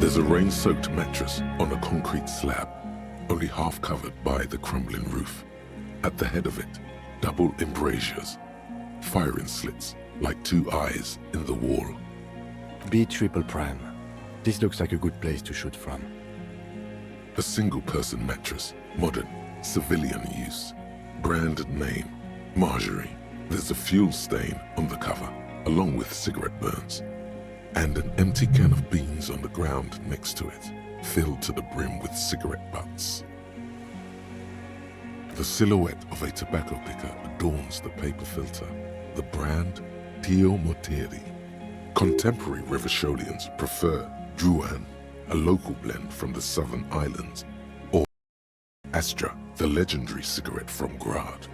There's a rain-soaked mattress on a concrete slab, only half covered by the crumbling roof. At the head of it, double embrasures, firing slits like two eyes in the wall. B triple prime. This looks like a good place to shoot from. A single-person mattress, modern, civilian use. Brand name, Marjorie. There's a fuel stain on the cover, along with cigarette burns. And an empty can of beans on the ground next to it, filled to the brim with cigarette butts. The silhouette of a tobacco picker adorns the paper filter. The brand, Tio Moteri. Contemporary Rivasholians prefer Druan, a local blend from the southern islands, or Astra, the legendary cigarette from Grad.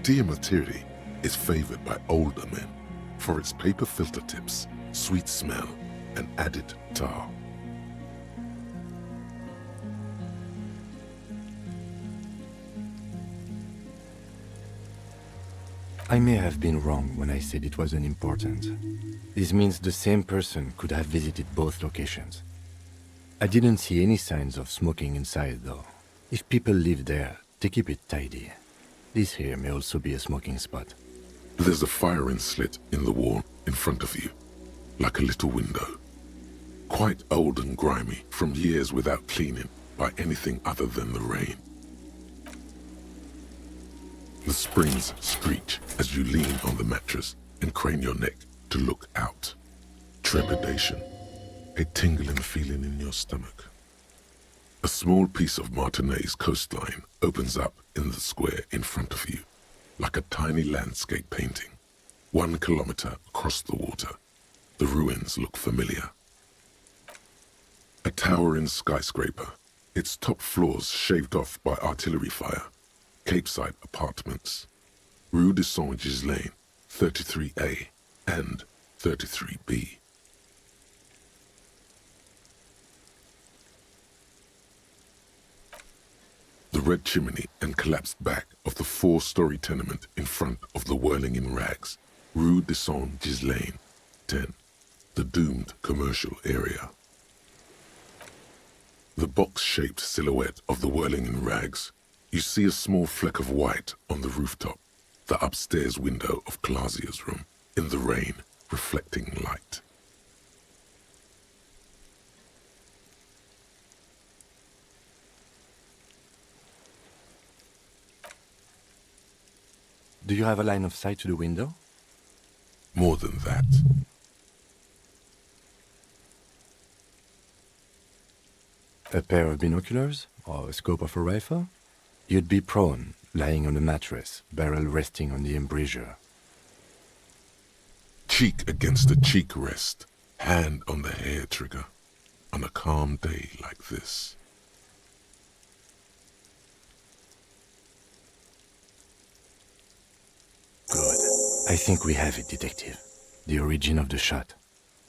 Tio Moteri is favored by older men for its paper filter tips, sweet smell, and added tar. I may have been wrong when I said it wasn't important. This means the same person could have visited both locations. I didn't see any signs of smoking inside, though. If people live there, they keep it tidy. This here may also be a smoking spot. There's a firing slit in the wall in front of you, like a little window. Quite old and grimy from years without cleaning by anything other than the rain. The springs screech as you lean on the mattress and crane your neck to look out. Trepidation, a tingling feeling in your stomach. A small piece of Martinez coastline opens up in the square in front of you, like a tiny landscape painting. 1 kilometer across the water, the ruins look familiar. A towering skyscraper, its top floors shaved off by artillery fire. Capeside apartments, Rue de Saint-Ghislain, 33A and 33B. The red chimney and collapsed back of the 4-story tenement in front of the whirling in rags, Rue de Saint-Ghislain, 10, the doomed commercial area. The box-shaped silhouette of the whirling in rags. You see a small fleck of white on the rooftop, the upstairs window of Clausia's room, in the rain, reflecting light. Do you have a line of sight to the window? More than that. A pair of binoculars? Or a scope of a rifle? You'd be prone, lying on a mattress, barrel resting on the embrasure. Cheek against the cheek rest, hand on the hair trigger, on a calm day like this. Good. I think we have it, Detective. The origin of the shot.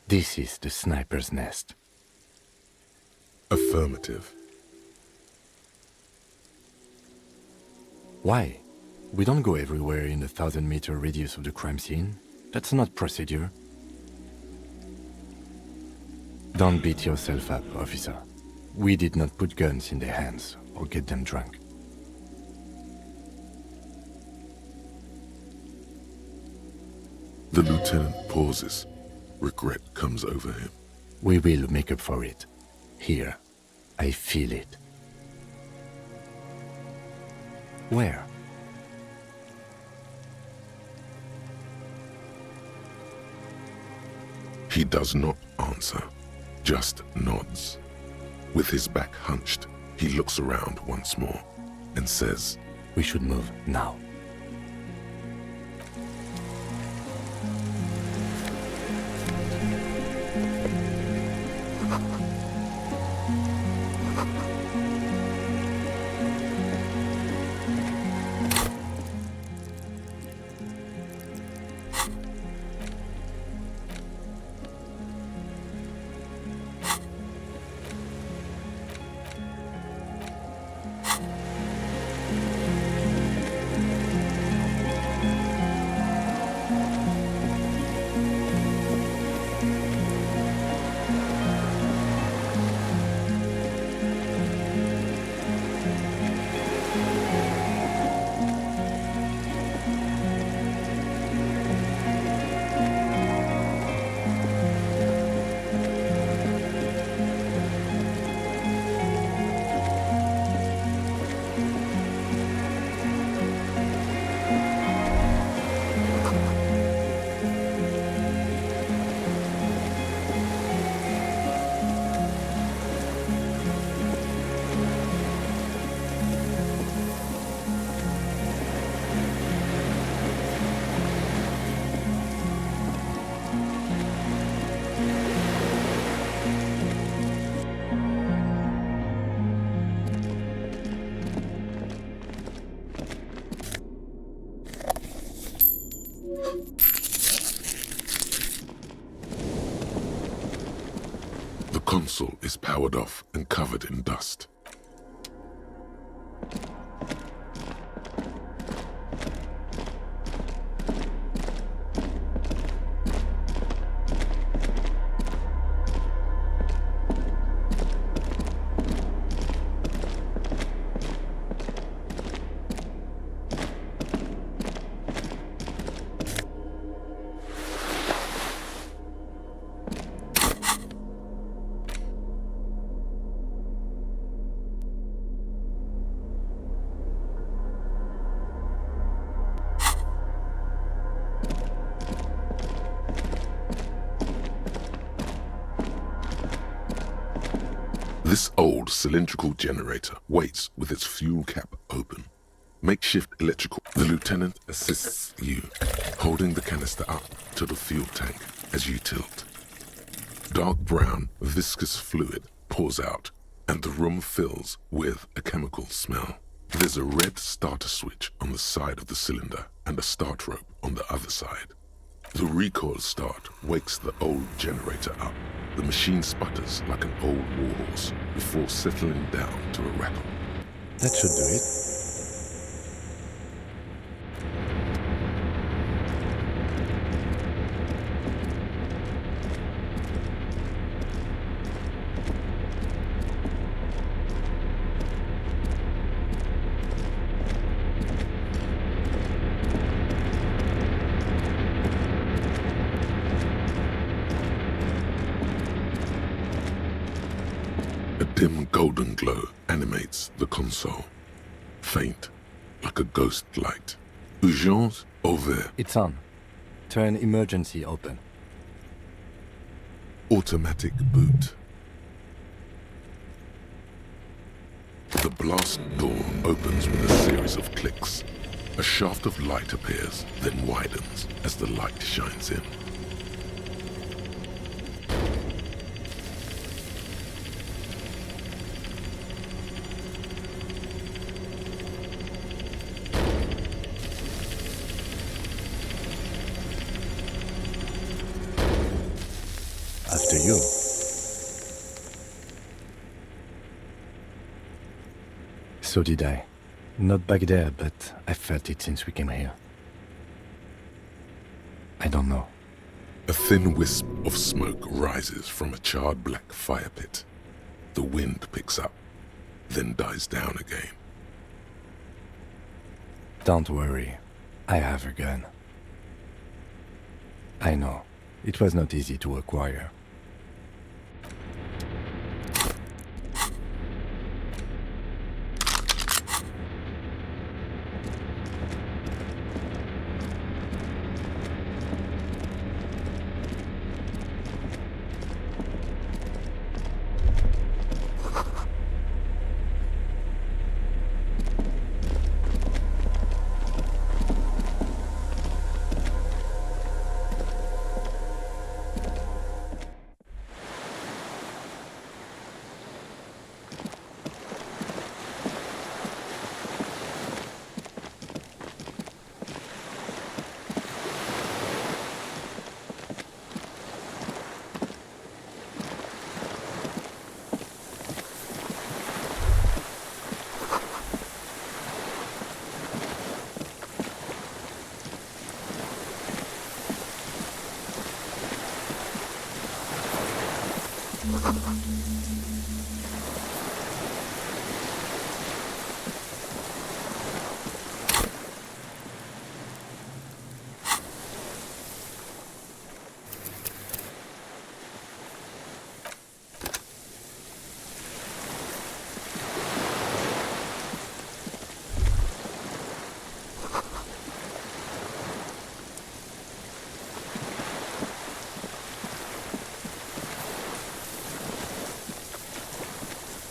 This is the sniper's nest. Affirmative. Why? We don't go everywhere in the 1,000-meter radius of the crime scene. That's not procedure. Don't beat yourself up, officer. We did not put guns in their hands or get them drunk. The lieutenant pauses. Regret comes over him. We will make up for it. Here. I feel it. Where? He does not answer, just nods. With his back hunched, he looks around once more and says, We should move now. console is powered off and covered in dust. This old cylindrical generator waits with its fuel cap open. Makeshift electrical. The lieutenant assists you, holding the canister up to the fuel tank as you tilt. Dark brown, viscous fluid pours out, and the room fills with a chemical smell. There's a red starter switch on the side of the cylinder and a start rope on the other side. The recoil start wakes the old generator up. The machine sputters like an old warhorse before settling down to a rattle. That should do it. A dim golden glow animates the console, faint, like a ghost light. Urgence ouvert. It's on. Turn emergency open. Automatic boot. The blast door opens with a series of clicks. A shaft of light appears, then widens as the light shines in. After you. So did I. Not back there, but I felt it since we came here. I don't know. A thin wisp of smoke rises from a charred black fire pit. The wind picks up, then dies down again. Don't worry. I have a gun. I know. It was not easy to acquire.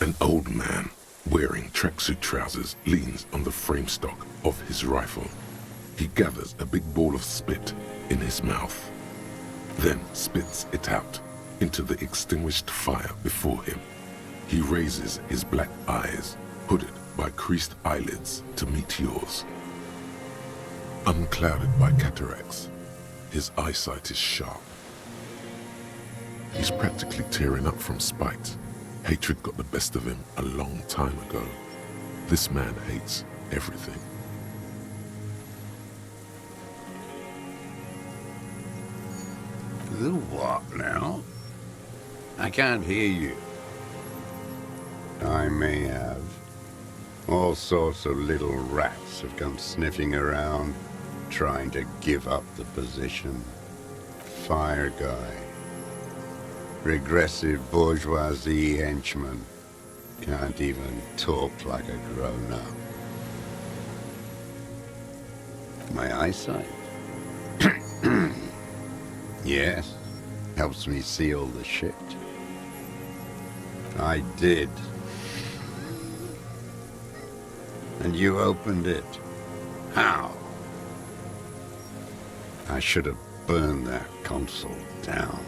An old man, wearing tracksuit trousers, leans on the frame stock of his rifle. He gathers a big ball of spit in his mouth, then spits it out into the extinguished fire before him. He raises his black eyes, hooded by creased eyelids, to meet yours. Unclouded by cataracts, his eyesight is sharp. He's practically tearing up from spite. Hatred got the best of him a long time ago. This man hates everything. The what now? I can't hear you. I may have. All sorts of little rats have come sniffing around, trying to give up the position. Fire guy. Regressive bourgeoisie henchman. Can't even talk like a grown-up. My eyesight? Yes. Helps me see all the shit. I did. And you opened it. How? I should have burned that console down.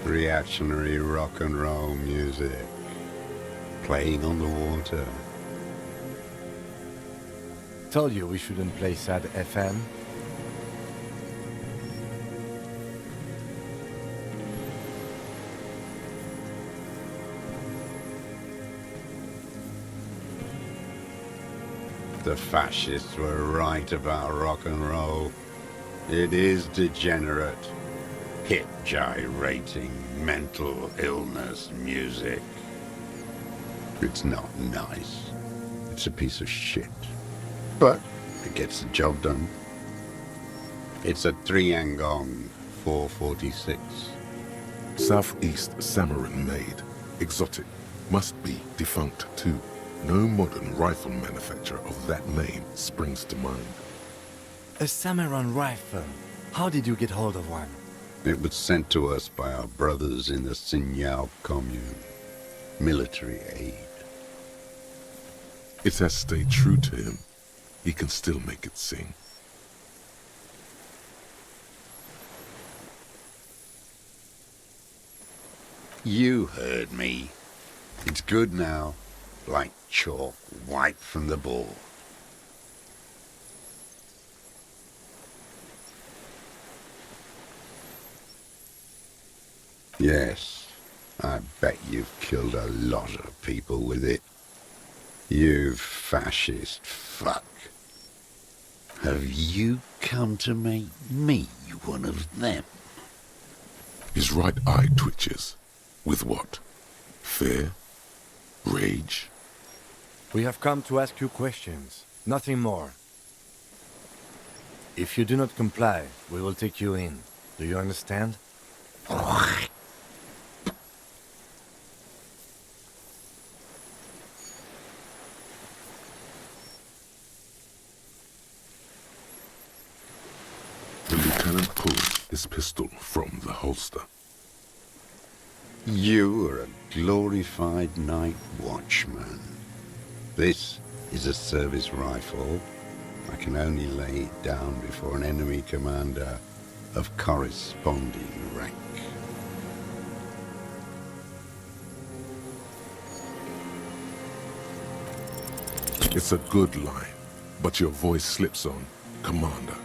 Reactionary rock and roll music. Playing on the water. Told you we shouldn't play sad FM. The fascists were right about rock and roll. It is degenerate, hip gyrating, mental illness music. It's not nice. It's a piece of shit. But it gets the job done. It's a Triangong 446. Southeast Samaran made. Exotic. Must be defunct too. No modern rifle manufacturer of that name springs to mind. A Samaran rifle. How did you get hold of one? It was sent to us by our brothers in the Signal commune. Military aid. It has stayed true to him. He can still make it sing. You heard me. It's good now. Like chalk wiped from the board. Yes, I bet you've killed a lot of people with it. You fascist fuck. Have you come to make me one of them? His right eye twitches. With what? Fear? Rage? We have come to ask you questions, nothing more. If you do not comply, we will take you in. Do you understand? The lieutenant pulls his pistol from the holster. You are a glorified night watchman. This is a service rifle. I can only lay it down before an enemy commander of corresponding rank. It's a good line, but your voice slips on, Commander.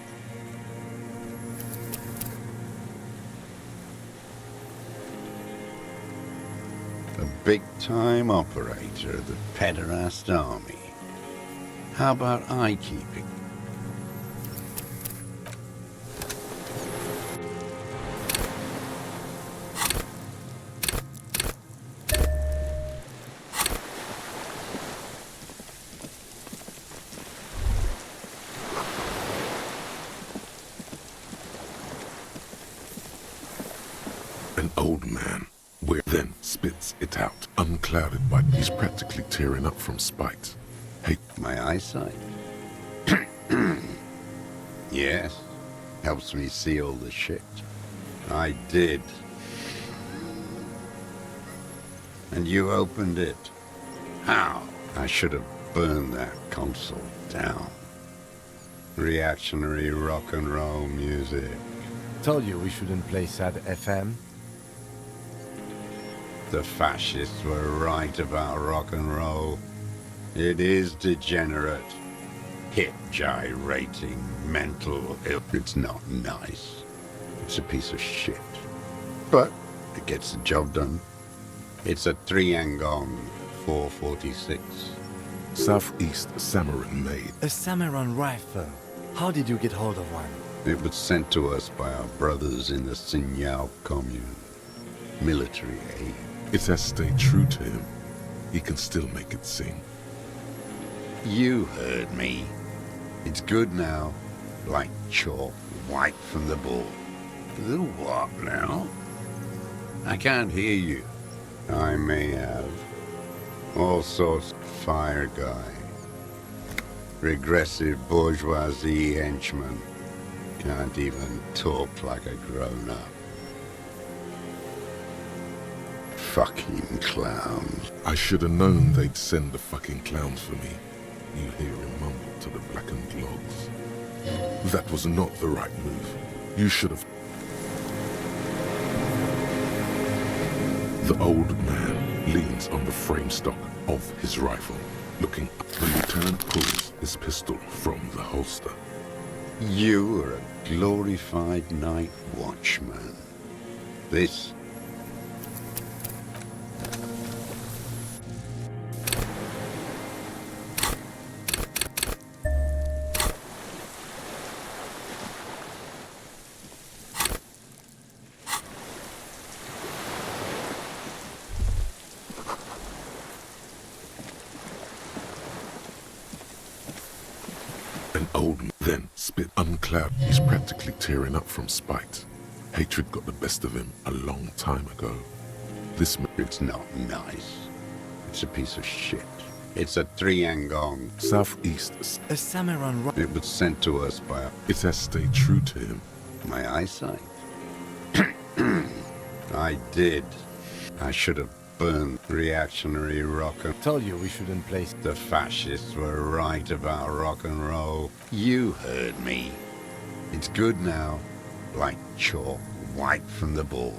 A big-time operator of the pederast army. How about eye-keeping? An old man. Where then spits it out, unclouded by he's practically tearing up from spite. Hate. My eyesight? Yes. Helps me see all the shit. I did. And you opened it. How? I should have burned that console down. Reactionary rock and roll music. Told you we shouldn't play sad FM. The fascists were right about rock and roll. It is degenerate, hip gyrating, mental ill. It's not nice. It's a piece of shit. But It gets the job done. It's a 3-Angong 446. Southeast Samaran made. A Samaran rifle. How did you get hold of one? It was sent to us by our brothers in the Sinyao commune. Military aid. It has stayed true to him. He can still make it sing. You heard me. It's good now. Like chalk, white from the board. The what now? I can't hear you. I may have. All sorts of fire guy. Regressive bourgeoisie henchman. Can't even talk like a grown-up. Fucking clowns. I should have known they'd send the fucking clowns for me. You hear him mumble to the blackened logs. That was not the right move. You should have... The old man leans on the frame stock of his rifle, looking up. The lieutenant pulls his pistol from the holster. You are a glorified night watchman. This... An old man then spit uncloud. He's practically tearing up from spite. Hatred got the best of him a long time ago. This man... It's not nice. It's a piece of shit. It's a 3-Angong. Southeast... A Samaran rifle. It was sent to us by It has stayed true to him. my eyesight. I did. I should have burned reactionary rock and... Told you we shouldn't play. The fascists were right about rock and roll. You heard me. It's good now. Like chalk, white from the board.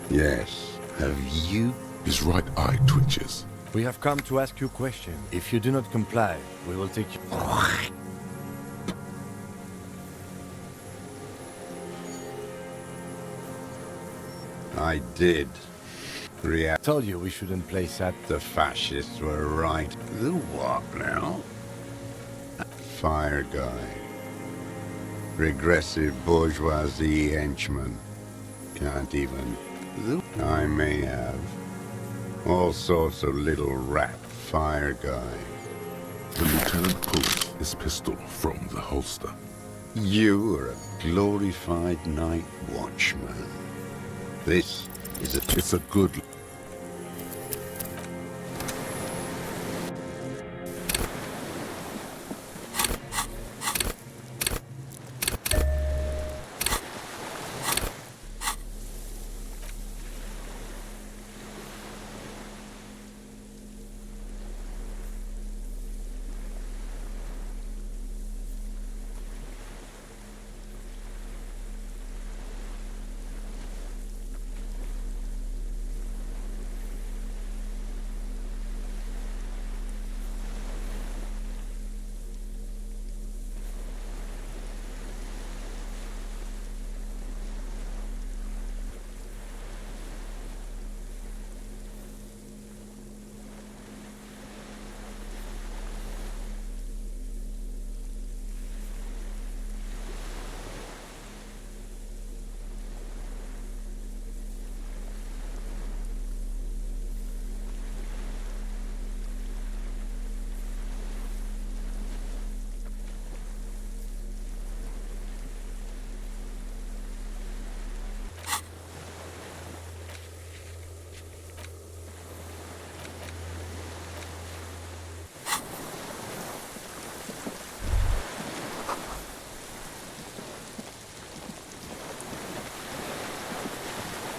Yes. Have you? His right eye twitches. We have come to ask you a question. If you do not comply, we will take you. I did. Told you we shouldn't play sad. The fascists were right. The what now? Fire guy. Regressive bourgeoisie henchman. Can't even... I may have. All sorts of little rat fire guy. The lieutenant pulls his pistol from the holster. You are a glorified night watchman. This is a... It's a good...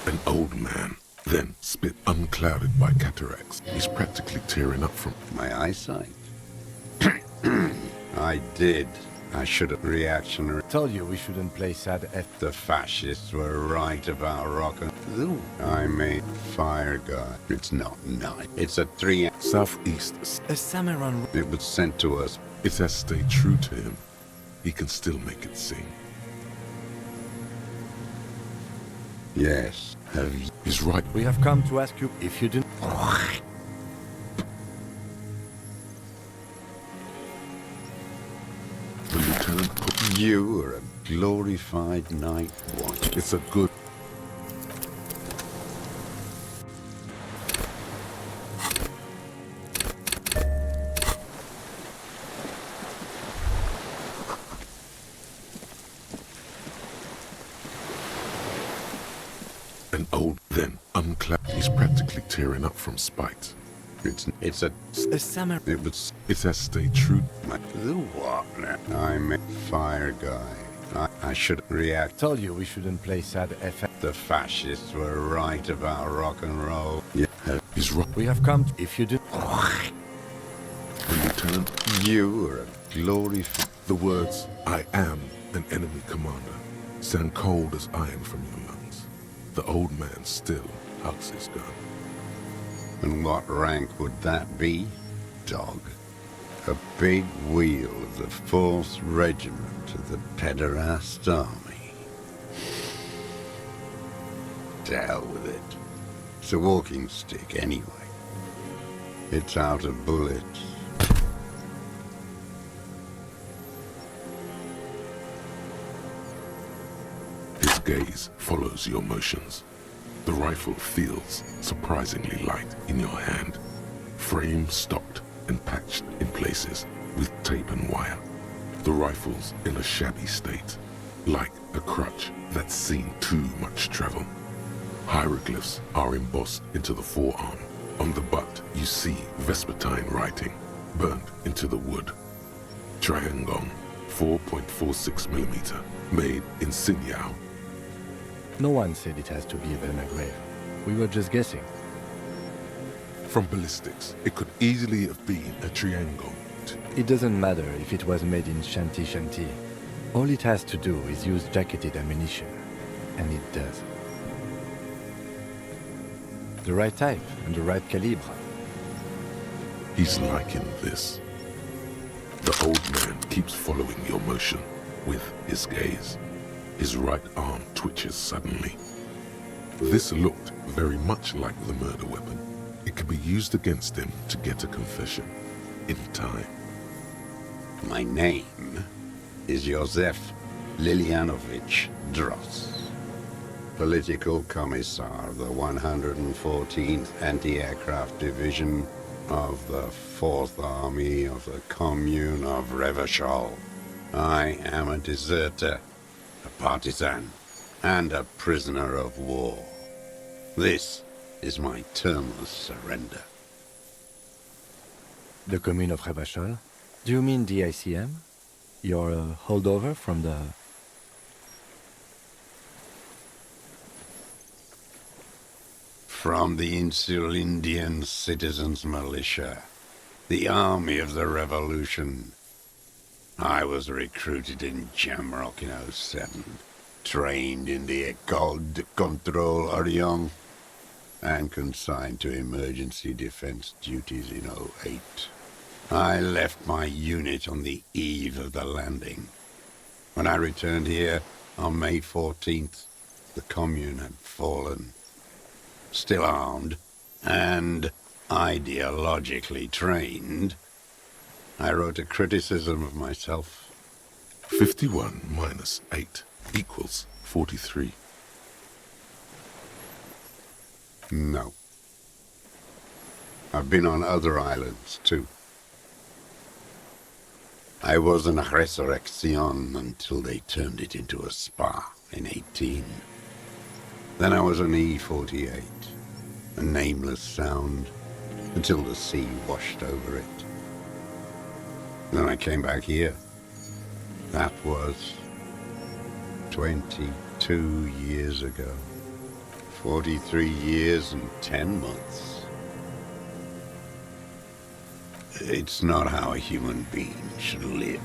An old man, then spit unclouded by cataracts. He's practically tearing up from... My eyesight? I did. I should have reactionary... Told you we shouldn't play sad F. The fascists were right about rock and... I made fire guy. It's not nice. It's a 3... Southeast... A Samaran... It was sent to us. It has stayed true to him. he can still make it sing. Yes, have you? He's right. We have come to ask you if you didn't... The lieutenant put... You are a glorified night watch. It's a good... An old, then unclad. He's practically tearing up from spite. It's a... A summer... It was... It has stayed true. The what now? I'm a fire guy. I should react. Told you we shouldn't play sad FM. The fascists were right about rock and roll. Yeah. He's right. We have come to... If you didn't... The lieutenant... You are a glorified... The words, I am an enemy commander, sound cold as iron from your lungs. The old man still hugs his gun. And what rank would that be? Dog. A big wheel of the 4th Regiment of the Pederast Army. To hell with it. It's a walking stick anyway. It's out of bullets. His gaze follows your motions. The rifle feels surprisingly light in your hand. Frame stocked and patched in places with tape and wire. The rifle's in a shabby state, like a crutch that's seen too much travel. Hieroglyphs are embossed into the forearm. On the butt, you see Vespertine writing, burnt into the wood. Triangon, 4.46mm, made in Sinyao. No one said it has to be a Vernagrave. We were just guessing. From ballistics, it could easily have been a triangle. It doesn't matter if it was made in Shanti Shanti. All it has to do is use jacketed ammunition. And it does. The right type and the right calibre. He's liking this. The old man keeps following your motion with his gaze. His right arm twitches suddenly. This looked very much like the murder weapon. It could be used against him to get a confession in time. My name is Josef Lilianovich Dross, Political Commissar of the 114th Anti-Aircraft Division of the 4th Army of the Commune of Revachol. I am a deserter, a partisan, and a prisoner of war. This is my termless surrender. The Commune of Revachol? Do you mean the ICM? You're a holdover from the... From the Insulindian Citizens Militia, the army of the revolution. I was recruited in Jamrock in '07, trained in the École de Contrôle Orient, and consigned to emergency defense duties in '08. I left my unit on the eve of the landing. When I returned here on May 14th, the Commune had fallen. Still armed and ideologically trained, I wrote a criticism of myself. 51 minus 8 equals 43. No. I've been on other islands, too. I was an resurrection until they turned it into a spa in '18. Then I was an E-48, a nameless sound, until the sea washed over it. Then I came back here. That was 22 years ago. 43 years and 10 months. It's not how a human being should live.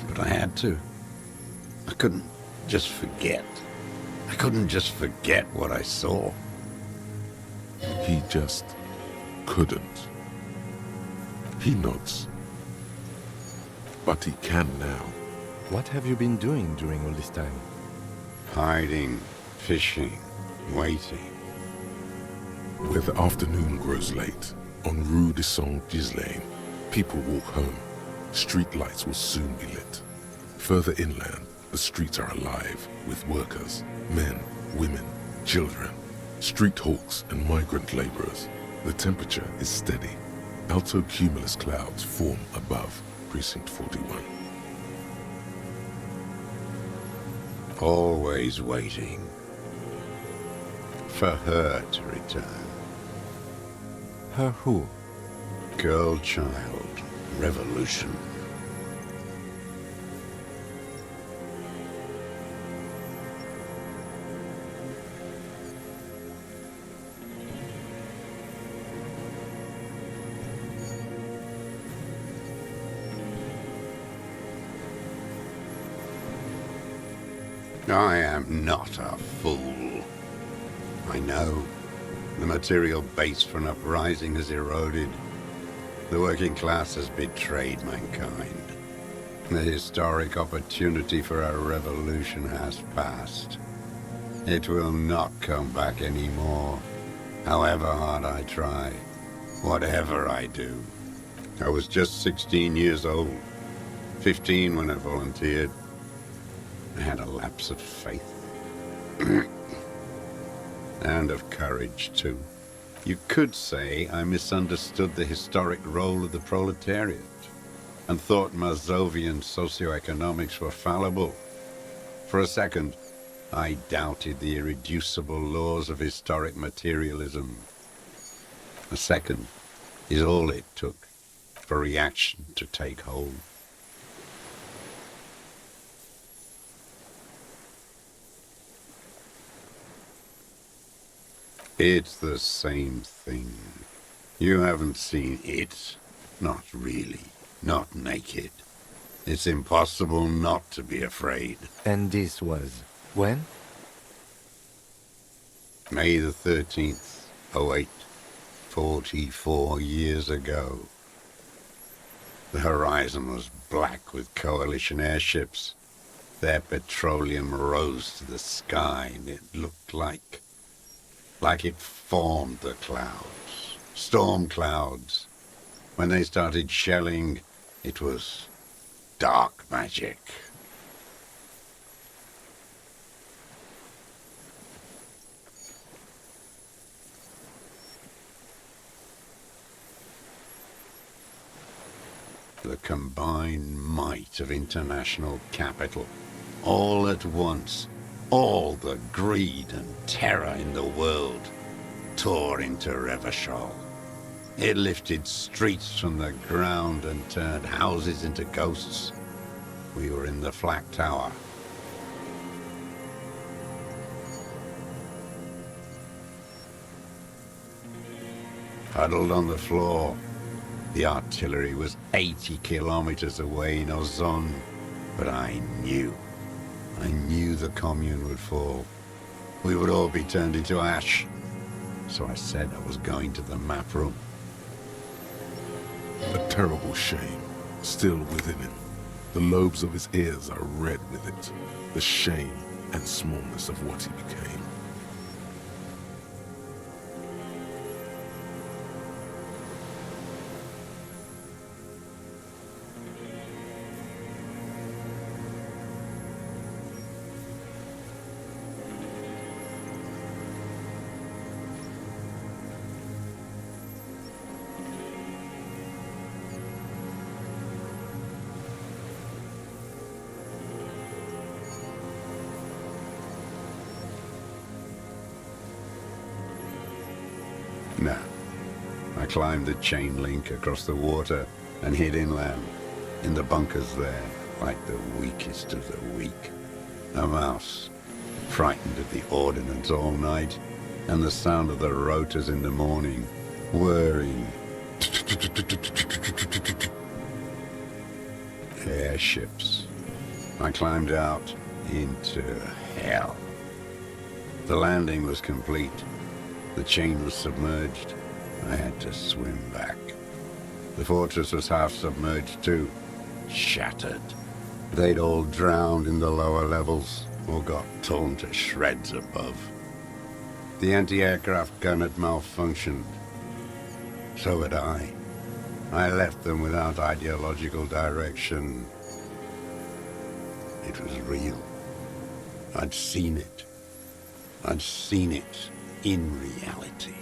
But I had to. I couldn't just forget. I couldn't just forget what I saw. He just couldn't. He nods. But he can now. What have you been doing during all this time? Hiding, fishing, waiting. Where the afternoon grows late, on Rue de Saint-Ghislain, people walk home. Street lights will soon be lit. Further inland, the streets are alive with workers, men, women, children, street hawks and migrant laborers. The temperature is steady. Alto cumulus clouds form above Precinct 41. Always waiting for her to return. Her who? Girl child revolution. I am not a fool. I know the material base for an uprising has eroded. The working class has betrayed mankind. The historic opportunity for a revolution has passed. It will not come back anymore, however hard I try, whatever I do. I was just 16 years old, 15 when I volunteered. I had a lapse of faith. And of courage, too. You could say I misunderstood the historic role of the proletariat and thought Mazovian socioeconomics were fallible. For a second, I doubted the irreducible laws of historic materialism. A second is all it took for reaction to take hold. It's the same thing. You haven't seen it. Not really. Not naked. It's impossible not to be afraid. And this was when? May the 13th, 08, 44 years ago. The horizon was black with coalition airships. Their petroleum rose to the sky, and it looked like it formed the clouds, storm clouds. When they started shelling, it was dark magic. The combined might of international capital, all at once. All the greed and terror in the world tore into Revachol. It lifted streets from the ground and turned houses into ghosts. We were in the Flak Tower. Huddled on the floor, the artillery was 80 kilometers away in Ozon, but I knew the commune would fall. We would all be turned into ash. So I said I was going to the map room. A terrible shame still within him. The lobes of his ears are red with it. The shame and smallness of what he became. No. I climbed the chain link across the water and hid inland, in the bunkers there, like the weakest of the weak. A mouse, frightened of the ordnance all night, and the sound of the rotors in the morning, whirring. Airships. I climbed out into hell. The landing was complete. The chain was submerged. I had to swim back. The fortress was half submerged too, shattered. They'd all drowned in the lower levels, or got torn to shreds above. The anti-aircraft gun had malfunctioned. So had I. I left them without ideological direction. It was real. I'd seen it. I'd seen it in reality.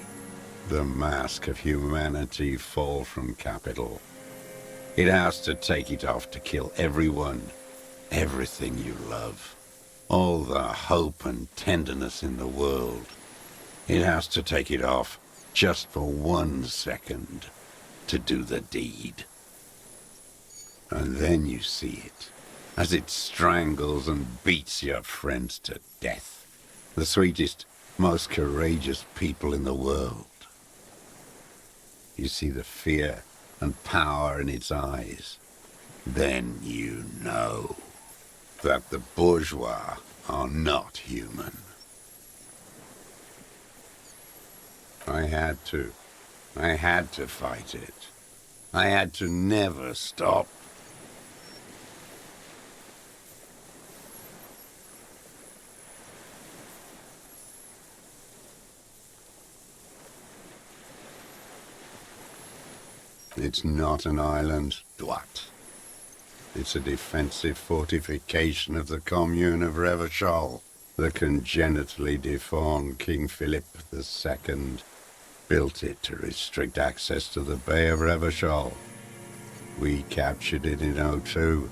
The mask of humanity fall from capital. It has to take it off to kill everyone, everything you love. All the hope and tenderness in the world. It has to take it off just for 1 second to do the deed. And then you see it, as it strangles and beats your friends to death. The sweetest, most courageous people in the world. You see the fear and power in its eyes. Then you know that the bourgeois are not human. I had to fight it. I had to never stop. It's not an island, Dwat. It's a defensive fortification of the commune of Revachol. The congenitally deformed King Philip II built it to restrict access to the Bay of Revachol. We captured it in '02,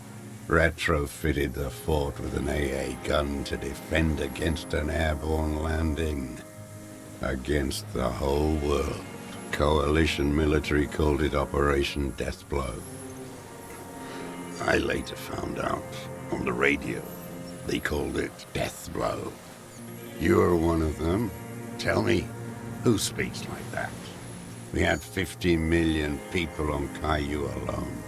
retrofitted the fort with an AA gun to defend against an airborne landing. Against the whole world. Coalition military called it Operation Deathblow. I later found out on the radio they called it Deathblow. You're one of them. Tell me, who speaks like that? We had 50 million people on Caillou alone.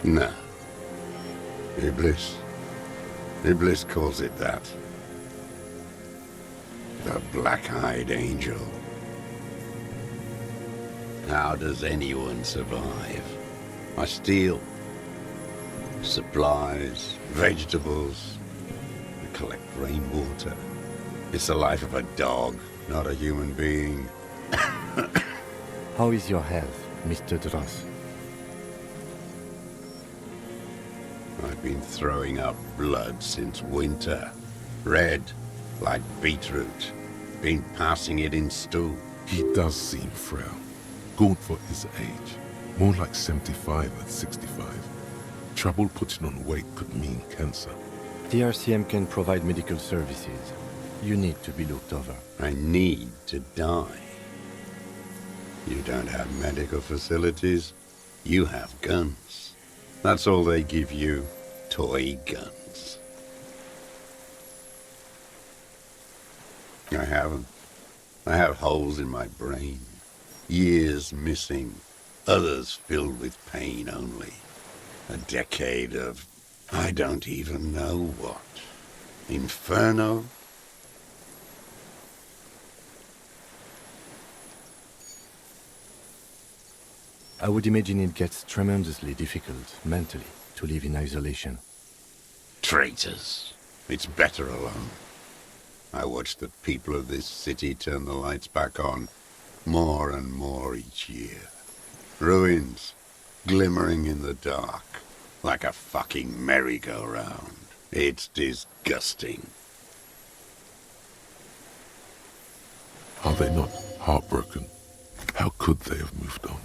No. Iblis calls it that. The black-eyed angel. How does anyone survive? I steal. Supplies, vegetables. I collect rainwater. It's the life of a dog, not a human being. How is your health, Mr. Dross? I've been throwing up blood since winter. Red, like beetroot. Been passing it in stew. He does seem frail. Gaunt for his age. More like 75 than 65. Trouble putting on weight could mean cancer. The RCM can provide medical services. You need to be looked over. I need to die. You don't have medical facilities. You have guns. That's all they give you. Toy guns. I haven't. I have holes in my brain. Years missing. Others filled with pain only. A decade of I don't even know what. Inferno? I would imagine it gets tremendously difficult, mentally, to live in isolation. Traitors. It's better alone. I watch the people of this city turn the lights back on more and more each year. Ruins, glimmering in the dark, like a fucking merry-go-round. It's disgusting. Are they not heartbroken? How could they have moved on?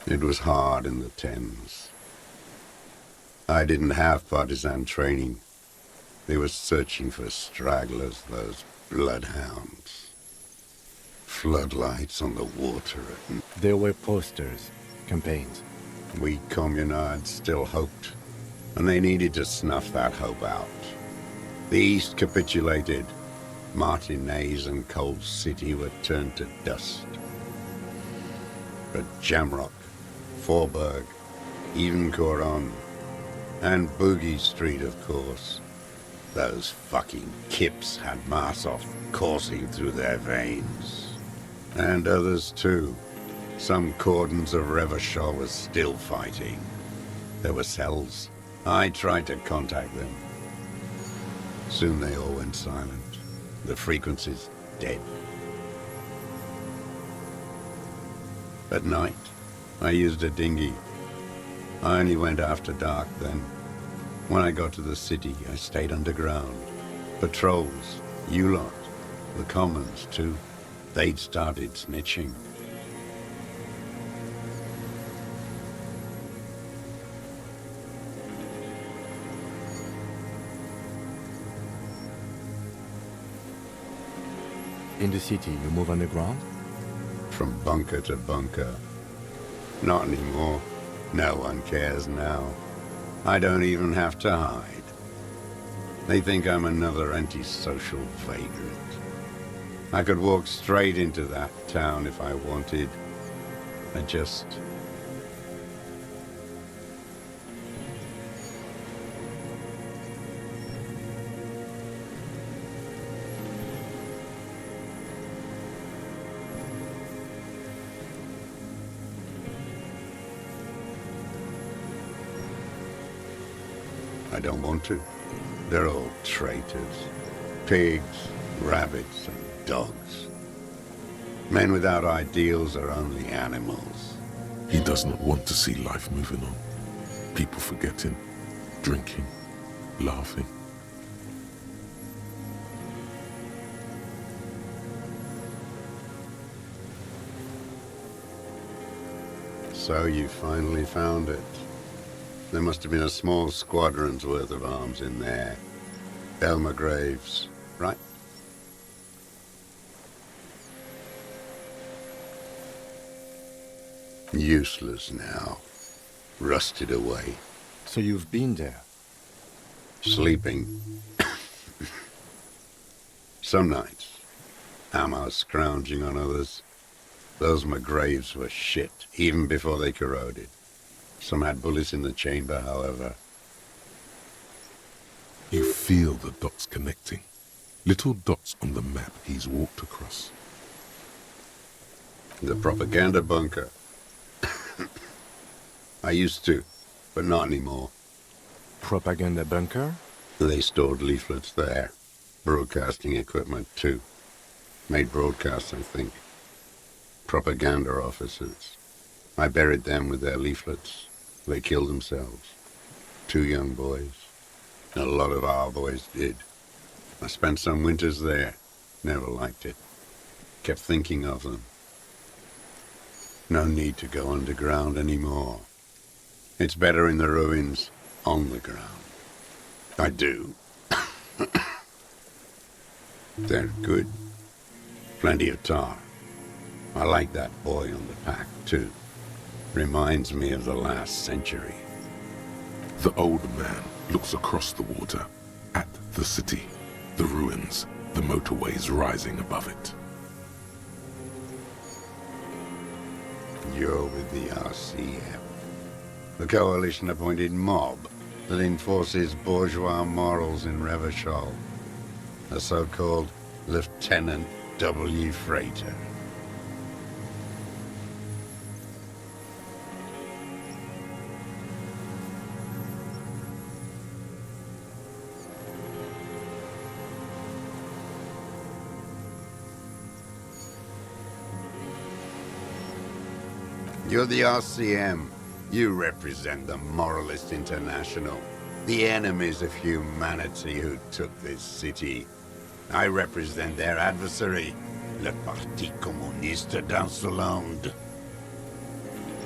It was hard in the Thames. I didn't have partisan training. They were searching for stragglers, those bloodhounds. Floodlights on the water. There were posters, campaigns. We communards still hoped, and they needed to snuff that hope out. The East capitulated. Martinez and Cold City were turned to dust. But Jamrock, Forburg, even Coron, and Boogie Street, of course. Those fucking kips had Marsov coursing through their veins. And others too. Some cordons of Revachol was still fighting. There were cells. I tried to contact them. Soon they all went silent. The frequencies dead. At night, I used a dinghy. I only went after dark then. When I got to the city, I stayed underground. Patrols, you lot, the commons too. They'd started snitching. In the city, you move underground? From bunker to bunker. Not anymore. No one cares now. I don't even have to hide. They think I'm another antisocial vagrant. I could walk straight into that town if I wanted. I just... I don't want to. They're all traitors. Pigs, rabbits, and dogs. Men without ideals are only animals. He does not want to see life moving on. People forgetting, drinking, laughing. So you finally found it. There must have been a small squadron's worth of arms in there. Belmer graves, right? Useless now. Rusted away. So you've been there? Sleeping. Some nights. Ammo scrounging on others. Those McGraves were shit, even before they corroded. Some had bullets in the chamber, however. You feel the dots connecting. Little dots on the map he's walked across. The propaganda bunker. I used to, but not anymore. Propaganda bunker? They stored leaflets there. Broadcasting equipment, too. Made broadcasts, I think. Propaganda officers. I buried them with their leaflets. They killed themselves. 2 young boys. A lot of our boys did. I spent some winters there. Never liked it. Kept thinking of them. No need to go underground anymore. It's better in the ruins, on the ground. I do. They're good. Plenty of tar. I like that boy on the pack, too. Reminds me of the last century. The old man looks across the water, at the city, the ruins, the motorways rising above it. You're with the RCM, the coalition-appointed mob that enforces bourgeois morals in Revachol, a so-called Lieutenant W. Freighter. You're the RCM. You represent the Moralist International, the enemies of humanity who took this city. I represent their adversary, le Parti Communiste dans le Monde.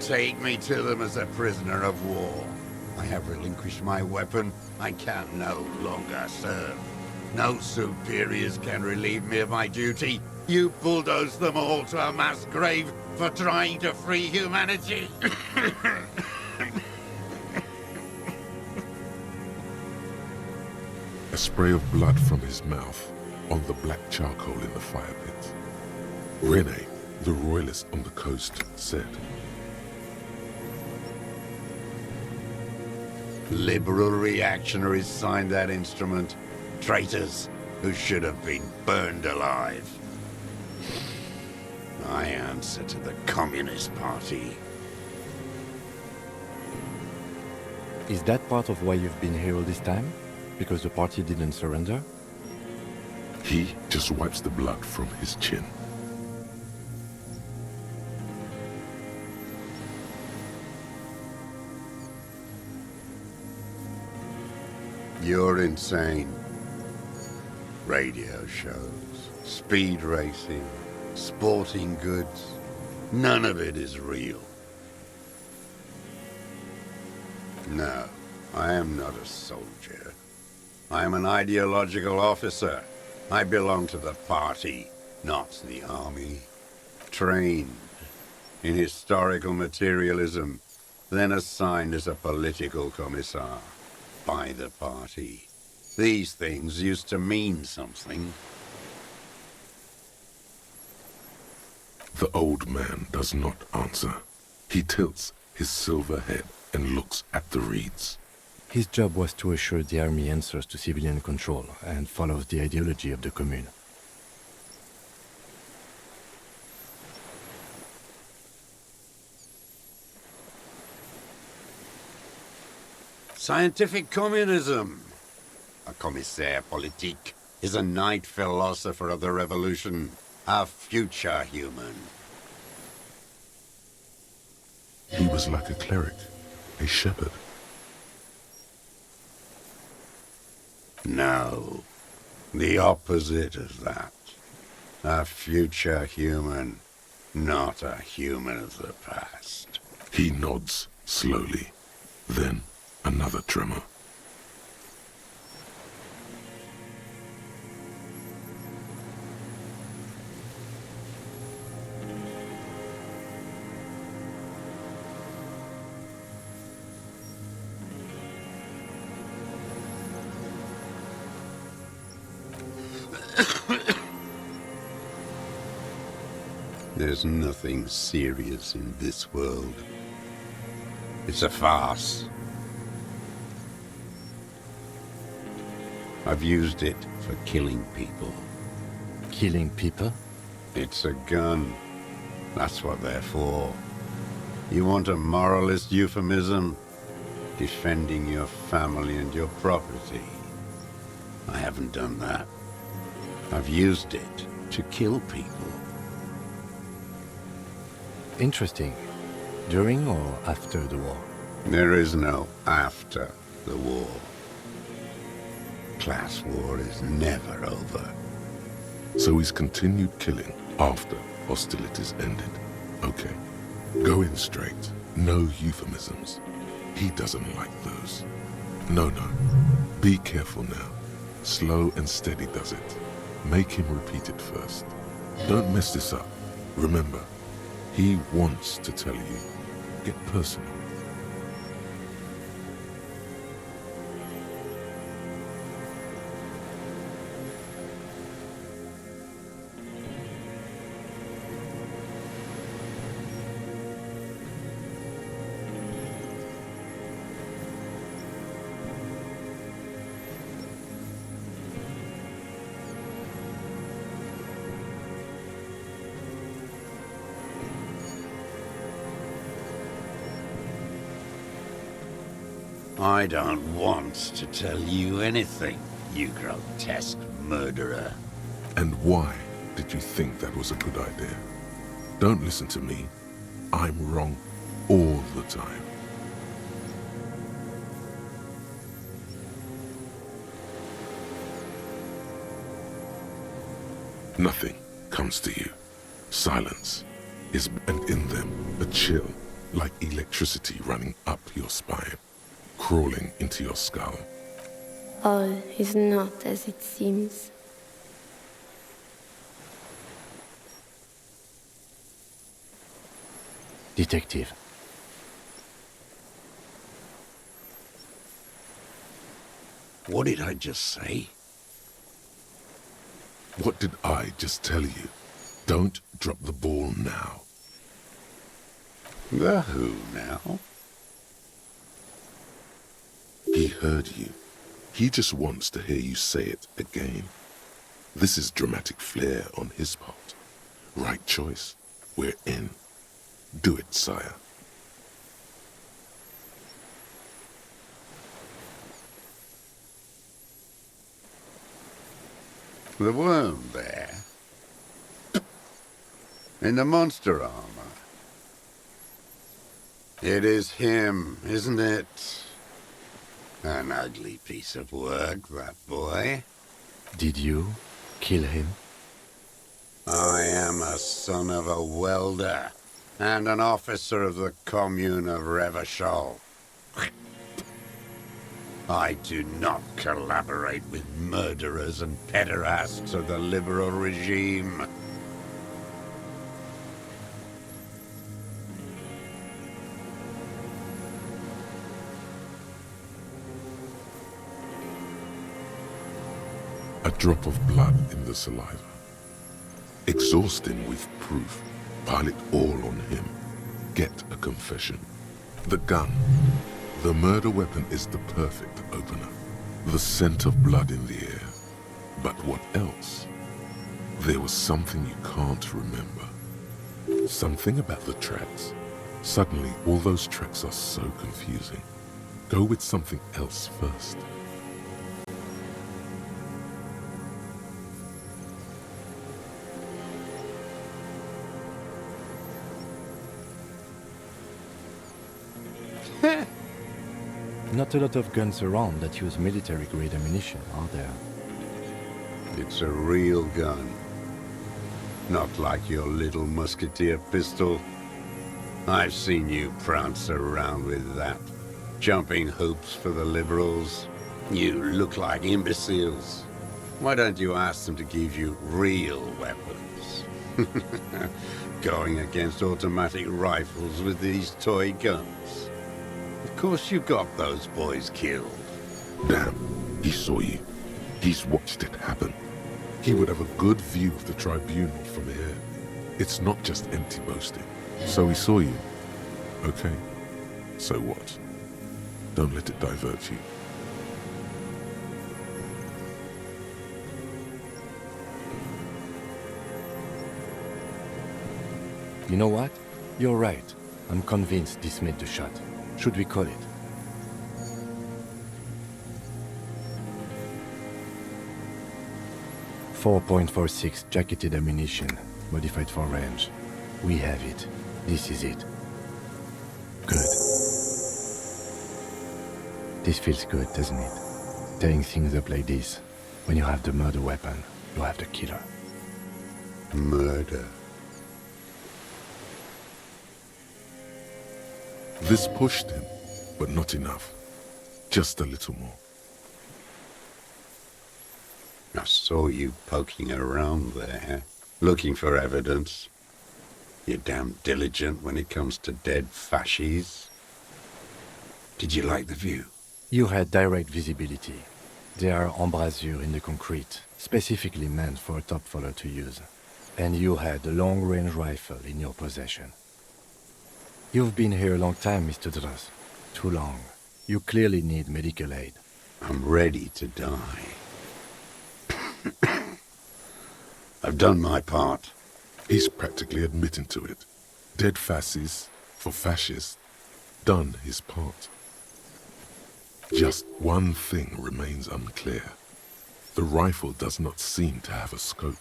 Take me to them as a prisoner of war. I have relinquished my weapon. I can no longer serve. No superiors can relieve me of my duty. You bulldoze them all to a mass grave for trying to free humanity. A spray of blood from his mouth on the black charcoal in the fire pit. Rene, the royalist on the coast, said, Liberal reactionaries signed that instrument. Traitors who should have been burned alive. I answer to the Communist Party. Is that part of why you've been here all this time? Because the party didn't surrender? He just wipes the blood from his chin. You're insane. Radio shows, speed racing, sporting goods. None of it is real. No, I am not a soldier. I am an ideological officer. I belong to the party, not the army. Trained in historical materialism, then assigned as a political commissar by the party. These things used to mean something. The old man does not answer. He tilts his silver head and looks at the reeds. His job was to assure the army answers to civilian control and follows the ideology of the Commune. Scientific communism. A commissaire politique is a knight philosopher of the revolution, a future human. He was like a cleric, a shepherd. No, the opposite of that. A future human, not a human of the past. He nods slowly, then another tremor. There's nothing serious in this world. It's a farce. I've used it for killing people. Killing people? It's a gun. That's what they're for. You want a moralist euphemism? Defending your family and your property. I haven't done that. I've used it to kill people. Interesting. During or after the war? There is no after the war. Class war is never over. So he's continued killing after hostilities ended. Okay. Go in straight. No euphemisms. He doesn't like those. No. Be careful now. Slow and steady does it. Make him repeat it first. Don't mess this up. Remember, he wants to tell you. Get personal. I don't want to tell you anything, you grotesque murderer. And why did you think that was a good idea? Don't listen to me. I'm wrong all the time. Nothing comes to you. Silence is, and in them, a chill, like electricity running up your spine, crawling into your skull. All is not as it seems. Detective. What did I just say? What did I just tell you? Don't drop the ball now. The who now? He heard you. He just wants to hear you say it again. This is dramatic flair on his part. Right choice. We're in. Do it, sire. The worm there. In the monster armor. It is him, isn't it? An ugly piece of work, that boy. Did you kill him? I am a son of a welder and an officer of the commune of Revachol. I do not collaborate with murderers and pederasts of the liberal regime. A drop of blood in the saliva. Exhaust him with proof. Pile it all on him. Get a confession. The gun. The murder weapon is the perfect opener. The scent of blood in the air. But what else? There was something you can't remember. Something about the tracks. Suddenly, all those tracks are so confusing. Go with something else first. Not a lot of guns around that use military-grade ammunition, are there? It's a real gun. Not like your little musketeer pistol. I've seen you prance around with that. Jumping hoops for the liberals. You look like imbeciles. Why don't you ask them to give you real weapons? Going against automatic rifles with these toy guns. Of course you got those boys killed. Damn, he saw you. He's watched it happen. He would have a good view of the tribunal from here. It's not just empty boasting. So he saw you. Okay. So what? Don't let it divert you. You know what? You're right. I'm convinced this made the shot. Should we call it? .46 jacketed ammunition, modified for range. We have it. This is it. Good. This feels good, doesn't it? Tearing things up like this. When you have the murder weapon, you have the killer. Murder. This pushed him, but not enough. Just a little more. I saw you poking around there, looking for evidence. You're damn diligent when it comes to dead fascies. Did you like the view? You had direct visibility. There are embrasures in the concrete, specifically meant for a top follower to use. And you had a long-range rifle in your possession. You've been here a long time, Mr. Dras. Too long. You clearly need medical aid. I'm ready to die. I've done my part. He's practically admitting to it. Dead fascists for fascists. Done his part. Just one thing remains unclear. The rifle does not seem to have a scope.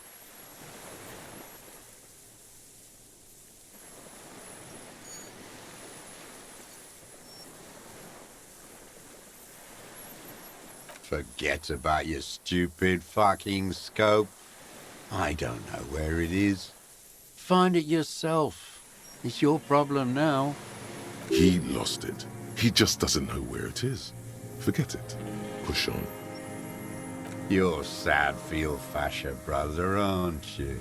Forget about your stupid fucking scope. I don't know where it is. Find it yourself. It's your problem now. He lost it. He just doesn't know where it is. Forget it. Push on. You're sad for your fascia brother, aren't you?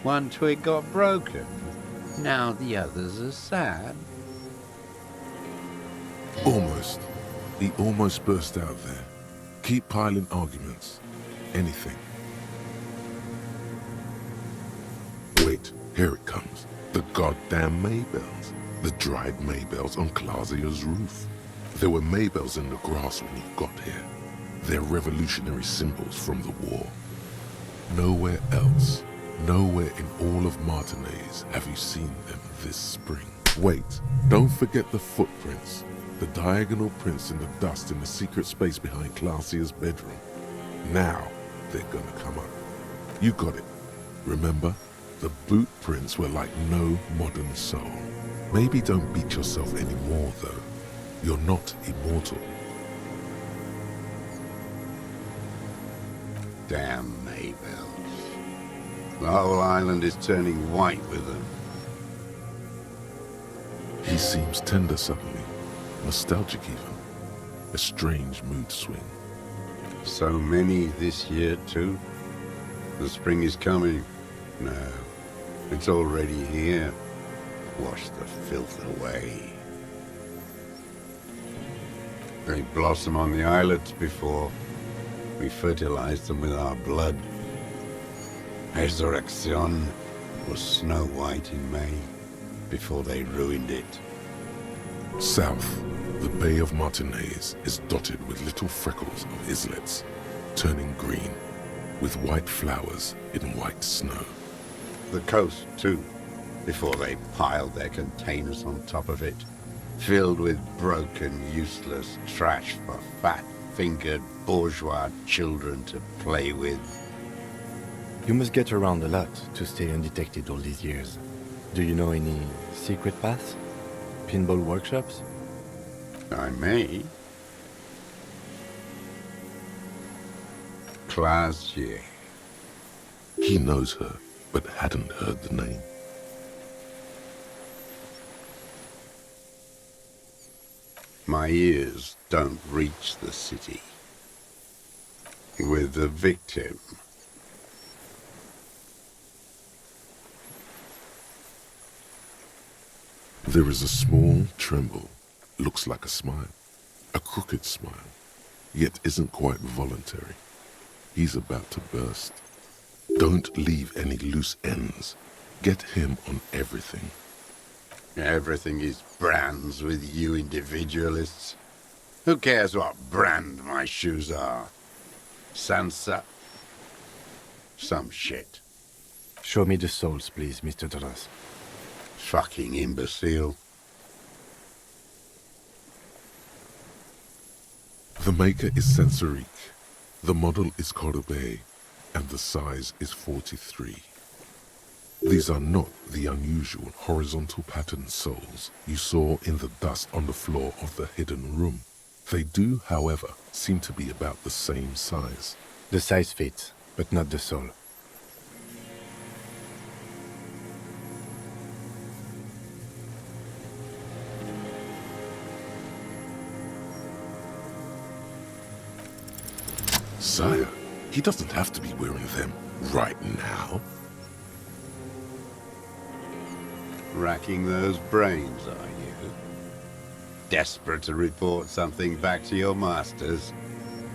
One twig got broken. Now the others are sad. Almost. He almost burst out there. Keep piling arguments. Anything. Wait, here it comes. The goddamn Maybells. The dried Maybells on Clausia's roof. There were Maybells in the grass when you got here. They're revolutionary symbols from the war. Nowhere else, nowhere in all of Martinez have you seen them this spring. Wait, don't forget the footprints. The diagonal prints in the dust in the secret space behind Clausia's bedroom. Now they're gonna come up. You got it. Remember? The boot prints were like no modern soul. Maybe don't beat yourself anymore, though. You're not immortal. Damn Maybells. The whole island is turning white with them. He seems tender suddenly, nostalgic even. A strange mood swing. So many this year, too. The spring is coming. No, it's already here. Wash the filth away. They blossom on the islets before we fertilize them with our blood. Resurrection was snow white in May before they ruined it. South, the Bay of Martinez is dotted with little freckles of islets, turning green, with white flowers in white snow. The coast, too, before they piled their containers on top of it, filled with broken, useless trash for fat-fingered bourgeois children to play with. You must get around a lot to stay undetected all these years. Do you know any secret paths? Pinball workshops? I may. Clausia. He knows her, but hadn't heard the name. My ears don't reach the city. With the victim. There is a small tremble, looks like a smile, a crooked smile, yet isn't quite voluntary. He's about to burst. Don't leave any loose ends. Get him on everything. Everything is brands with you individualists. Who cares what brand my shoes are? Sansa? Some shit. Show me the souls, please, Mr. Torres. Fucking imbecile. The maker is Sansarique. The model is Cordobe, and the size is 43. These are not the unusual horizontal patterned soles you saw in the dust on the floor of the hidden room. They do, however, seem to be about the same size. The size fits, but not the soul. Sire, he doesn't have to be wearing them right now. Racking those brains, are you? Desperate to report something back to your masters?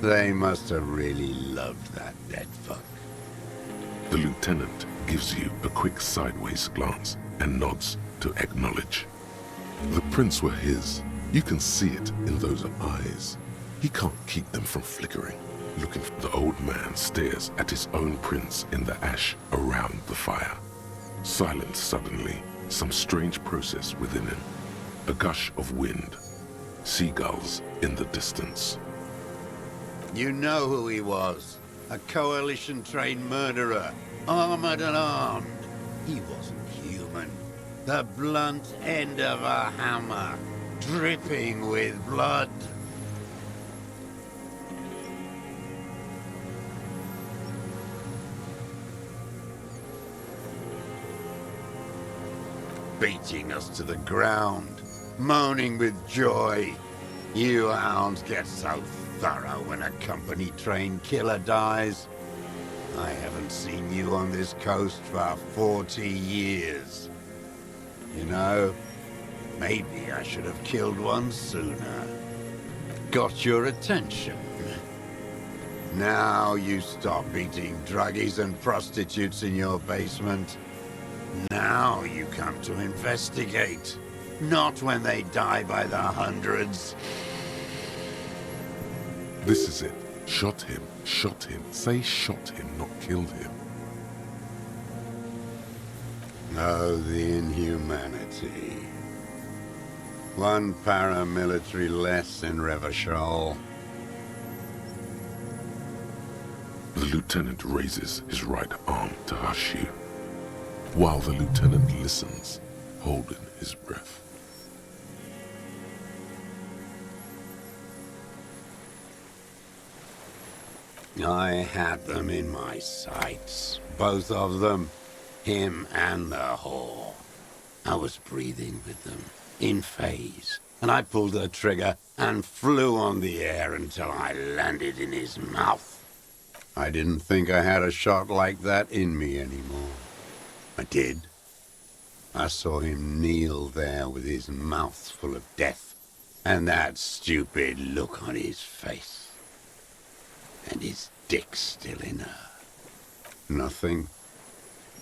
They must have really loved that dead fuck. The lieutenant gives you a quick sideways glance and nods to acknowledge. The prints were his. You can see it in those eyes. He can't keep them from flickering. Looking, the old man stares at his own prints in the ash around the fire. Silent suddenly, some strange process within him. A gush of wind. Seagulls in the distance. You know who he was. A coalition-trained murderer. Armored and armed. He wasn't human. The blunt end of a hammer. Dripping with blood. beating us to the ground, moaning with joy. You hounds get so thorough when a company-trained killer dies. I haven't seen you on this coast for 40 years. You know, maybe I should have killed one sooner. Got your attention. Now you stop beating druggies and prostitutes in your basement. Now you come to investigate. Not when they die by the hundreds. This is it. Shot him. Shot him. Say shot him, not killed him. Oh, the inhumanity. One paramilitary less in Revachol. The lieutenant raises his right arm to hush you, while the lieutenant listens, holding his breath. I had them in my sights, both of them, him and the whore. I was breathing with them, in phase, and I pulled the trigger and flew on the air until I landed in his mouth. I didn't think I had a shot like that in me anymore. I did. I saw him kneel there with his mouth full of death, and that stupid look on his face. And his dick still in her. Nothing.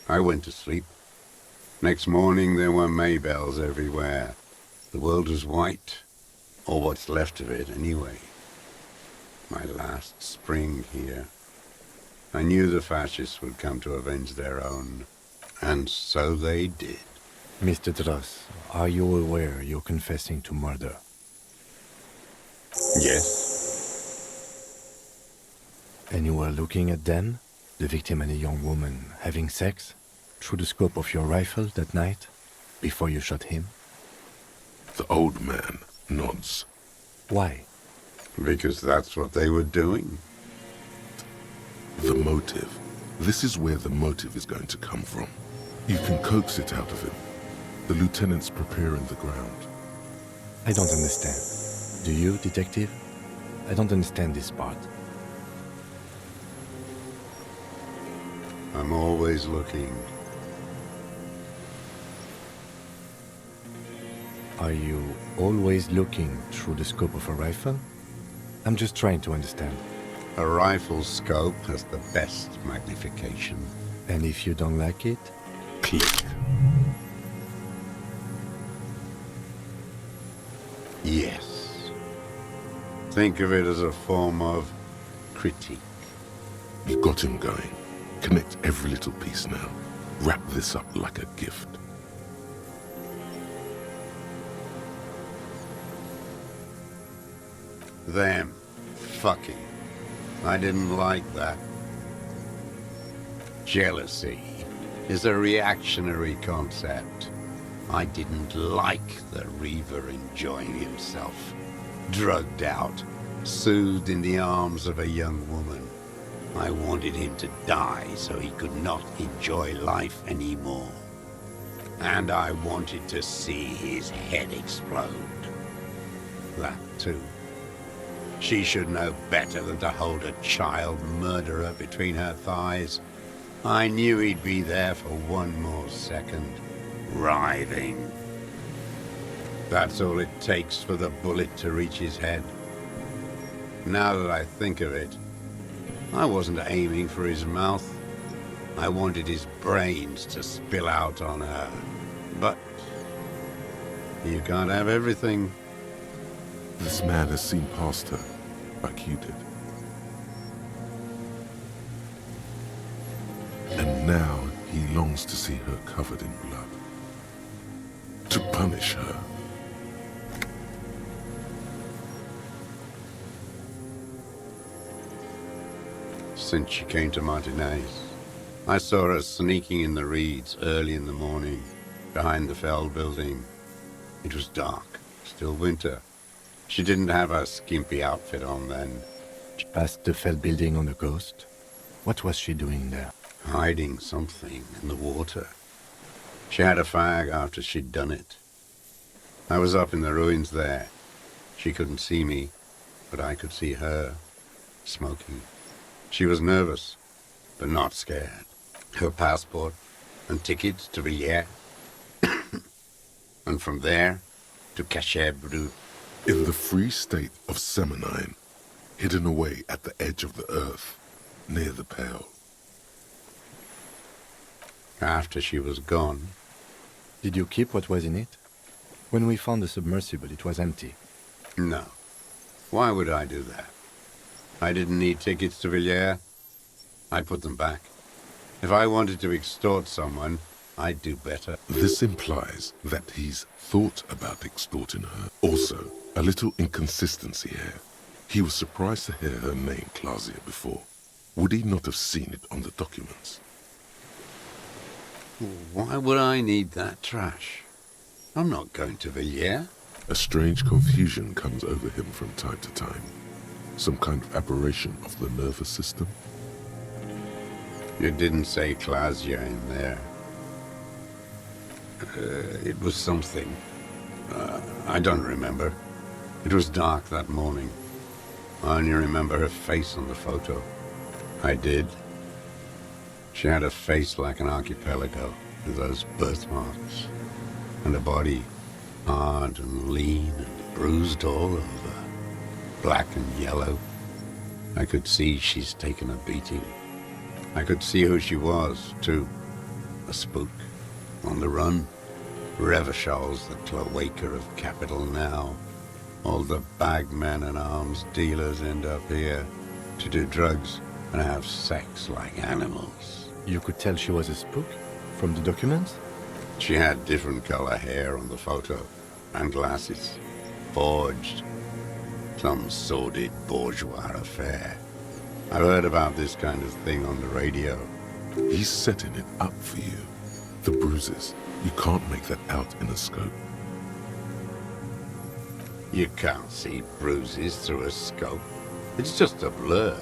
I went to sleep. Next morning there were Maybells everywhere. The world was white, or what's left of it anyway. My last spring here. I knew the fascists would come to avenge their own, and so they did. Mr. Dross, are you aware you're confessing to murder? Yes. And you were looking at them, the victim and a young woman, having sex, through the scope of your rifle that night, before you shot him? The old man nods. Why? Because that's what they were doing. The motive. This is where the motive is going to come from. You can coax it out of him. The lieutenant's preparing the ground. I don't understand. Do you, detective? I don't understand this part. I'm always looking. Are you always looking through the scope of a rifle? I'm just trying to understand. A rifle scope has the best magnification. And if you don't like it? Click. Yes. Think of it as a form of critique. You got him going. Connect every little piece now. Wrap this up like a gift. Them. Fucking. I didn't like that. Jealousy is a reactionary concept. I didn't like the Reaver enjoying himself. Drugged out, soothed in the arms of a young woman. I wanted him to die so he could not enjoy life anymore. And I wanted to see his head explode. That too. She should know better than to hold a child murderer between her thighs. I knew he'd be there for one more second, writhing. That's all it takes for the bullet to reach his head. Now that I think of it, I wasn't aiming for his mouth. I wanted his brains to spill out on her. But you can't have everything. This man has seen past her, like you did. And now he longs to see her covered in blood. To punish her. Since she came to Martinez, I saw her sneaking in the reeds early in the morning, behind the Feld building. It was dark, still winter. She didn't have her skimpy outfit on then. She passed the Feld building on the coast. What was she doing there? Hiding something in the water. She had a fag after she'd done it. I was up in the ruins there. She couldn't see me, but I could see her, smoking. She was nervous, but not scared. Her passport and tickets to Villiers. And from there to Cachet Brut. In the free state of Seminine, hidden away at the edge of the earth, near the Pale. After she was gone. Did you keep what was in it? When we found the submersible, it was empty. No. Why would I do that? I didn't need tickets to Villiers. I put them back. If I wanted to extort someone, I'd do better. This implies that he's thought about extorting her. Also, a little inconsistency here. He was surprised to hear her name Clausia before. Would he not have seen it on the documents? Why would I need that trash? I'm not going to Villiers. A strange confusion comes over him from time to time. Some kind of aberration of the nervous system. It didn't say Clausia in there. It was something. I don't remember. It was dark that morning. I only remember her face on the photo. I did. She had a face like an archipelago, with those birthmarks, and a body hard and lean and bruised all over, black and yellow. I could see she's taken a beating. I could see who she was, too. A spook, on the run. Revachol's the cloaca of capital now. All the bagmen and arms dealers end up here to do drugs and have sex like animals. You could tell she was a spook? From the documents? She had different color hair on the photo, and glasses. Forged. Some sordid bourgeois affair. I've heard about this kind of thing on the radio. He's setting it up for you. The bruises, you can't make that out in a scope. You can't see bruises through a scope. It's just a blur.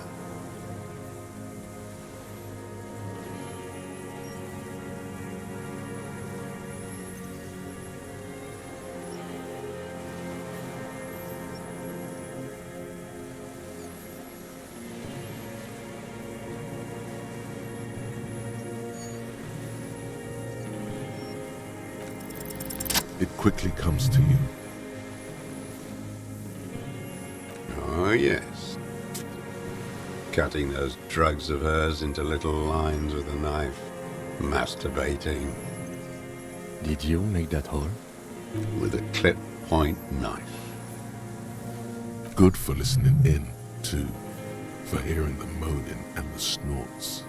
It quickly comes to you. Oh, yes. Cutting those drugs of hers into little lines with a knife. Masturbating. Did you make that hole? With a clip point knife. Good for listening in, too. For hearing the moaning and the snorts.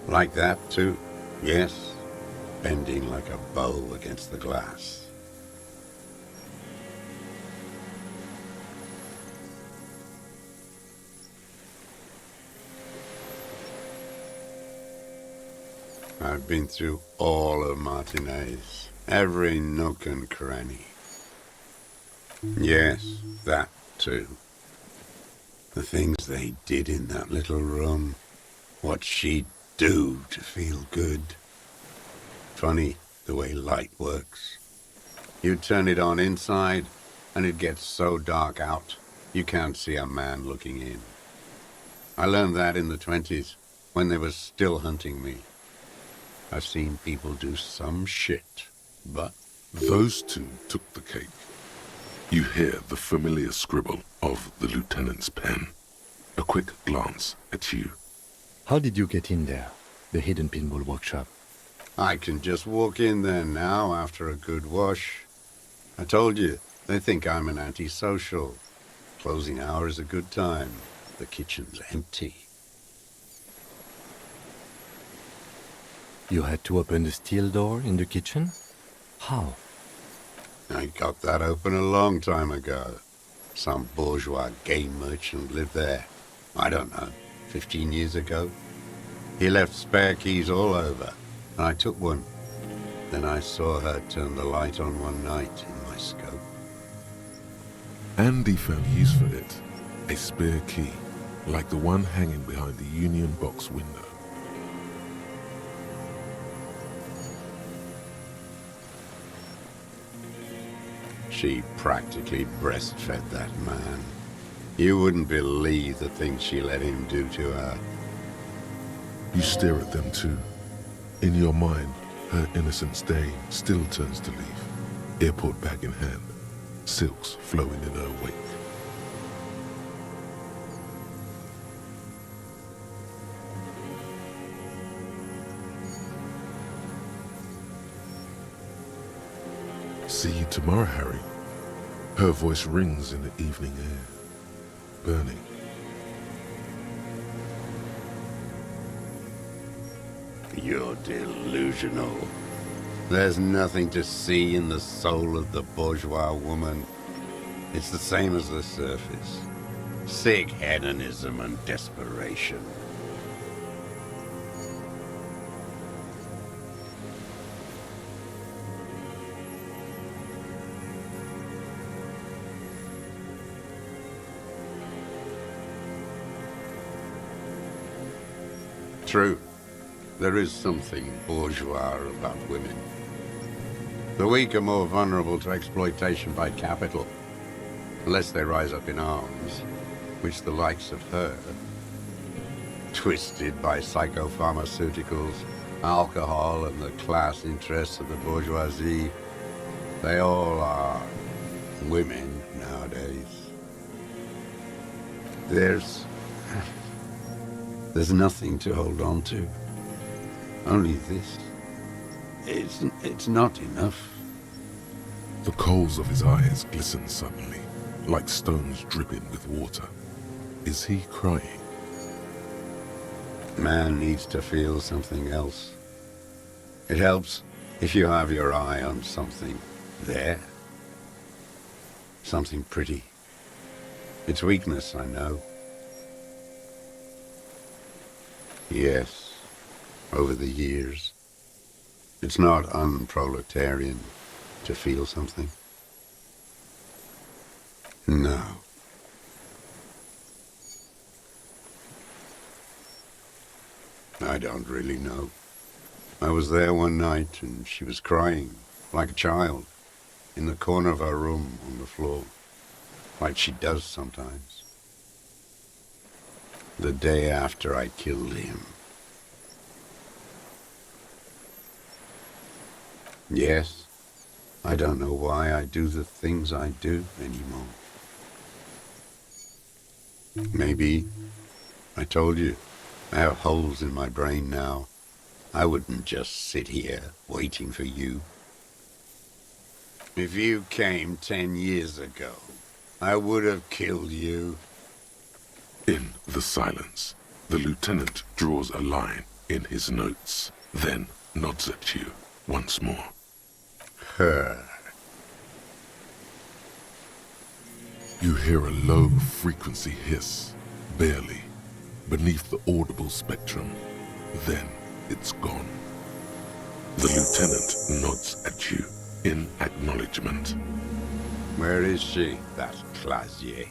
Like that, too. Yes. Bending like a bow against the glass. I've been through all of Martinez. Every nook and cranny. Yes, that, too. The things they did in that little room. What she'd do to feel good. Funny the way light works. You turn it on inside, and it gets so dark out, you can't see a man looking in. I learned that in the 20s, when they were still hunting me. I've seen people do some shit, but... Those two took the cake. You hear the familiar scribble of the lieutenant's pen. A quick glance at you. How did you get in there? The hidden pinball workshop. I can just walk in there now after a good wash. I told you, they think I'm an antisocial. Closing hour is a good time. The kitchen's empty. You had to open the steel door in the kitchen? How? I got that open a long time ago. Some bourgeois game merchant lived there. I don't know, 15 years ago. He left spare keys all over, and I took one. Then I saw her turn the light on one night in my scope. Andy found use for it. A spare key. like the one hanging behind the Union Box window. She practically breastfed that man. You wouldn't believe the things she let him do to her. You stare at them too. In your mind, her innocence day still turns to leaf, airport bag in hand, silks flowing in her wake. See you tomorrow, Harry. Her voice rings in the evening air, burning. You're delusional. There's nothing to see in the soul of the bourgeois woman. It's the same as the surface. Sick hedonism and desperation. True. There is something bourgeois about women. The weak are more vulnerable to exploitation by capital, unless they rise up in arms, which the likes of her, twisted by psychopharmaceuticals, alcohol, and the class interests of the bourgeoisie, they all are women nowadays. There's nothing to hold on to. Only this. It's not enough. The coals of his eyes glisten suddenly, like stones dripping with water. Is he crying? Man needs to feel something else. It helps if you have your eye on something there. Something pretty. It's weakness, I know. Yes, over the years. It's not unproletarian to feel something. No. I don't really know. I was there one night and she was crying, like a child, in the corner of her room on the floor, like she does sometimes. The day after I killed him. Yes, I don't know why I do the things I do anymore. Maybe, I told you, I have holes in my brain now. I wouldn't just sit here waiting for you. If you came 10 years ago, I would have killed you. In the silence, the lieutenant draws a line in his notes, then nods at you once more. Her. You hear a low-frequency hiss, barely, beneath the audible spectrum. Then it's gone. The lieutenant nods at you in acknowledgement. Where is she, that Clasier?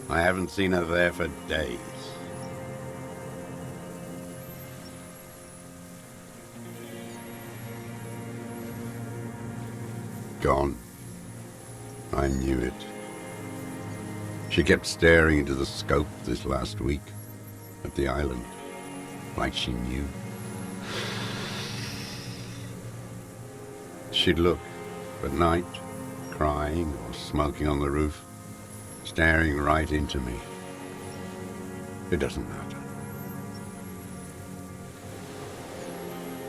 I haven't seen her there for days. Gone. I knew it. She kept staring into the scope this last week at the island, like she knew. She'd look at night, crying or smoking on the roof, staring right into me. It doesn't matter.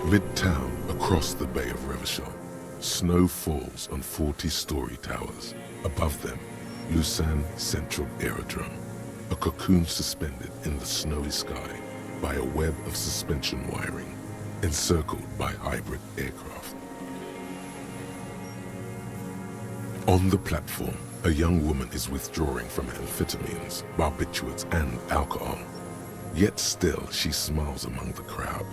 Midtown, across the Bay of Revachol, snow falls on 40-story towers. Above them, Elysium Central Aerodrome, a cocoon suspended in the snowy sky by a web of suspension wiring, encircled by hybrid aircraft. On the platform, a young woman is withdrawing from amphetamines, barbiturates, and alcohol. Yet still she smiles among the crowd,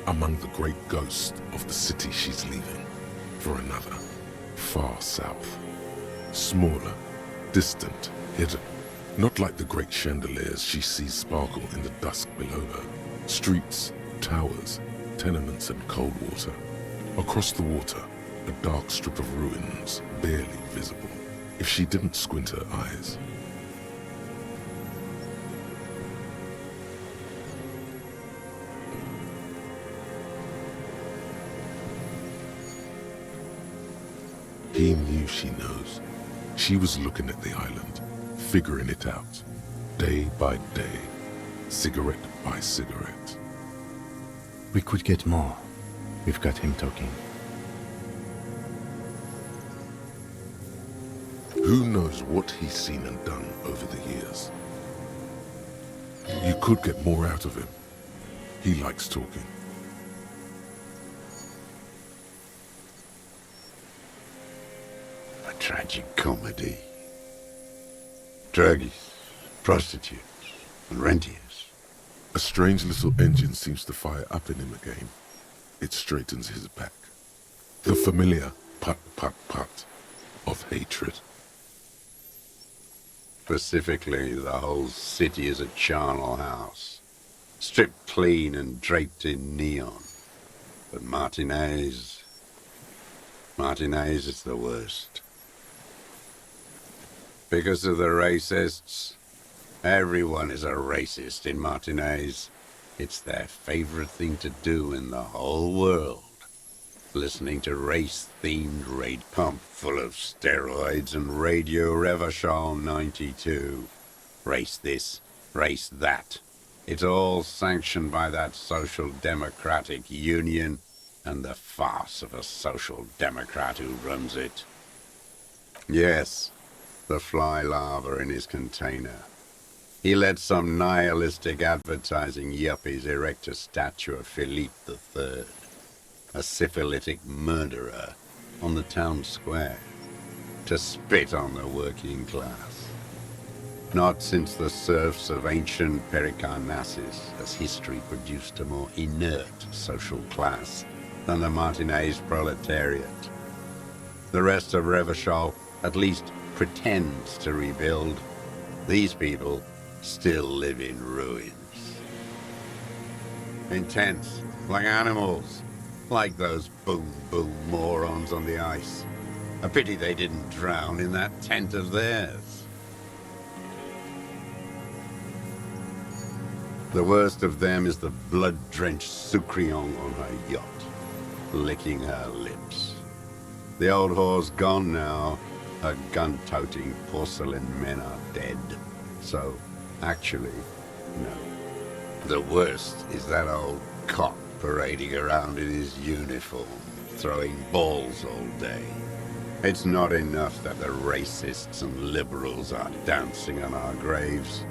among the great ghosts of the city she's leaving, for another, far south. Smaller, distant, hidden, Not like the great chandeliers she sees sparkle in the dusk below her. Streets, towers, tenements and cold water. Across the water, a dark strip of ruins, barely visible, if she didn't squint her eyes. He knew she knows. She was looking at the island, figuring it out, day by day, cigarette by cigarette. We could get more. We've got him talking. Who knows what he's seen and done over the years? You could get more out of him. He likes talking. A tragic comedy. Druggies, prostitutes, and rentiers. A strange little engine seems to fire up in him again. It straightens his back. The familiar put of hatred. Specifically, the whole city is a charnel house, stripped clean and draped in neon. But Martinez is the worst. Because of the racists, everyone is a racist in Martinez. It's their favorite thing to do in the whole world. Listening to race-themed raid pump full of steroids and Radio Revachol 92. Race this, race that. It's all sanctioned by that social democratic union and the farce of a social democrat who runs it. Yes, the fly larva in his container. He let some nihilistic advertising yuppies erect a statue of Philippe III, a syphilitic murderer, on the town square, to spit on the working class. Not since the serfs of ancient Pericarnassus has history produced a more inert social class than the Martinez proletariat. The rest of Revachol at least pretends to rebuild. These people still live in ruins. Intense, like animals, like those boom morons on the ice. A pity they didn't drown in that tent of theirs. The worst of them is the blood-drenched Sucrion on her yacht, licking her lips. The old whore's gone now. Her gun-toting porcelain men are dead. So, actually, no. The worst is that old cock parading around in his uniform, throwing balls all day. It's not enough that the racists and liberals are dancing on our graves.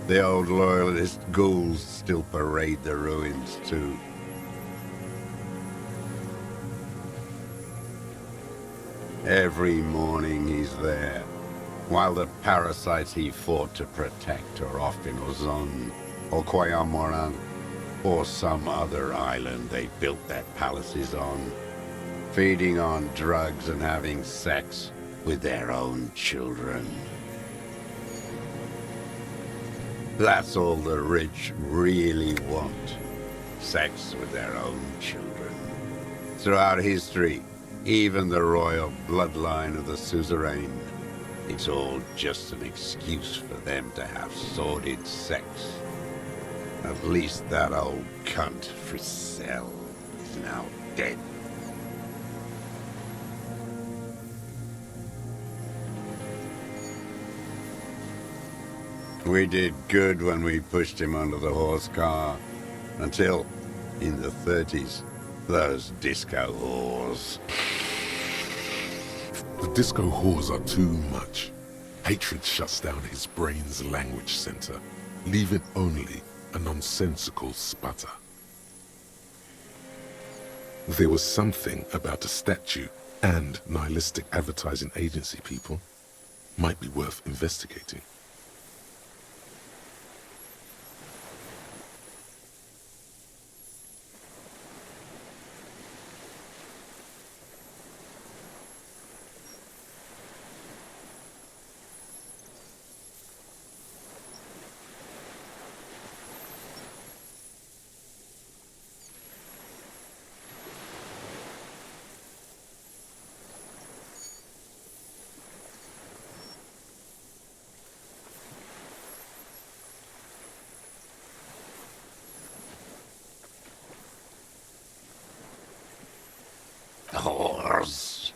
The old loyalist ghouls still parade the ruins too. Every morning he's there, while the parasites he fought to protect are off in Ozon, or Coyamoran, or some other island they built their palaces on, feeding on drugs and having sex with their own children. That's all the rich really want, sex with their own children. Throughout history, even the royal bloodline of the suzerain, it's all just an excuse for them to have sordid sex. At least that old cunt, Frisell, is now dead. We did good when we pushed him under the horse car, until, in the 30s, those disco whores. The disco whores are too much. Hatred shuts down his brain's language center, leaving only a nonsensical sputter. There was something about a statue and nihilistic advertising agency people might be worth investigating. yours.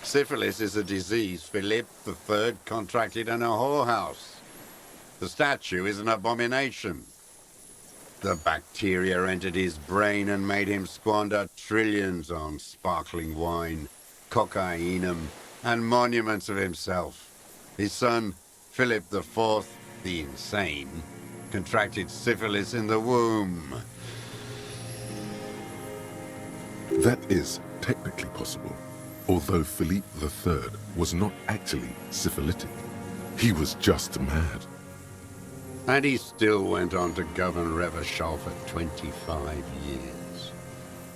Syphilis is a disease Philip III contracted in a whorehouse. The statue is an abomination. The bacteria entered his brain and made him squander trillions on sparkling wine, cocainum, and monuments of himself. His son, Philip IV, the insane, contracted syphilis in the womb. That is technically possible, although Philippe III was not actually syphilitic. He was just mad. And he still went on to govern Revachol for 25 years.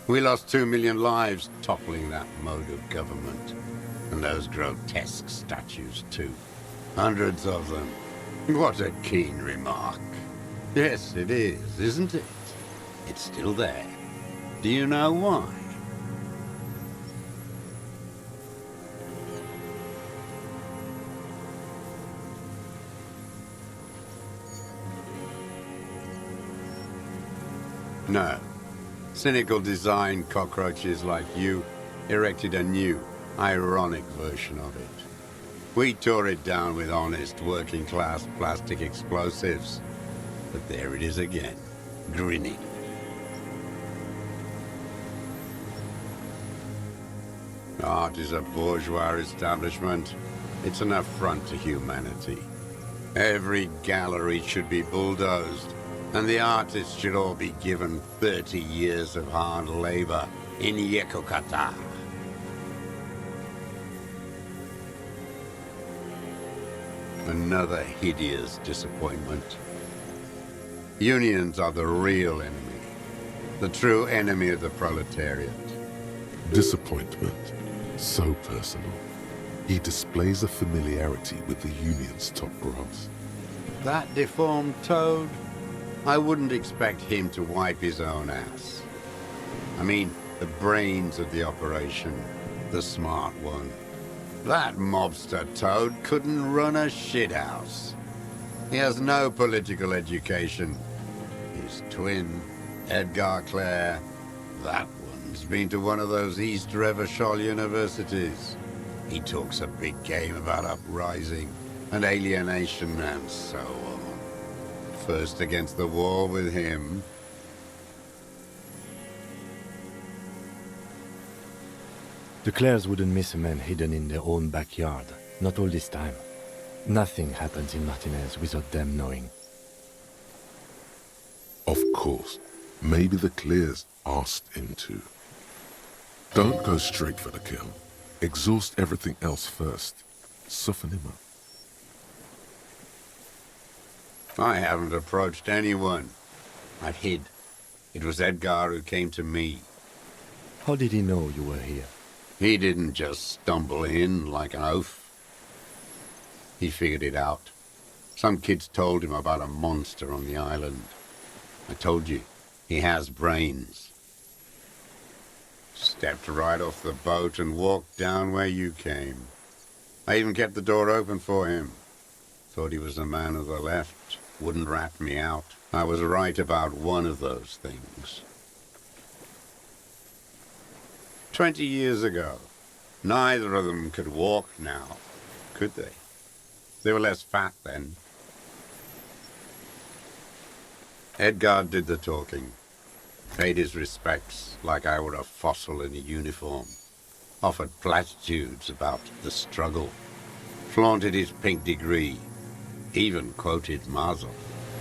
We lost 2 million lives toppling that mode of government. And those grotesque statues, too. Hundreds of them. What a keen remark. Yes, it is, isn't it? It's still there. Do you know why? No. Cynical design cockroaches like you erected a new, ironic version of it. We tore it down with honest, working-class plastic explosives. But there it is again, grinning. Art is a bourgeois establishment. It's an affront to humanity. Every gallery should be bulldozed, and the artists should all be given 30 years of hard labor in Yekokata. Another hideous disappointment. Unions are the real enemy. The true enemy of the proletariat. Disappointment. So personal. He displays a familiarity with the union's top brass. That deformed toad? I wouldn't expect him to wipe his own ass. I mean, the brains of the operation. The smart one. That mobster toad couldn't run a shithouse. He has no political education. His twin, Edgar Clare, that one's been to one of those East Revachol universities. He talks a big game about uprising and alienation and so on. First against the wall with him. The Clares wouldn't miss a man hidden in their own backyard. Not all this time. Nothing happens in Martinez without them knowing. Of course. Maybe the Clears asked him to. Don't go straight for the kill. Exhaust everything else first. Soften him up. I haven't approached anyone. I hid. It was Edgar who came to me. How did he know you were here? He didn't just stumble in like an oaf. He figured it out. Some kids told him about a monster on the island. I told you, he has brains. Stepped right off the boat and walked down where you came. I even kept the door open for him. Thought he was a man of the left. Wouldn't rat me out. I was right about one of those things. 20 years ago, neither of them could walk now, could they? They were less fat then. Edgar did the talking. Paid his respects like I were a fossil in a uniform. Offered platitudes about the struggle. Flaunted his pink degree. Even quoted Marzoff.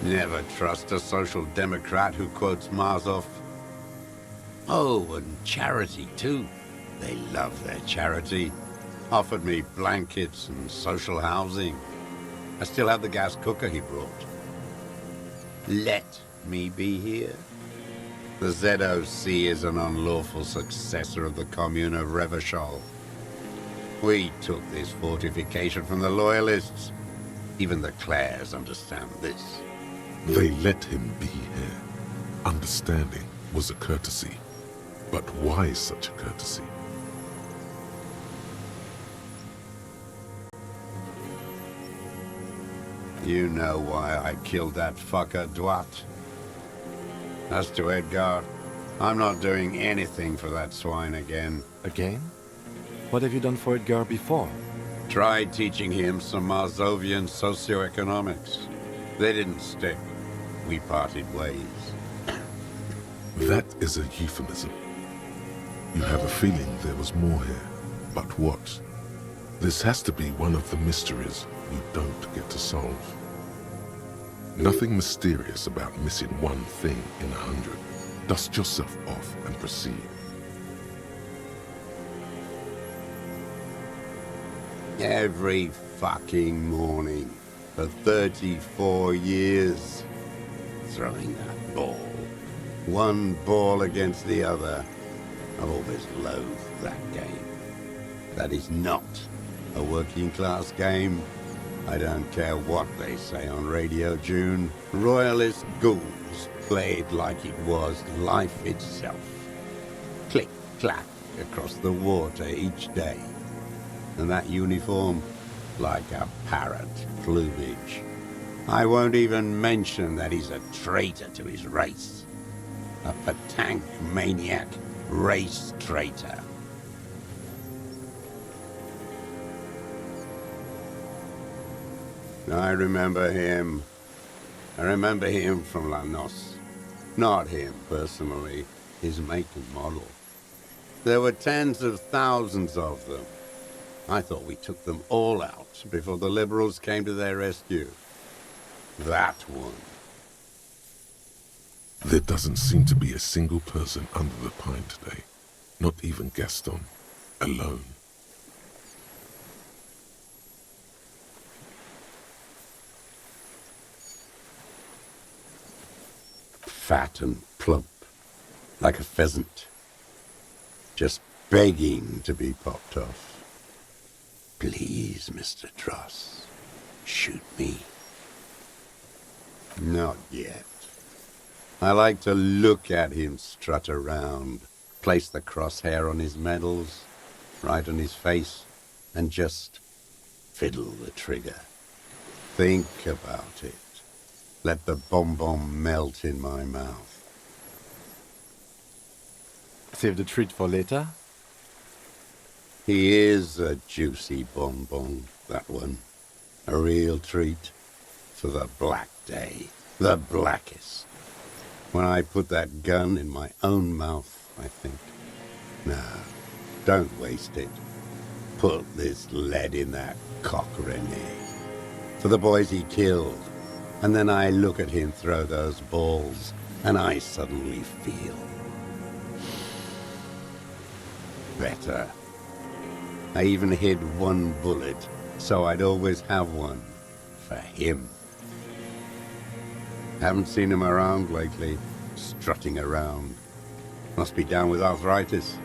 Never trust a social democrat who quotes Marzoff. Oh, and charity, too. They love their charity. Offered me blankets and social housing. I still have the gas cooker he brought. Let me be here. The ZOC is an unlawful successor of the Commune of Revachol. We took this fortification from the Loyalists. Even the Clares understand this. They let him be here. Understanding was a courtesy. But why such a courtesy? You know why I killed that fucker, Dwat? As to Edgar, I'm not doing anything for that swine again. Again? What have you done for Edgar before? Tried teaching him some Marzovian socioeconomics. They didn't stick. We parted ways. That is a euphemism. You have a feeling there was more here. But what? This has to be one of the mysteries you don't get to solve. Nothing mysterious about missing one thing in 100. Dust yourself off and proceed. Every fucking morning for 34 years. Throwing that ball. One ball against the other. I've always loathed that game. That is not a working class game. I don't care what they say on Radio June. Royalist ghouls played like it was life itself. Click, clack across the water each day. And that uniform, like a parrot plumage. I won't even mention that he's a traitor to his race. A petanque maniac race traitor. I remember him. I remember him from La Noce. Not him personally, his make and model. There were tens of thousands of them. I thought we took them all out before the liberals came to their rescue. That one. There doesn't seem to be a single person under the pine today. Not even Gaston. Alone. Fat and plump, like a pheasant. Just begging to be popped off. Please, Mr. Dross, shoot me. Not yet. I like to look at him strut around, place the crosshair on his medals, right on his face, and just fiddle the trigger. Think about it. Let the bonbon melt in my mouth. Save the treat for later? He is a juicy bonbon, that one. A real treat for the black day. The blackest. When I put that gun in my own mouth, I think. No, don't waste it. Put this lead in that cock, René. For the boys he killed. And then I look at him throw those balls, and I suddenly feel better. I even hid one bullet, so I'd always have one for him. Haven't seen him around lately, strutting around. Must be down with arthritis.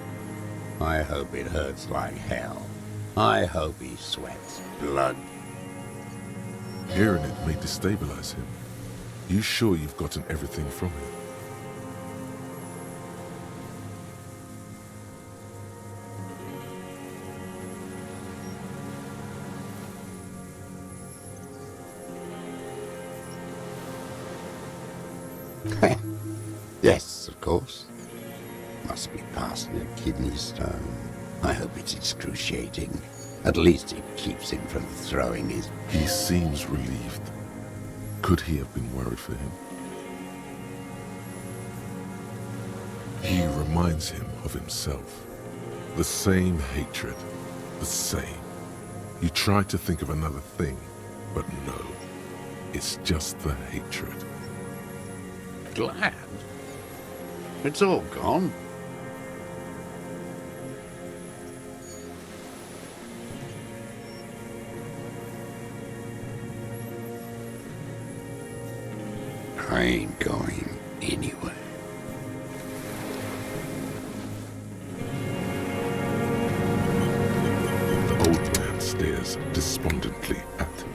I hope it hurts like hell. I hope he sweats blood. Hearing it may destabilize him. You sure you've gotten everything from him? Yes, of course. Must be passing a kidney stone. I hope it's excruciating. At least it keeps him from throwing his... He seems relieved. Could he have been worried for him? He reminds him of himself. The same hatred. The same. You try to think of another thing, but no. It's just the hatred. Glad? It's all gone. I ain't going anywhere. The old man stares despondently at him.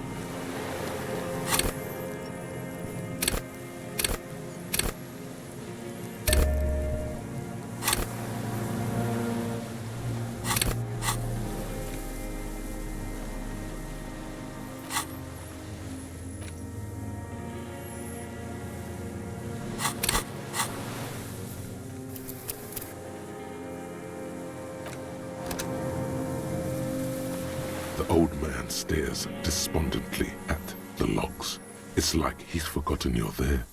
The old man stares despondently at the logs. It's like he's forgotten you're there.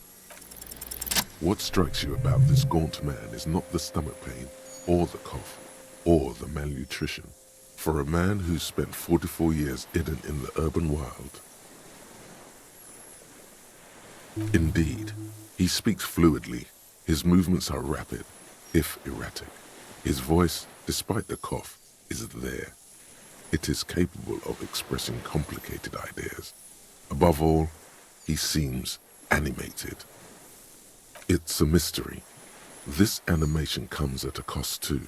What strikes you about this gaunt man is not the stomach pain, or the cough, or the malnutrition. For a man who's spent 44 years hidden in the urban wild. Indeed, he speaks fluidly. His movements are rapid, if erratic. His voice, despite the cough, is there. It is capable of expressing complicated ideas. Above all, he seems animated. It's a mystery. This animation comes at a cost too.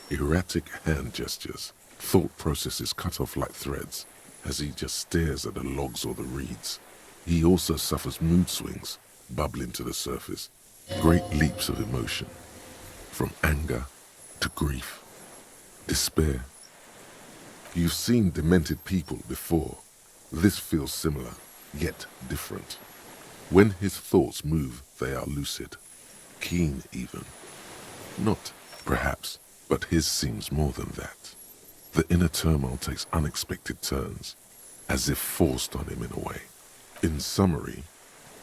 Erratic hand gestures, thought processes cut off like threads, as he just stares at the logs or the reeds. He also suffers mood swings, bubbling to the surface, great leaps of emotion, from anger to grief, despair. You've seen demented people before. This feels similar, yet different. When his thoughts move, they are lucid, keen even. Not, perhaps, but his seems more than that. The inner turmoil takes unexpected turns, as if forced on him in a way. In summary,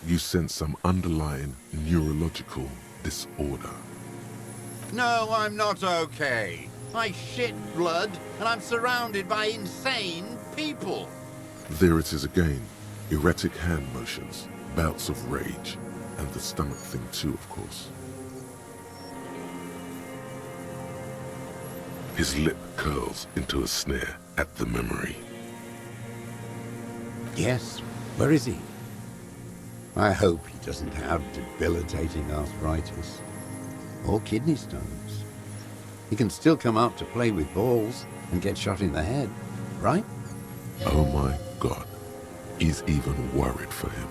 you sense some underlying neurological disorder. No, I'm not okay. I shit blood, and I'm surrounded by insane people. There it is again, erratic hand motions, bouts of rage, and the stomach thing too, of course. His lip curls into a sneer at the memory. Yes, where is he? I hope he doesn't have debilitating arthritis or kidney stones. He can still come out to play with balls and get shot in the head, right? Oh my God, he's even worried for him.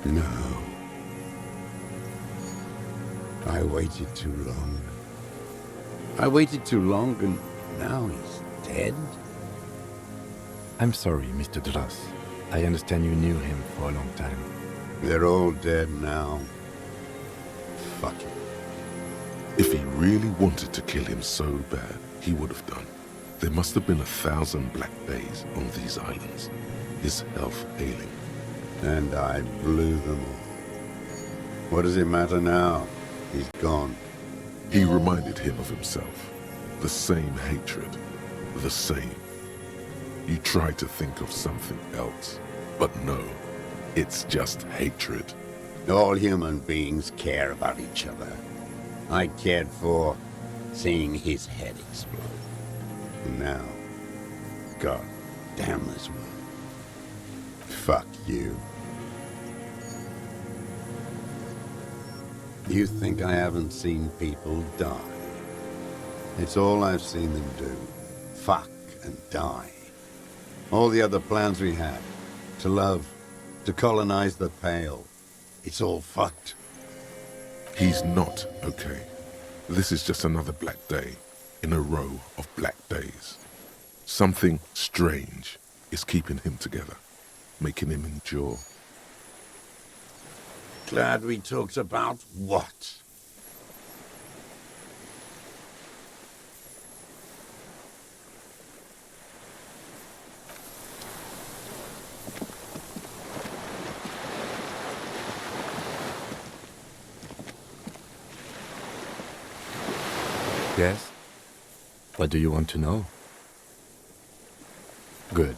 No. I waited too long. I waited too long, and now he's dead? I'm sorry, Mr. Dross. I understand you knew him for a long time. They're all dead now. Fuck it. If he really wanted to kill him so bad, he would have done. There must have been 1,000 black days on these islands, his health ailing. And I blew them all. What does it matter now? He's gone. He reminded him of himself. The same hatred. The same. You try to think of something else, but no. It's just hatred. All human beings care about each other. I cared for seeing his head explode. And now, God damn this world. Fuck you. You think I haven't seen people die? It's all I've seen them do. Fuck and die. All the other plans we had. To love. To colonize the Pale. It's all fucked. He's not okay. This is just another black day in a row of black days. Something strange is keeping him together, making him endure. Glad we talked about what? Yes? What do you want to know? Good.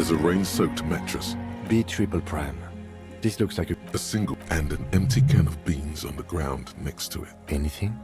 There's a rain-soaked mattress, B triple prime. This looks like a single, and an empty can of beans on the ground next to it. anything?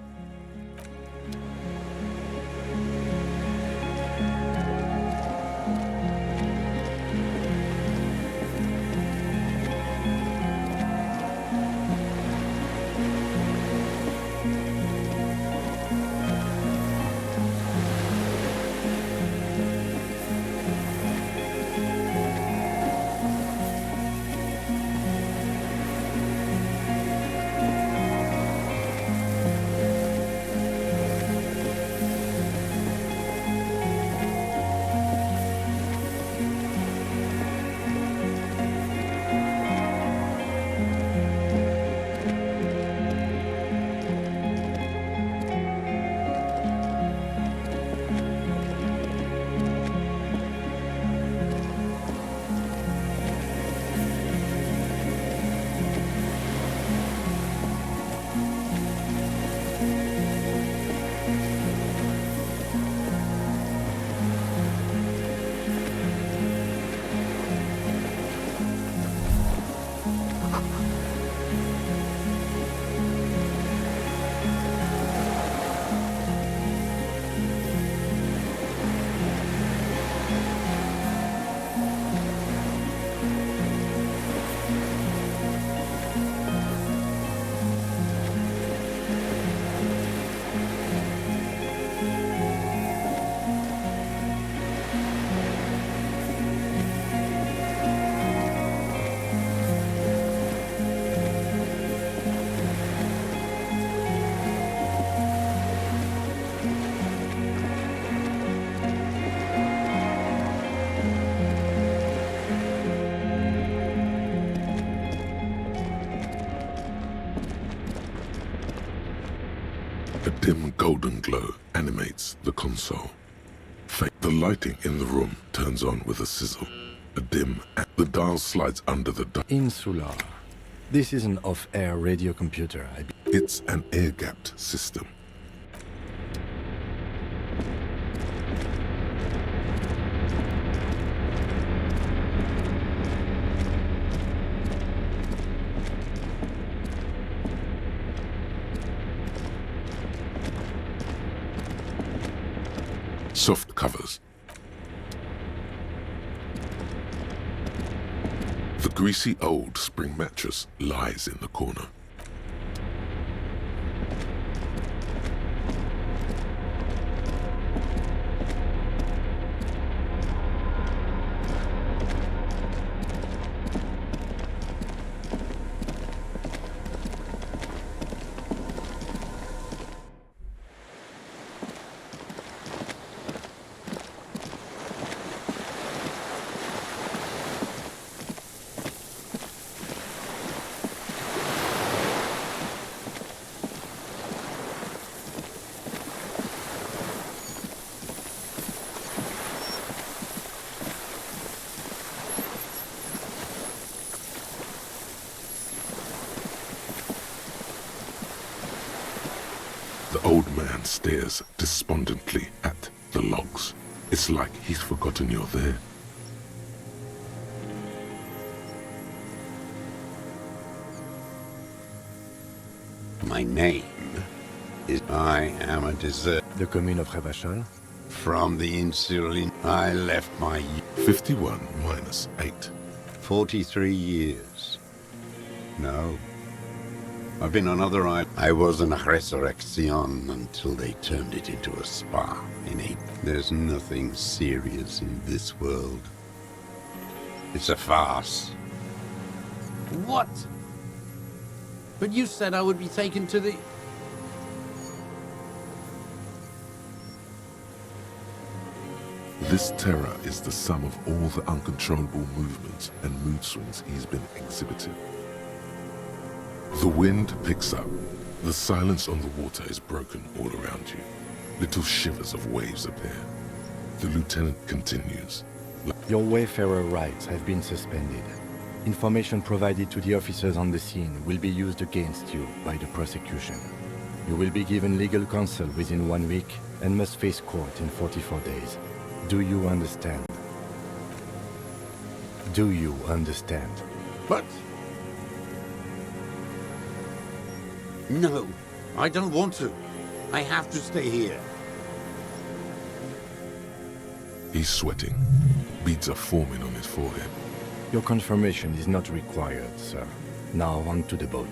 A dim golden glow animates the console. The lighting in the room turns on with a sizzle. A dim, the dial slides under the Insular. This is an off-air radio computer. It's an air-gapped system. Soft covers. The greasy old spring mattress lies in the corner. The old man stares despondently at the logs. It's like he's forgotten you're there. My name is I am a desert. The commune of Revachol? From the insulin, I left my 51 minus 8. 43 years. No. I've been on other islands. I was an resurrection until they turned it into a spa in 8. There's nothing serious in this world. It's a farce. What? But you said I would be taken to the... This terror is the sum of all the uncontrollable movements and mood swings he's been exhibiting. The wind picks up. The silence on the water is broken all around you. Little shivers of waves appear. The lieutenant continues. Your wayfarer rights have been suspended. Information provided to the officers on the scene will be used against you by the prosecution. You will be given legal counsel within 1 week and must face court in 44 days. Do you understand? Do you understand? But... No, I don't want to. I have to stay here. He's sweating. Beads are forming on his forehead. Your confirmation is not required, sir. Now on to the boat.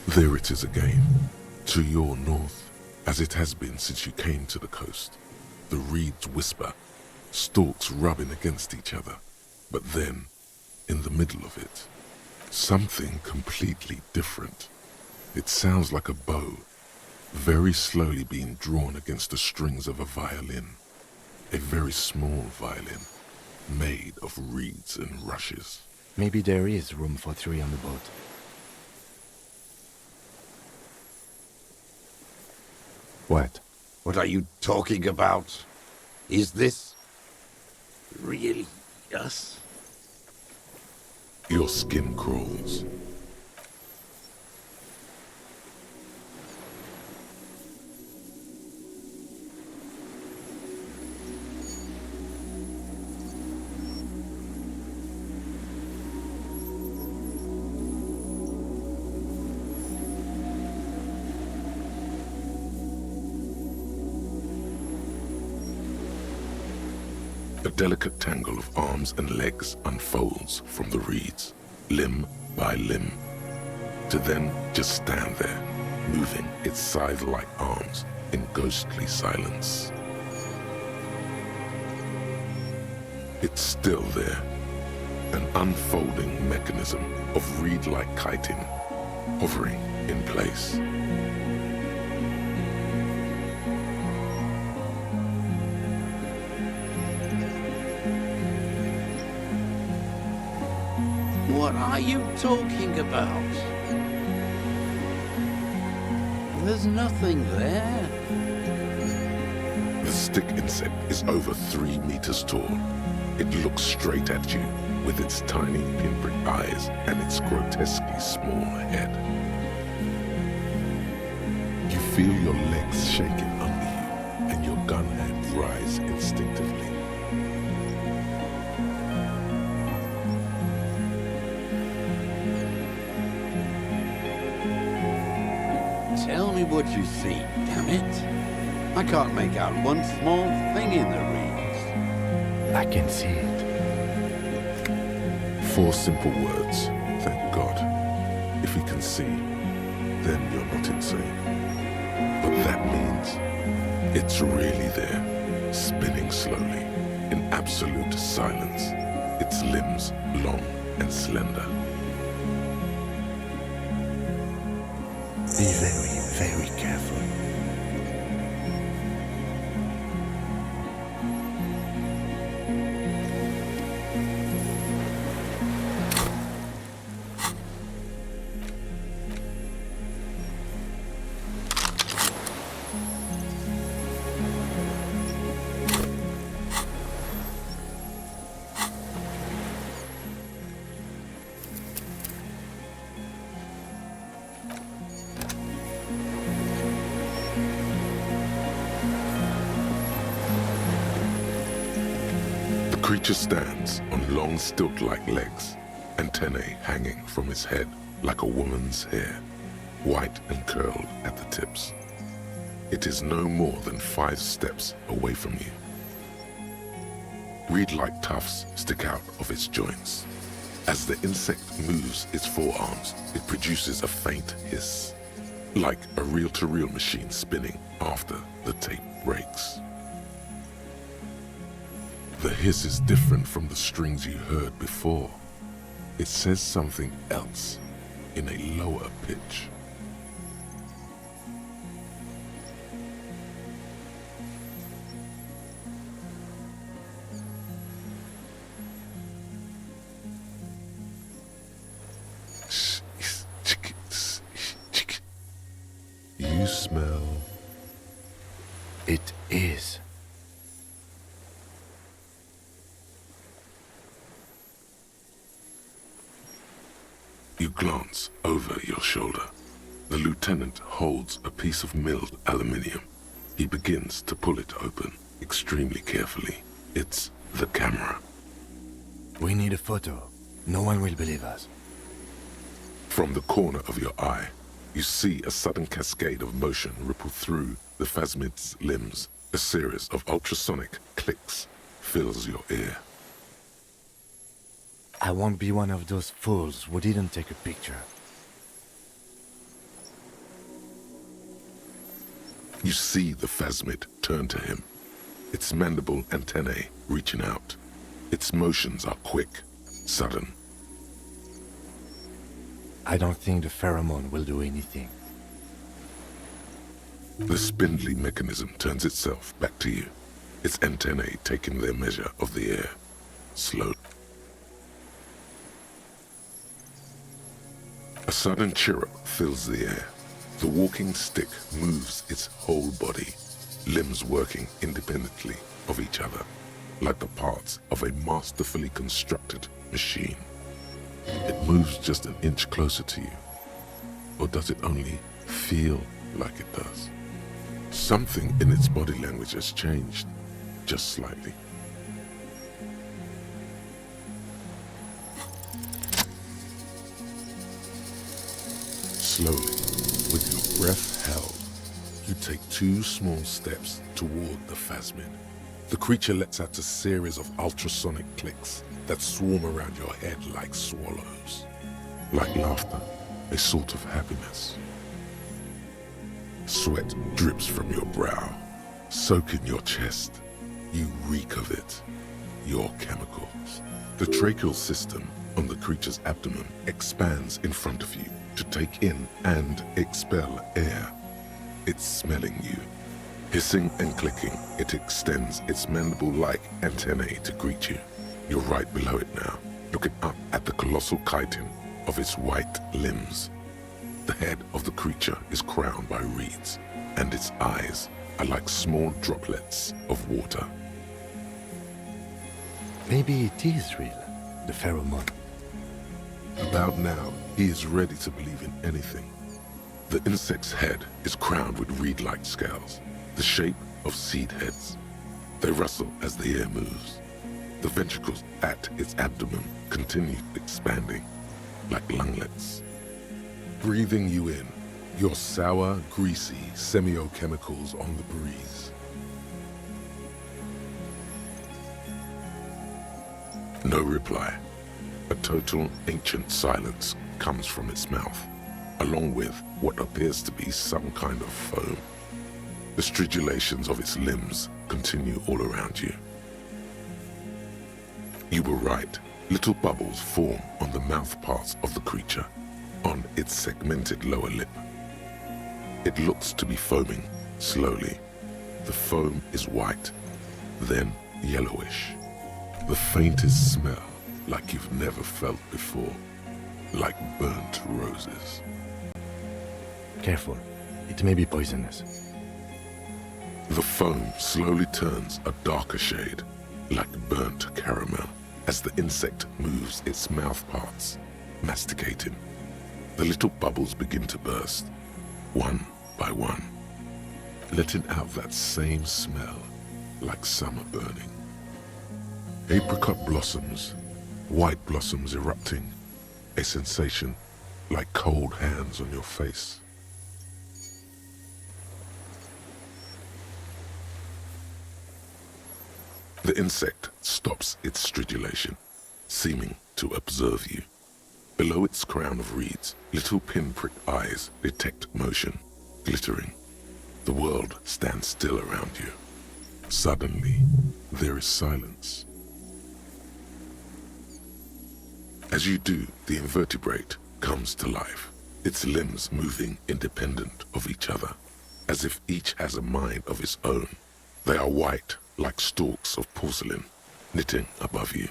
There it is again, to your north, as it has been since you came to the coast. The reeds whisper, stalks rubbing against each other. But then, in the middle of it, something completely different. It sounds like a bow, very slowly being drawn against the strings of a violin. A very small violin, made of reeds and rushes. Maybe there is room for 3 on the boat. What? What are you talking about? Is this... really us? Your skin crawls. A delicate tangle of arms and legs unfolds from the reeds, limb by limb, to then just stand there, moving its scythe-like arms in ghostly silence. It's still there, an unfolding mechanism of reed-like chitin, hovering in place. What are you talking about? There's nothing there. The stick insect is over 3 meters tall. It looks straight at you with its tiny pinprick eyes and its grotesquely small head. You feel your legs shaking under you and your gun hand rise instinctively. Tell me what you see, damn it. I can't make out one small thing in the reeds. I can see it. 4 simple words, thank God. If you can see, then you're not insane. But that means it's really there, spinning slowly, in absolute silence, its limbs long and slender. Be very, very careful. The creature stands on long stilt-like legs, antennae hanging from its head like a woman's hair, white and curled at the tips. It is no more than 5 steps away from you. Reed-like tufts stick out of its joints. As the insect moves its forearms, it produces a faint hiss, like a reel-to-reel machine spinning after the tape breaks. The hiss is different from the strings you heard before. It says something else in a lower pitch. You smell. It is. You glance over your shoulder. The lieutenant holds a piece of milled aluminium, He begins to pull it open, extremely carefully. It's the camera. We need a photo. No one will believe us. From the corner of your eye, you see a sudden cascade of motion ripple through the phasmid's limbs. A series of ultrasonic clicks fills your ear. I won't be one of those fools who didn't take a picture. You see the phasmid turn to him, its mandible antennae reaching out. Its motions are quick, sudden. I don't think the pheromone will do anything. The spindly mechanism turns itself back to you, its antennae taking their measure of the air, slowly. A sudden chirrup fills the air. The walking stick moves its whole body, limbs working independently of each other, like the parts of a masterfully constructed machine. It moves just an inch closer to you, or does it only feel like it does? Something in its body language has changed, just slightly. Slowly, with your breath held, you take 2 small steps toward the phasmid. The creature lets out a series of ultrasonic clicks that swarm around your head like swallows. Like laughter, a sort of happiness. Sweat drips from your brow, soaking your chest. You reek of it, your chemicals. The tracheal system on the creature's abdomen expands in front of you to take in and expel air. It's smelling you. Hissing and clicking, it extends its mandible-like antennae to greet you. You're right below it now, looking up at the colossal chitin of its white limbs. The head of the creature is crowned by reeds, and its eyes are like small droplets of water. Maybe it is real, the pheromone. About now, he is ready to believe in anything. The insect's head is crowned with reed-like scales, the shape of seed heads. They rustle as the air moves. The ventricles at its abdomen continue expanding, like lunglets. Breathing you in, your sour, greasy semiochemicals on the breeze. No reply. A total ancient silence comes from its mouth, along with what appears to be some kind of foam. The stridulations of its limbs continue all around you. You were right. Little bubbles form on the mouth parts of the creature, on its segmented lower lip. It looks to be foaming, slowly. The foam is white, then yellowish. The faintest smell, like you've never felt before, like burnt roses. Careful, it may be poisonous. The foam slowly turns a darker shade, like burnt caramel, as the insect moves its mouth parts, masticating. The little bubbles begin to burst, one by one, letting out that same smell, like summer burning. Apricot blossoms, white blossoms erupting, a sensation like cold hands on your face. The insect stops its stridulation, seeming to observe you. Below its crown of reeds, little pinprick eyes detect motion, glittering. The world stands still around you. Suddenly, there is silence. As you do, the invertebrate comes to life, its limbs moving independent of each other, as if each has a mind of its own. They are white, like stalks of porcelain, knitting above you,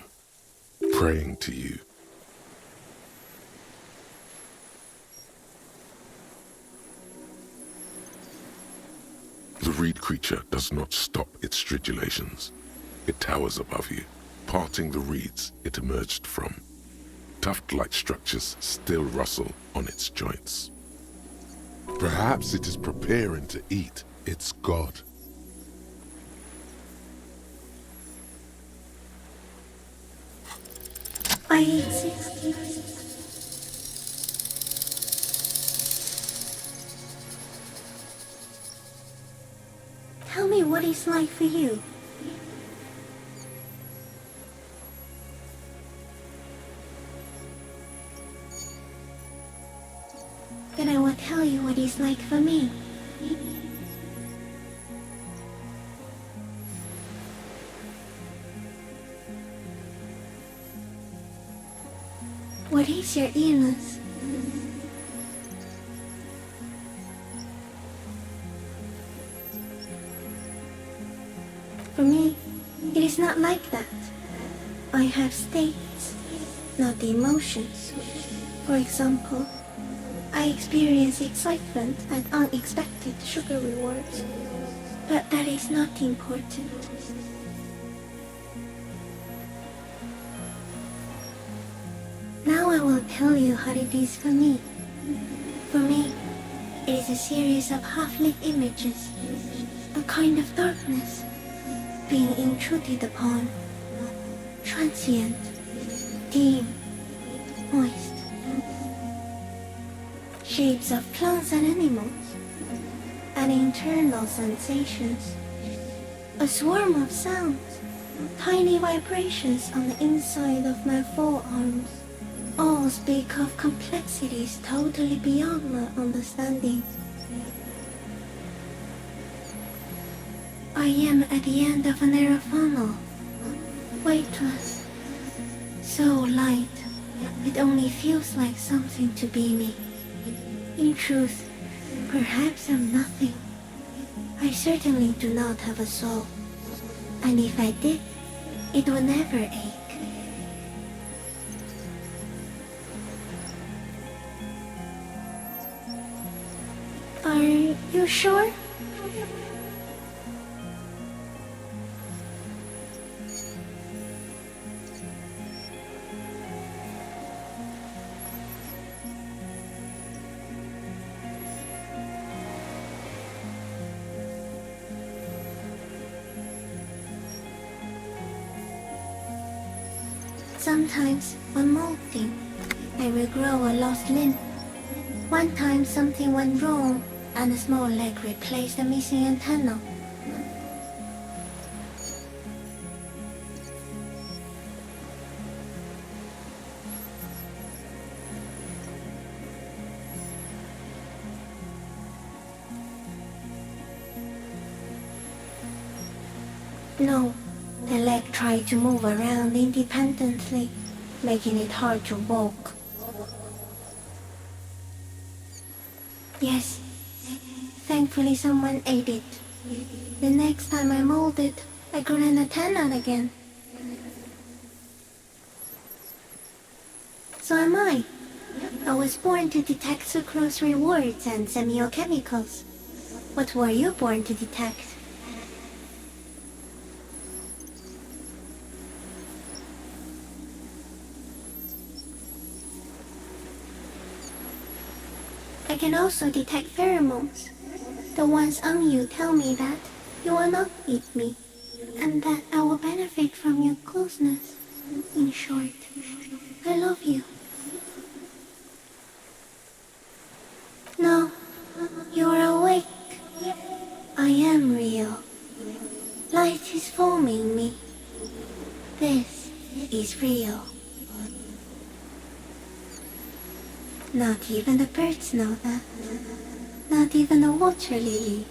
praying to you. The reed creature does not stop its stridulations. It towers above you, parting the reeds it emerged from. Tuft-like structures still rustle on its joints. Perhaps it is preparing to eat its god. I exist. Tell me what it's like for you. Then I will tell you what it's like for me. What is your illness? For me, it is not like that. I have states, not emotions. For example, I experience excitement at unexpected sugar rewards, but that is not important. Now I will tell you how it is for me. For me, it is a series of half-lit images, a kind of darkness, being intruded upon, transient, dim, moist. Shapes of plants and animals, and internal sensations. A swarm of sounds, tiny vibrations on the inside of my forearms. All speak of complexities totally beyond my understanding. I am at the end of a narrow funnel, weightless, so light, it only feels like something to be me. In truth, perhaps I'm nothing. I certainly do not have a soul, and if I did, it would never ache. Are you sure? Sometimes, when molting, I will grow a lost limb. One time something went wrong, and a small leg replaced a missing antenna. No, the leg tried to move around independently, making it hard to walk. Yes, thankfully someone ate it. The next time I molded, I grew an antenna again. So am I. I was born to detect sucrose rewards and semiochemicals. What were you born to detect? I can also detect pheromones. The ones on you tell me that you will not eat me, and that I will benefit from your closeness. In short, I love you. No, you are awake. I am real. Light is forming me. This is real. Not even the birds know that. Not even the water lily.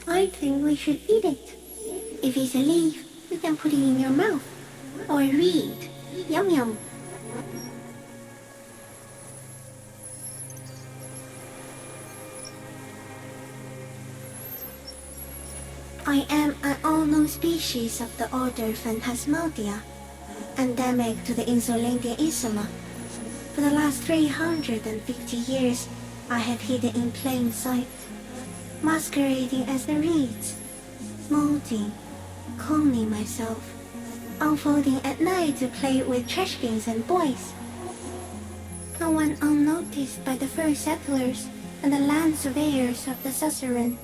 I think we should eat it. If it's a leaf, you can put it in your mouth. Or read. Yum yum. I am an unknown species of the order Phantasmadia, endemic to the Insulandia Isoma. For the last 350 years, I have hidden in plain sight, masquerading as the reeds, molding, cloning myself, unfolding at night to play with trash bins and boys. I went unnoticed by the first settlers and the land surveyors of the suzerain.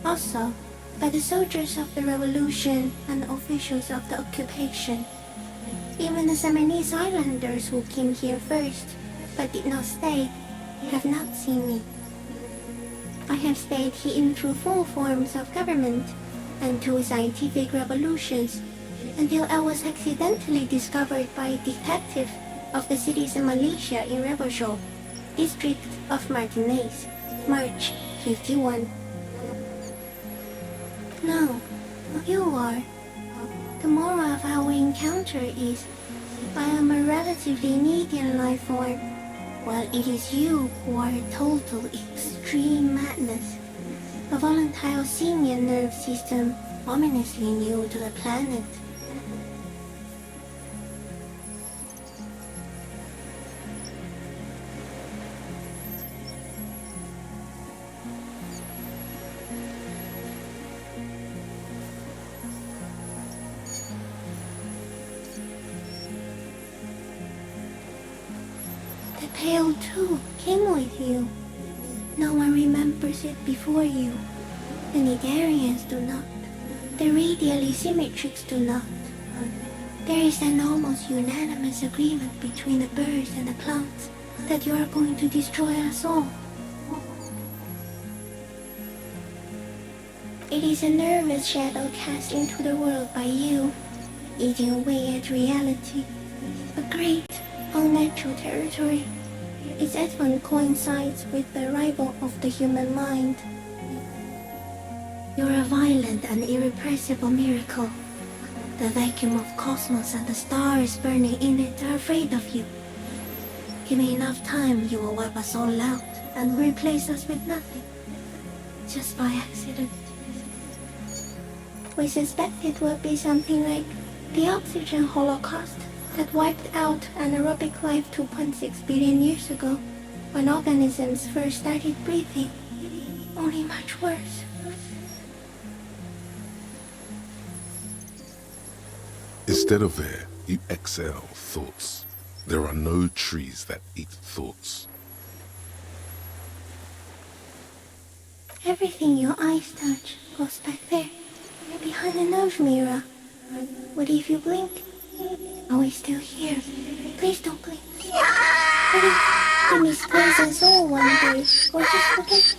Also, by the soldiers of the revolution and officials of the occupation. Even the Seminese islanders who came here first, but did not stay, have not seen me. I have stayed hidden through 4 forms of government and 2 scientific revolutions, until I was accidentally discovered by a detective of the citizen militia in Revershaw, district of Martinez, March 51. Now, you are. The moral of our encounter is, I am a relatively medium life form, while it is you who are a total extreme madness, a volatile senior nerve system ominously new to the planet. The Pale too came with you. No one remembers it before you. The Nidarians do not. The radially symmetrics do not. There is an almost unanimous agreement between the birds and the plants that you are going to destroy us all. It is a nervous shadow cast into the world by you, eating away at reality. A great, unnatural territory. Its advent coincides with the arrival of the human mind. You're a violent and irrepressible miracle. The vacuum of cosmos and the stars burning in it are afraid of you. Give me enough time, you will wipe us all out and replace us with nothing. Just by accident. We suspect it will be something like the oxygen holocaust that wiped out anaerobic life 2.6 billion years ago, when organisms first started breathing. Only much worse. Instead of air, you exhale thoughts. There are no trees that eat thoughts. Everything your eyes touch goes back there, behind the nose mirror. What if you blink? Are we still here? Please don't blink. Please, give me space and soul one day, or just forget.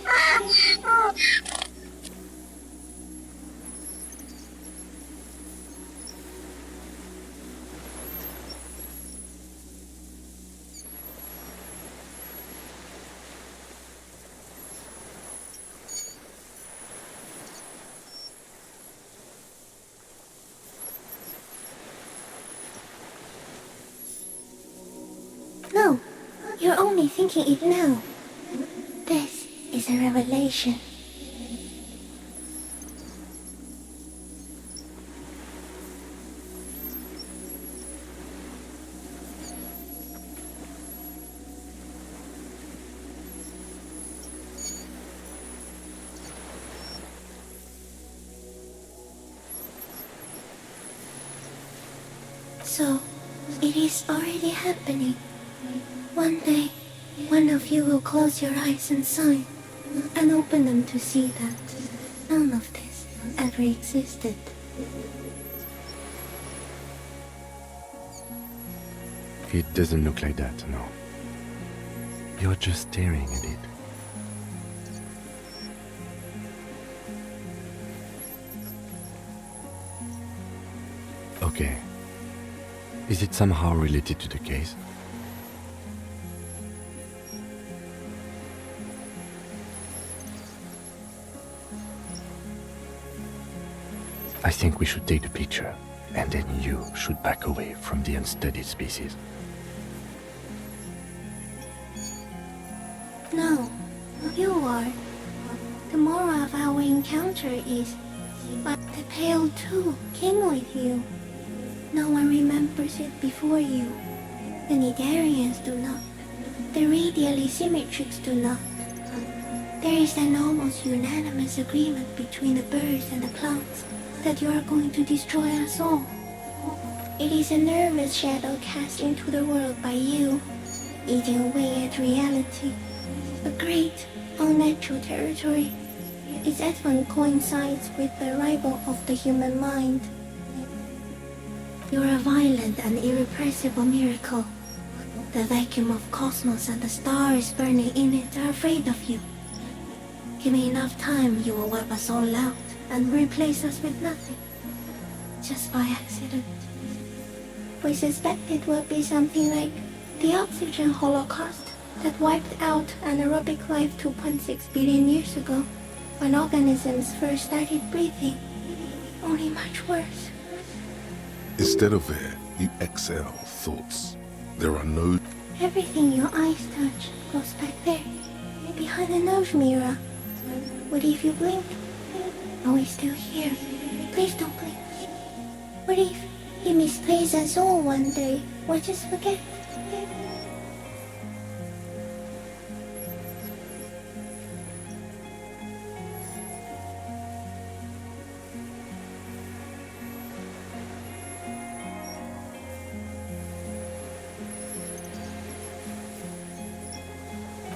No, you're only thinking it now. This is a revelation. So, it is already happening. One day, one of you will close your eyes and sign, and open them to see that none of this ever existed. It doesn't look like that, no. You're just staring at it. Okay. Is it somehow related to the case? I think we should take the picture, and then you should back away from the unstudied species. No, you are. The moral of our encounter is, but the Pale too came with you. No one remembers it before you. The Nidarians do not. The radially symmetrics do not. There is an almost unanimous agreement between the birds and the plants that you are going to destroy us all. It is a nervous shadow cast into the world by you, eating away at reality. A great, unnatural territory. its advent coincides with the arrival of the human mind. You're a violent and irrepressible miracle. The vacuum of cosmos and the stars burning in it are afraid of you. Give me enough time, you will wipe us all out and replace us with nothing. Just by accident. We suspect it will be something like the oxygen holocaust that wiped out anaerobic life 2.6 billion years ago, when organisms first started breathing. Only much worse. Instead of air, you exhale thoughts. There are no... Everything your eyes touch goes back there, behind the nose mirror. What if you blink? Are we still here? Please don't blink. What if you misplace us all one day, or just forget?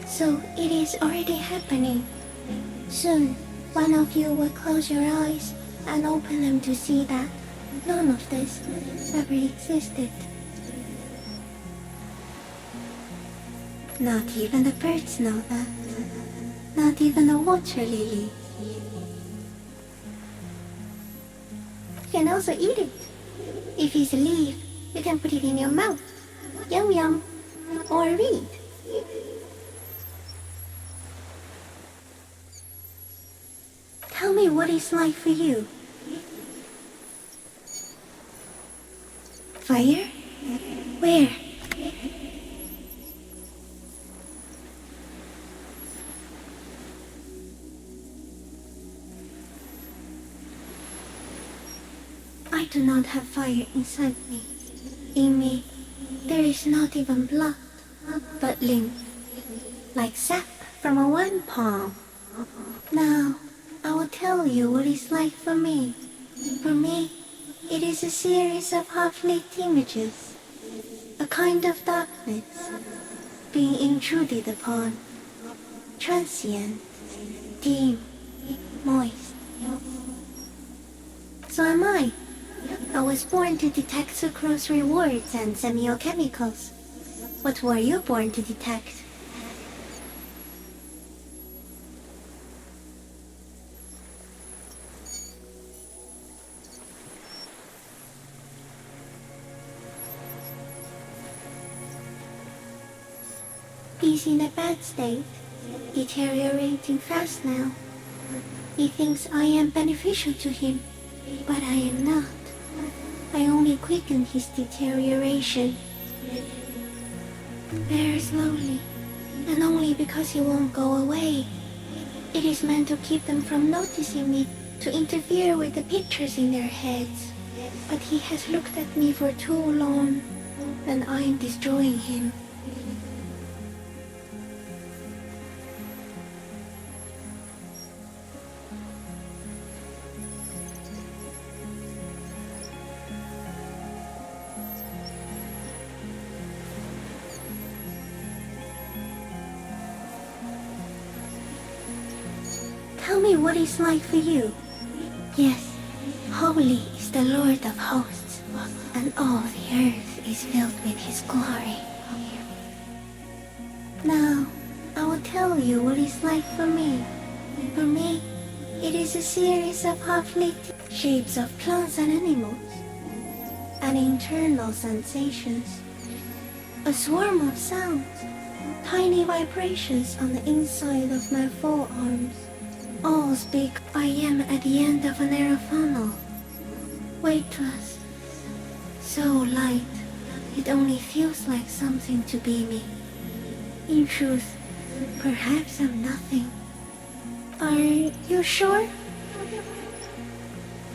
So it is already happening. Soon, one of you will close your eyes and open them to see that none of this ever existed. Not even the birds know that. Not even the water lily. You can also eat it. If it's a leaf, you can put it in your mouth. Yum yum. Or read. Tell me what it's like for you. Fire? Where? I do not have fire inside me. In me, there is not even blood, but lymph, like sap from a wine palm. Now, I will tell you what it's like for me. For me, it is a series of half-lit images, a kind of darkness, being intruded upon, transient, dim, moist. So am I. I was born to detect sucrose rewards and semiochemicals. What were you born to detect? He's in a bad state, deteriorating fast now. He thinks I am beneficial to him, but I am not. I only quicken his deterioration. Very slowly, and only because he won't go away. It is meant to keep them from noticing me, to interfere with the pictures in their heads. But he has looked at me for too long, and I am destroying him. Tell me what it's like for you. Yes, holy is the Lord of hosts, and all the earth is filled with his glory. Now, I will tell you what it's like for me. For me, it is a series of half-lit shapes of plants and animals, and internal sensations. A swarm of sounds, tiny vibrations on the inside of my forearms. All speak I am at the end of a narrow funnel, weightless, so light, it only feels like something to be me. In truth, perhaps I'm nothing. Are you sure?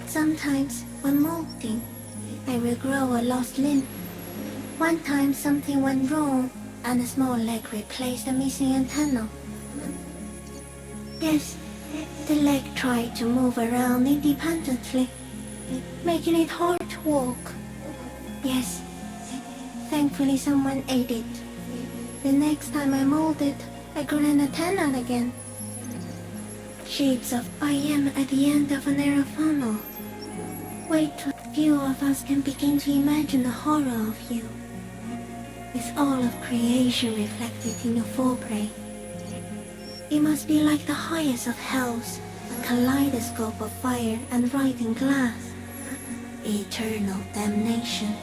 Sometimes, when molting, I regrow a lost limb. One time something went wrong, and a small leg replaced a missing antenna. Yes, the leg tried to move around independently, making it hard to walk. Yes, thankfully someone ate it. The next time I molded, I grew an antenna again. Shapes of I am at the end of a narrow funnel. Wait till few of us can begin to imagine the horror of you, with all of creation reflected in your forebrain. It must be like the highest of hells, a kaleidoscope of fire and writhing glass. Eternal damnation.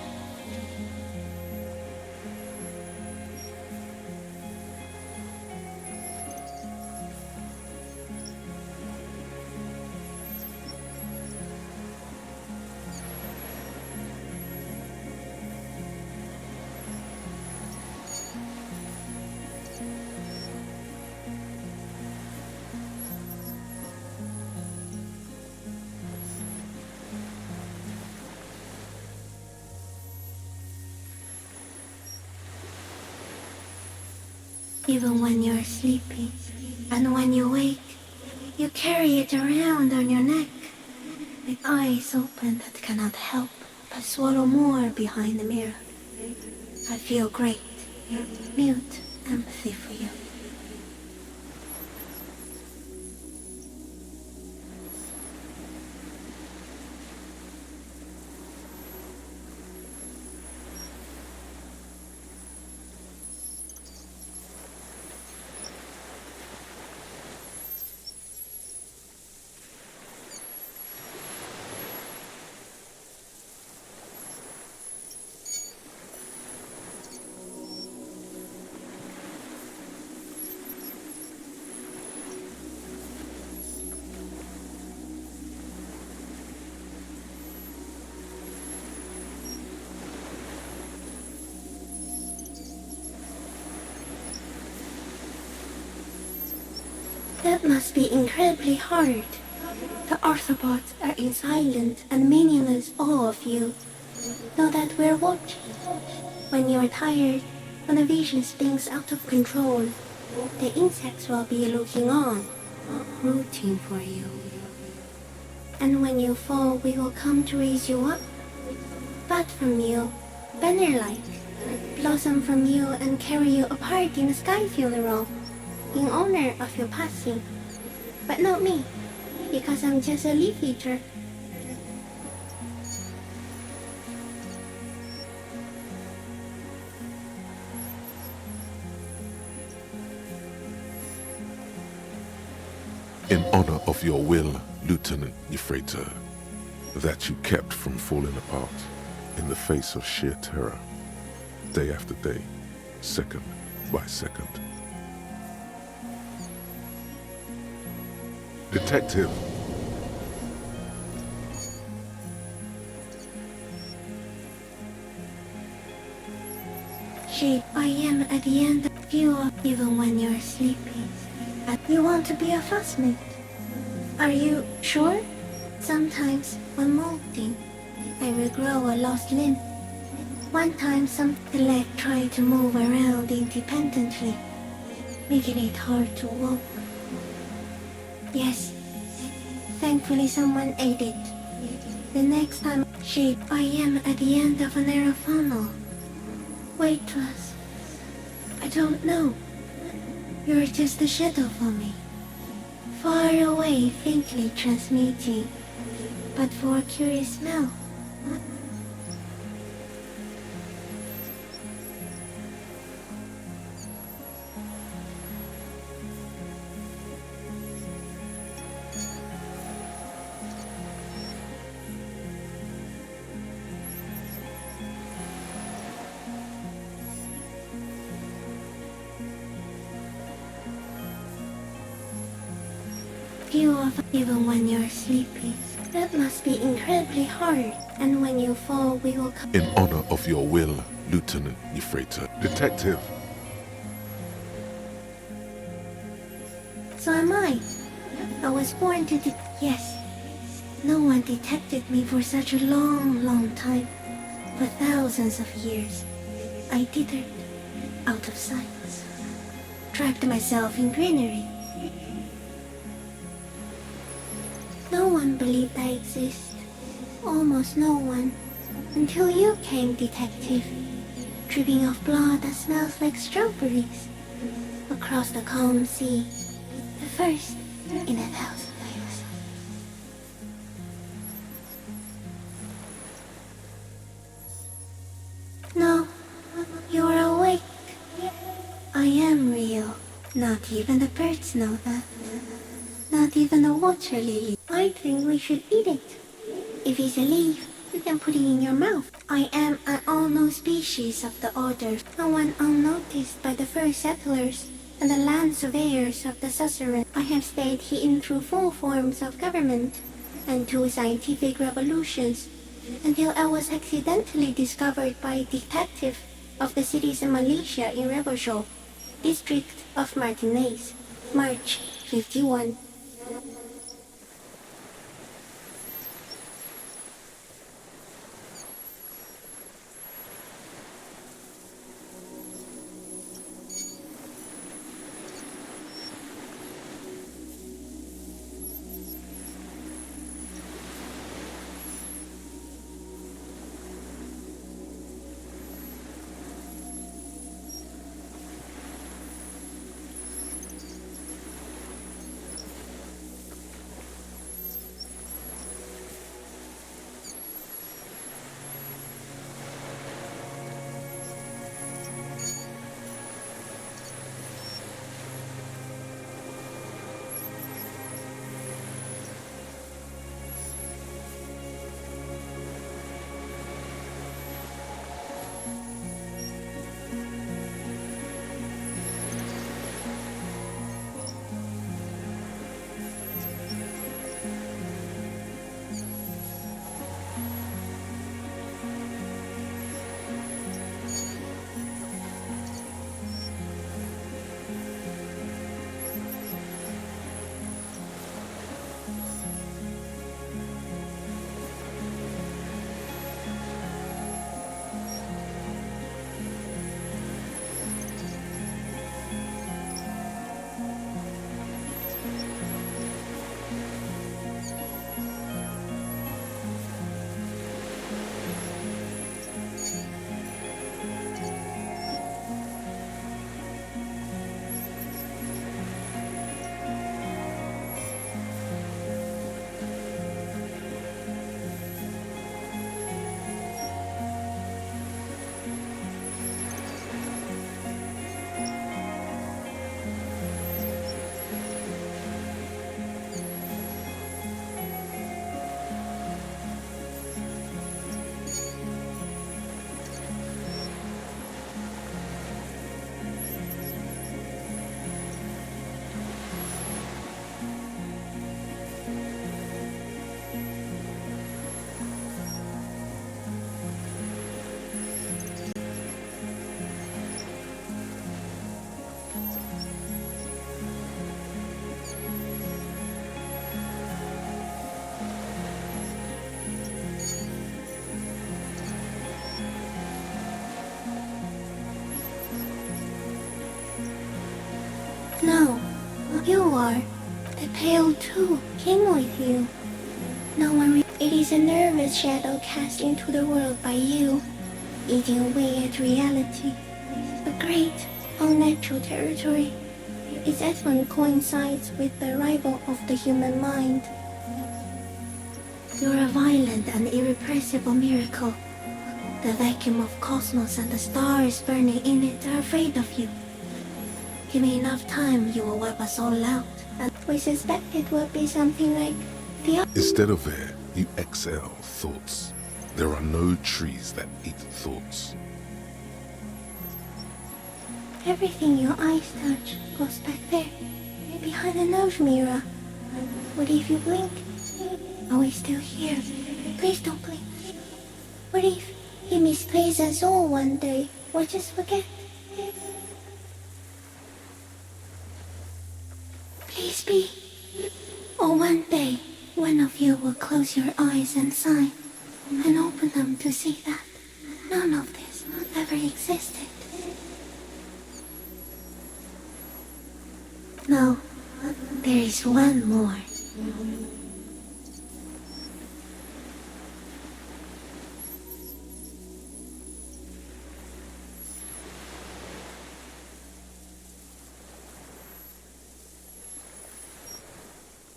Even when you're sleeping, and when you wake, you carry it around on your neck, with eyes open that cannot help but swallow more behind the mirror. I feel great, mute empathy for you. That must be incredibly hard. The Arthropods are in silent and meaningless awe of you. Know that we're watching. When you're tired, when the vision spins out of control, the insects will be looking on, rooting for you. And when you fall, we will come to raise you up. Bud from you, banner-like, blossom from you and carry you apart in a sky funeral, in honor of your passing. But not me, because I'm just a leaf eater. In honor of your will, Lieutenant Euphrator, that you kept from falling apart in the face of sheer terror, day after day, second by second. Detective! Shape, I am at the end of you even when you're sleeping. And you want to be a fussmate? Are you sure? Sometimes when molting, I will grow a lost limb. One time the leg tried to move around independently, making it hard to walk. Yes, thankfully someone aided. The next time, Shape, I am at the end of a narrow funnel. Wait to us. I don't know. You're just a shadow for me. Far away, faintly transmitting, but for a curious smell. You of even when you're sleeping. That must be incredibly hard. And when you fall, we will come. In honor of your will, Lieutenant Euphrator. Detective! So am I. I was born to yes. No one detected me for such a long time. For thousands of years. I dithered, out of sight. Trapped myself in greenery. No one believed I exist. Almost no one. Until you came, detective. Dripping of blood that smells like strawberries. Across the calm sea. The first in 1,000. Not even the birds know that. Not even the water lily. I think we should eat it. If it's a leaf, you can put it in your mouth. I am an unknown species of the order, and one unnoticed by the first settlers and the land surveyors of the suzerain. I have stayed hidden through 4 forms of government and 2 scientific revolutions until I was accidentally discovered by a detective of the citizen militia in Rebelshaw, district of Martinez, March 51. No, you are. The pale too came with you. No one. It is a nervous shadow cast into the world by you, eating away at reality. A great, unnatural territory. Its advent coincides with the arrival of the human mind. You're a violent and irrepressible miracle. The vacuum of cosmos and the stars burning in it are afraid of you. Give me enough time, you will wipe us all out. And we suspect it will be something like the... Instead of air, you exhale thoughts. There are no trees that eat thoughts. Everything your eyes touch goes back there, behind the nose mirror. What if you blink? Are we still here? Please don't blink. What if he misplaces us all one day, or just forget? Please be. Or one day, one of you will close your eyes and sigh, and open them to see that none of this ever existed. No, there is one more.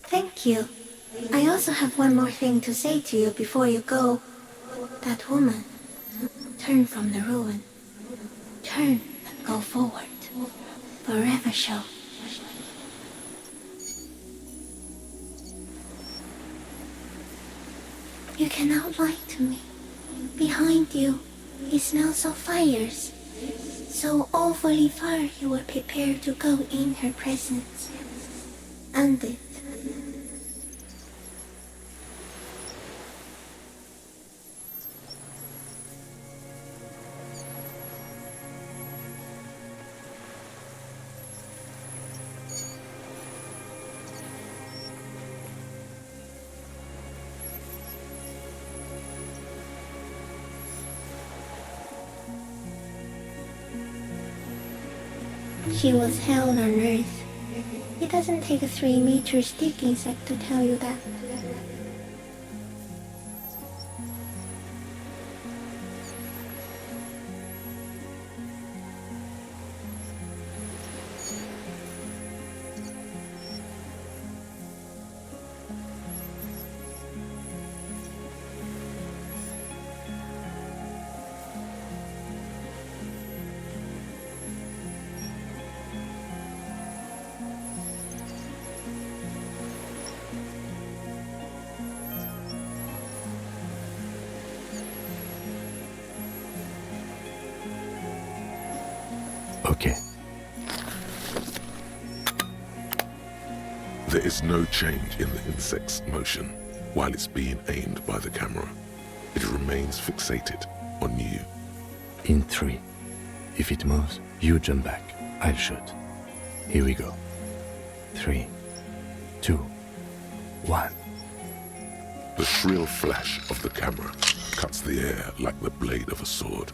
Thank you. I also have one more thing to say to you before you go. That woman, turn from the ruin. Turn and go forward. Forever shall You cannot lie to me. Behind you, it smells of fires. So awfully far you were prepared to go in her presence. And it. She was hell on earth. It doesn't take a 3-meter stick insect to tell you that. Okay. There is no change in the insect's motion while it's being aimed by the camera. It remains fixated on you. In 3. If it moves, you jump back. I'll shoot. Here we go. 3, 2, 1. The shrill flash of the camera cuts the air like the blade of a sword.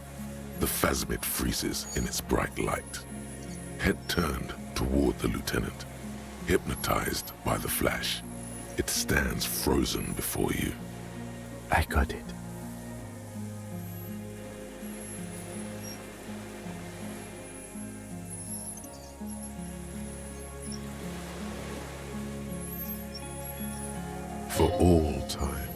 The phasmid freezes in its bright light. Head turned toward the lieutenant, hypnotized by the flash. It stands frozen before you. I got it. For all time.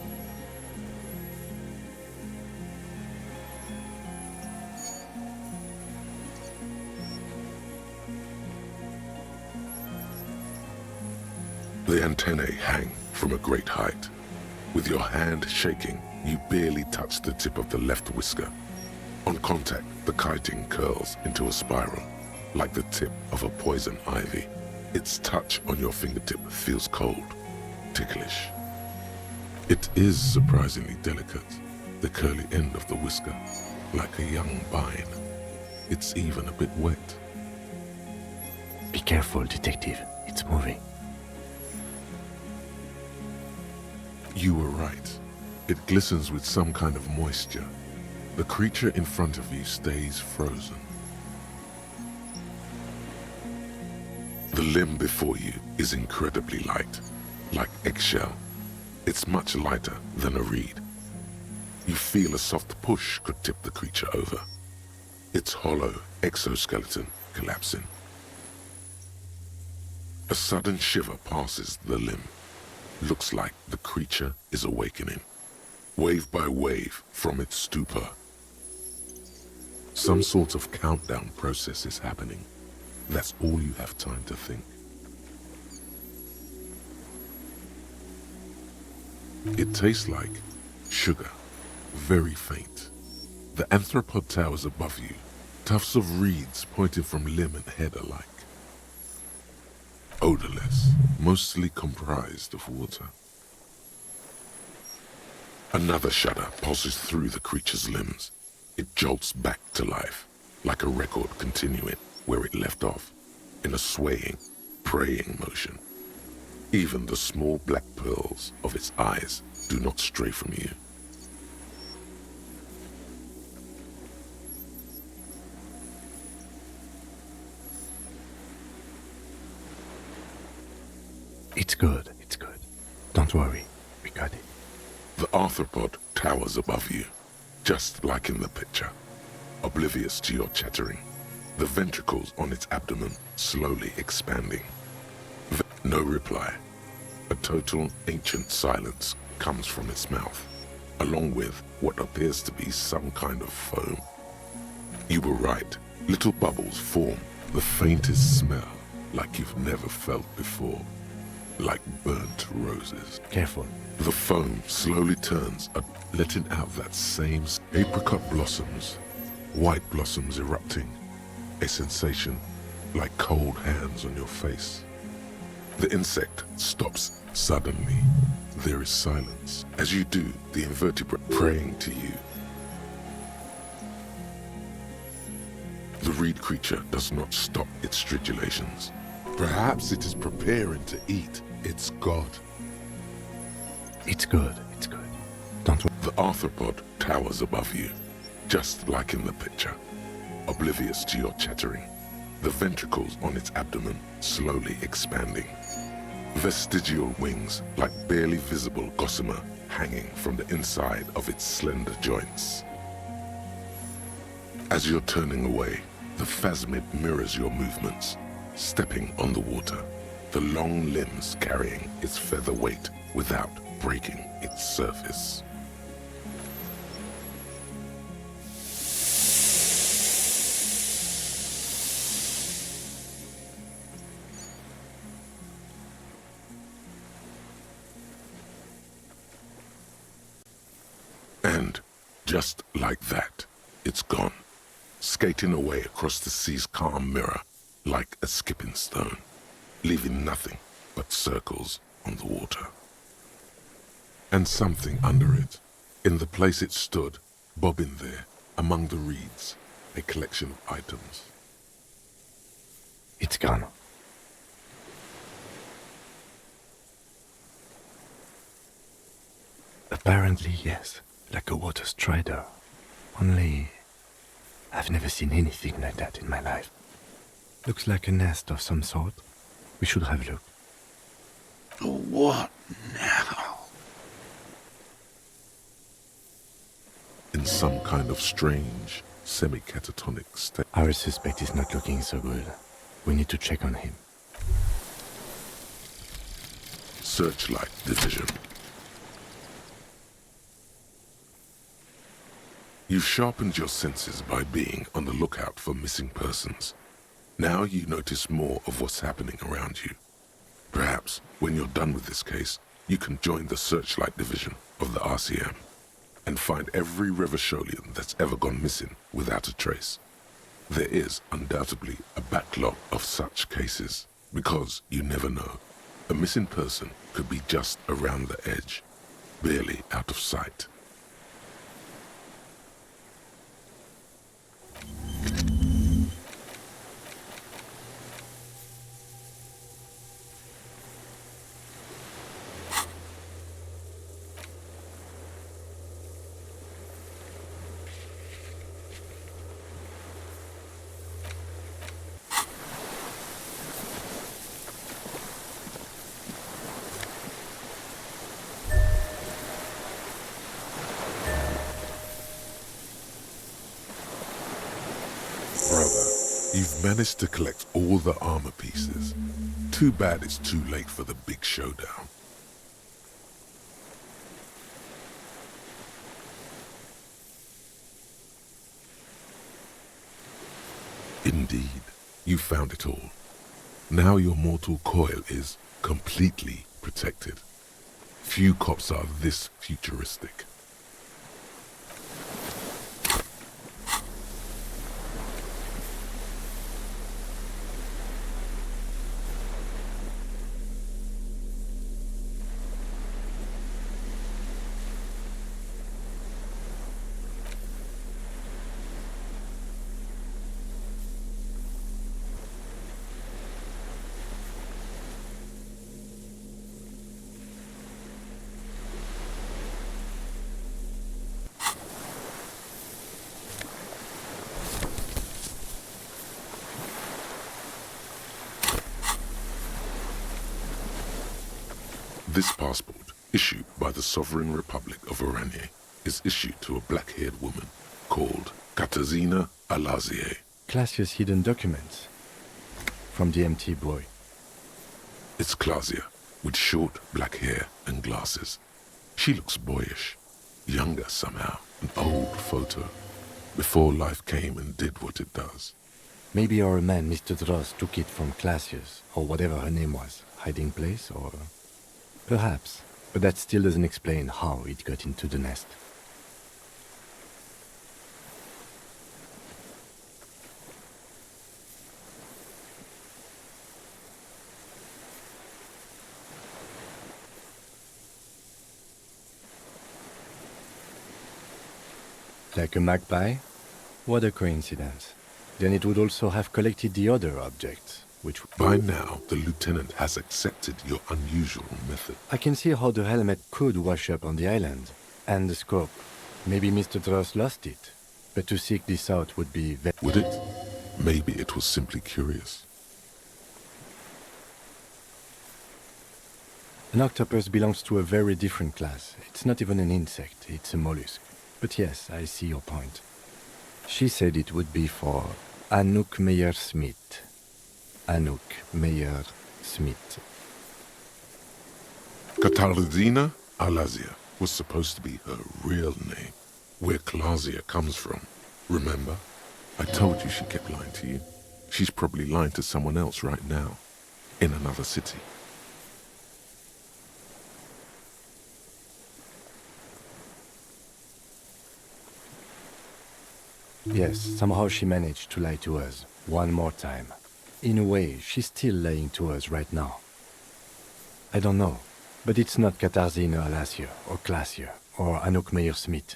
The antennae hang from a great height. With your hand shaking, you barely touch the tip of the left whisker. On contact, the kiting curls into a spiral, like the tip of a poison ivy. Its touch on your fingertip feels cold, ticklish. It is surprisingly delicate, the curly end of the whisker, like a young vine. It's even a bit wet. Be careful, detective. It's moving. You were right. It glistens with some kind of moisture. The creature in front of you stays frozen. The limb before you is incredibly light, like eggshell. It's much lighter than a reed. You feel a soft push could tip the creature over. Its hollow exoskeleton collapsing. A sudden shiver passes the limb. Looks like the creature is awakening, wave by wave from its stupor. Some sort of countdown process is happening. That's all you have time to think. It tastes like sugar, very faint. The anthropod towers above you, tufts of reeds pointing from limb and head alike. Odorless, mostly comprised of water. Another shudder pulses through the creature's limbs. It jolts back to life, like a record continuing where it left off, in a swaying, praying motion. Even the small black pearls of its eyes do not stray from you. It's good, it's good. Don't worry, we got it. The arthropod towers above you, just like in the picture, oblivious to your chattering. The ventricles on its abdomen slowly expanding. No reply. A total ancient silence comes from its mouth, along with what appears to be some kind of foam. You were right. Little bubbles form, the faintest smell like you've never felt before. like burnt roses. Careful. The foam slowly turns, letting out that same apricot blossoms, white blossoms erupting, a sensation like cold hands on your face. The insect stops suddenly. There is silence. As you do, the invertebrate praying to you. The reed creature does not stop its stridulations. Perhaps it is preparing to eat its god. It's good, it's good. Don't worry. The arthropod towers above you, just like in the picture, oblivious to your chattering. The ventricles on its abdomen slowly expanding. Vestigial wings like barely visible gossamer hanging from the inside of its slender joints. As you're turning away, the phasmid mirrors your movements, stepping on the water, the long limbs carrying its feather weight without breaking its surface. And just like that, it's gone, skating away across the sea's calm mirror like a skipping stone, leaving nothing but circles on the water. And something under it, in the place it stood, bobbing there, among the reeds, a collection of items. It's gone. Apparently, yes, like a water strider. Only, I've never seen anything like that in my life. Looks like a nest of some sort. We should have a look. What now? In some kind of strange, semi-catatonic state. Our suspect is not looking so good. We need to check on him. Searchlight Division. You've sharpened your senses by being on the lookout for missing persons. Now you notice more of what's happening around you. Perhaps, when you're done with this case, you can join the Searchlight Division of the RCM and find every Revacholian that's ever gone missing without a trace. There is undoubtedly a backlog of such cases, because you never know. A missing person could be just around the edge, barely out of sight. Brother, you've managed to collect all the armor pieces. Too bad it's too late for the big showdown. Indeed, you found it all. Now your mortal coil is completely protected. Few cops are this futuristic. This passport, issued by the Sovereign Republic of Oranje, is issued to a black-haired woman called Katarzyna Alazie. Classia's hidden documents from the MT boy. It's Klasia, with short black hair and glasses. She looks boyish, younger somehow, an old photo, before life came and did what it does. Maybe our man, Mr. Dross, took it from Classia's, or whatever her name was, hiding place, or... Perhaps, but that still doesn't explain how it got into the nest. Like a magpie? What a coincidence. Then it would also have collected the other objects, which... By now, the lieutenant has accepted your unusual method. I can see how the helmet could wash up on the island. And the scope. Maybe Mr. Dross lost it. But to seek this out would be... Would it? Maybe it was simply curious. An octopus belongs to a very different class. It's not even an insect, it's a mollusk. But yes, I see your point. She said it would be for Anouk Meyer-Smith. Anouk Meyer-Smith. Katarzyna Alazia was supposed to be her real name, where Klasia comes from. Remember? I told you she kept lying to you. She's probably lying to someone else right now, in another city. Yes, somehow she managed to lie to us, one more time. In a way, she's still lying to us right now. I don't know, but it's not Katarzyna Alazia, or Klasia, or Anouk Meyer-Smith.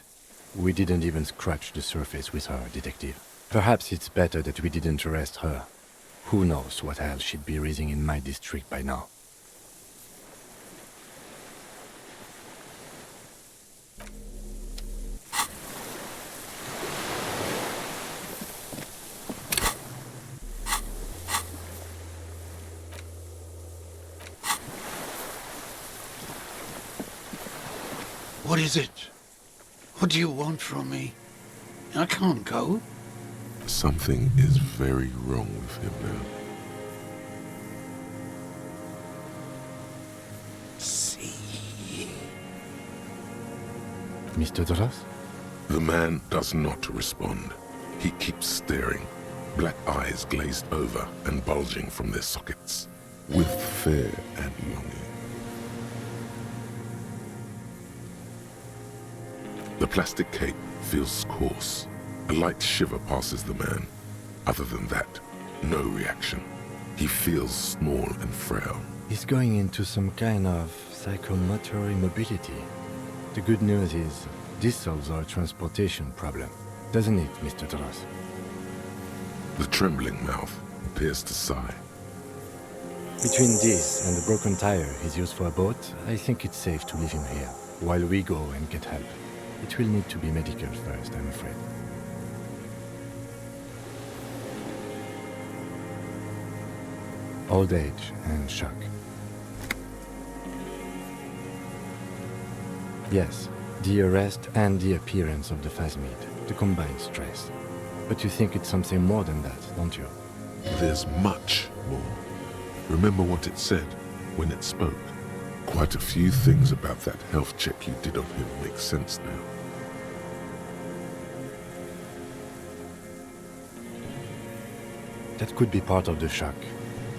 We didn't even scratch the surface with her, detective. Perhaps it's better that we didn't arrest her. Who knows what hell she'd be raising in my district by now. What is it? What do you want from me? I can't go. Something is very wrong with him now. See? Mr. Dross? The man does not respond. He keeps staring, black eyes glazed over and bulging from their sockets, with fear and longing. The plastic cape feels coarse. A light shiver passes the man. Other than that, no reaction. He feels small and frail. He's going into some kind of psychomotor immobility. The good news is, this solves our transportation problem, doesn't it, Mr. Dross? The trembling mouth appears to sigh. Between this and the broken tire he's used for a boat, I think it's safe to leave him here, while we go and get help. It will need to be medical first, I'm afraid. Old age and shock. Yes, the arrest and the appearance of the phasmid, the combined stress. But you think it's something more than that, don't you? There's much more. Remember what it said when it spoke? Quite a few things about that health check you did on him make sense now. That could be part of the shock.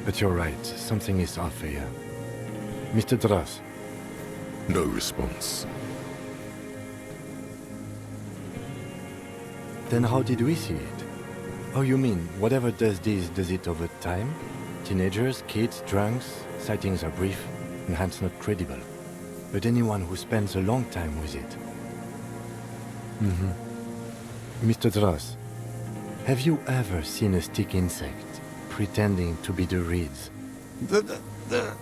But you're right, something is off here. Mr. Dross. No response. Then how did we see it? Oh, you mean, whatever does this, does it over time? Teenagers, kids, drunks, sightings are brief, and hence not credible. But anyone who spends a long time with it. Mr. Dross, have you ever seen a stick insect pretending to be the reeds? The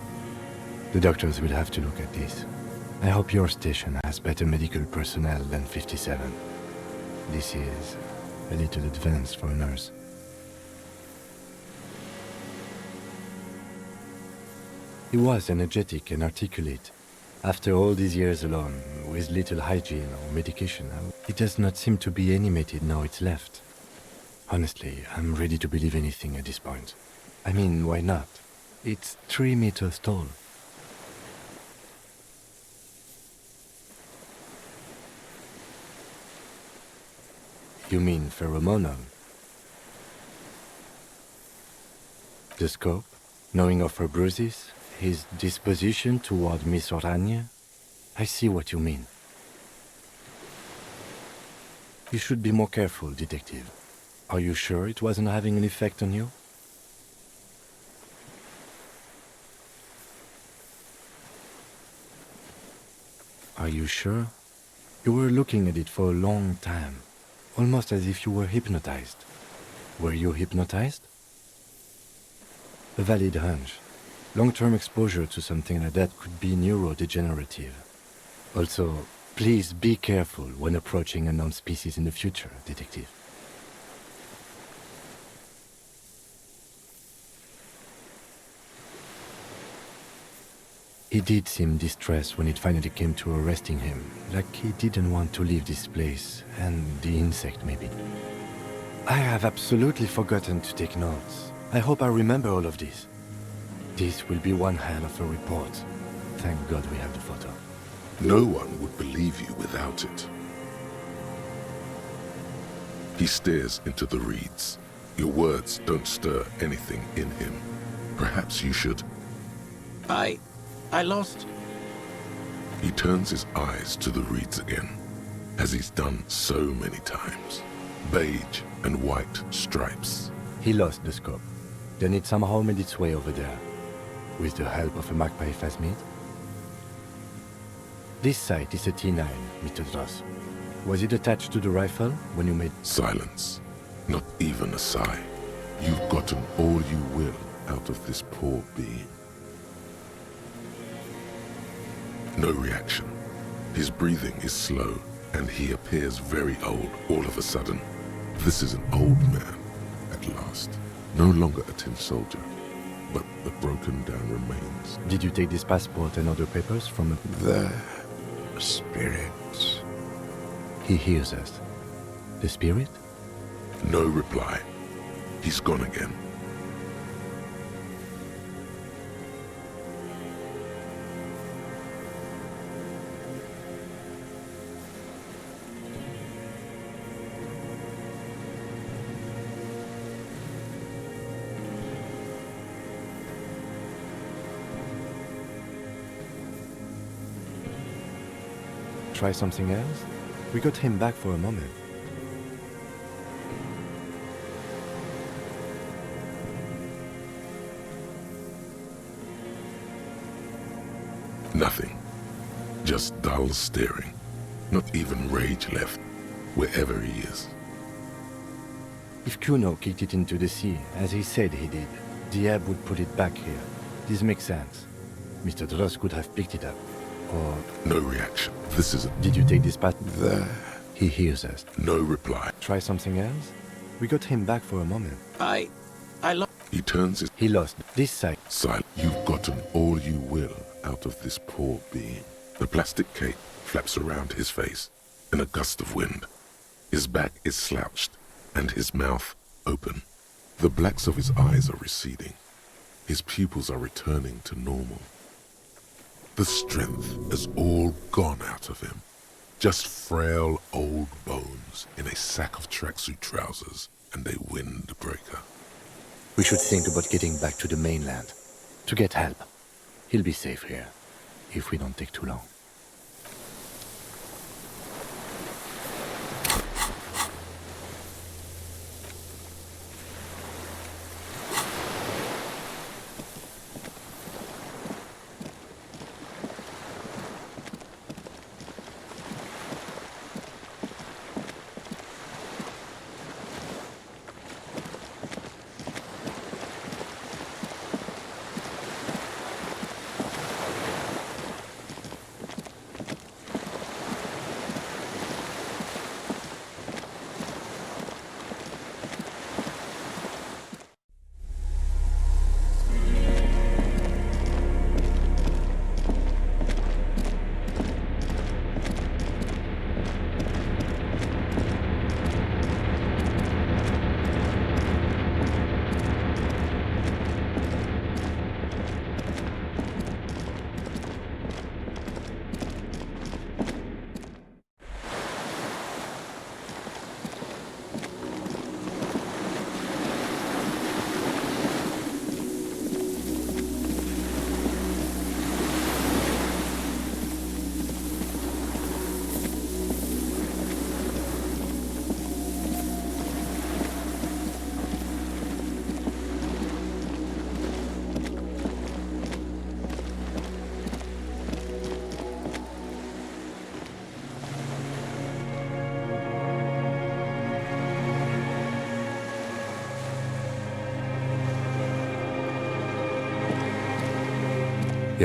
doctors will have to look at this. I hope your station has better medical personnel than 57. This is a little advanced for a nurse. He was energetic and articulate. After all these years alone, with little hygiene or medication, it does not seem to be animated now it's left. Honestly, I'm ready to believe anything at this point. I mean, why not? It's 3 meters tall. You mean pheromonal? The scope? Knowing of her bruises? His disposition toward Miss Oranje? I see what you mean. You should be more careful, Detective. Are you sure it wasn't having an effect on you? Are you sure? You were looking at it for a long time, almost as if you were hypnotized. Were you hypnotized? A valid hunch. Long-term exposure to something like that could be neurodegenerative. Also, please be careful when approaching unknown species in the future, Detective. He did seem distressed when it finally came to arresting him, like he didn't want to leave this place, and the insect maybe. I have absolutely forgotten to take notes. I hope I remember all of this. This will be one hell of a report. Thank God we have the photo. No one would believe you without it. He stares into the reeds. Your words don't stir anything in him. Perhaps you should. I lost. He turns his eyes to the reeds again, as he's done so many times. Beige and white stripes. He lost the scope. Then it somehow made its way over there, with the help of a magpie phasmid. This sight is a T9, Mr. Dross. Was it attached to the rifle when you made... Silence. Not even a sigh. You've gotten all you will out of this poor being. No reaction. His breathing is slow, and he appears very old all of a sudden. This is an old man, at last. No longer a tin soldier, but the broken down remains. Did you take this passport and other papers from... The spirits. He hears us. The spirit? No reply. He's gone again. Try something else? We got him back for a moment. Nothing. Just dull staring. Not even rage left, wherever he is. If Kuno kicked it into the sea, as he said he did, the ebb would put it back here. This makes sense. Mr. Dross could have picked it up. Or... No reaction. This isn't... Did you take this path? He hears us. No reply. Try something else? We got him back for a moment. I lost. He turns his... He lost this sight. Silent. You've gotten all you will out of this poor being. The plastic cape flaps around his face in a gust of wind. His back is slouched and his mouth open. The blacks of his eyes are receding. His pupils are returning to normal. The strength has all gone out of him. Just frail old bones in a sack of tracksuit trousers and a windbreaker. We should think about getting back to the mainland. To get help. He'll be safe here, if we don't take too long.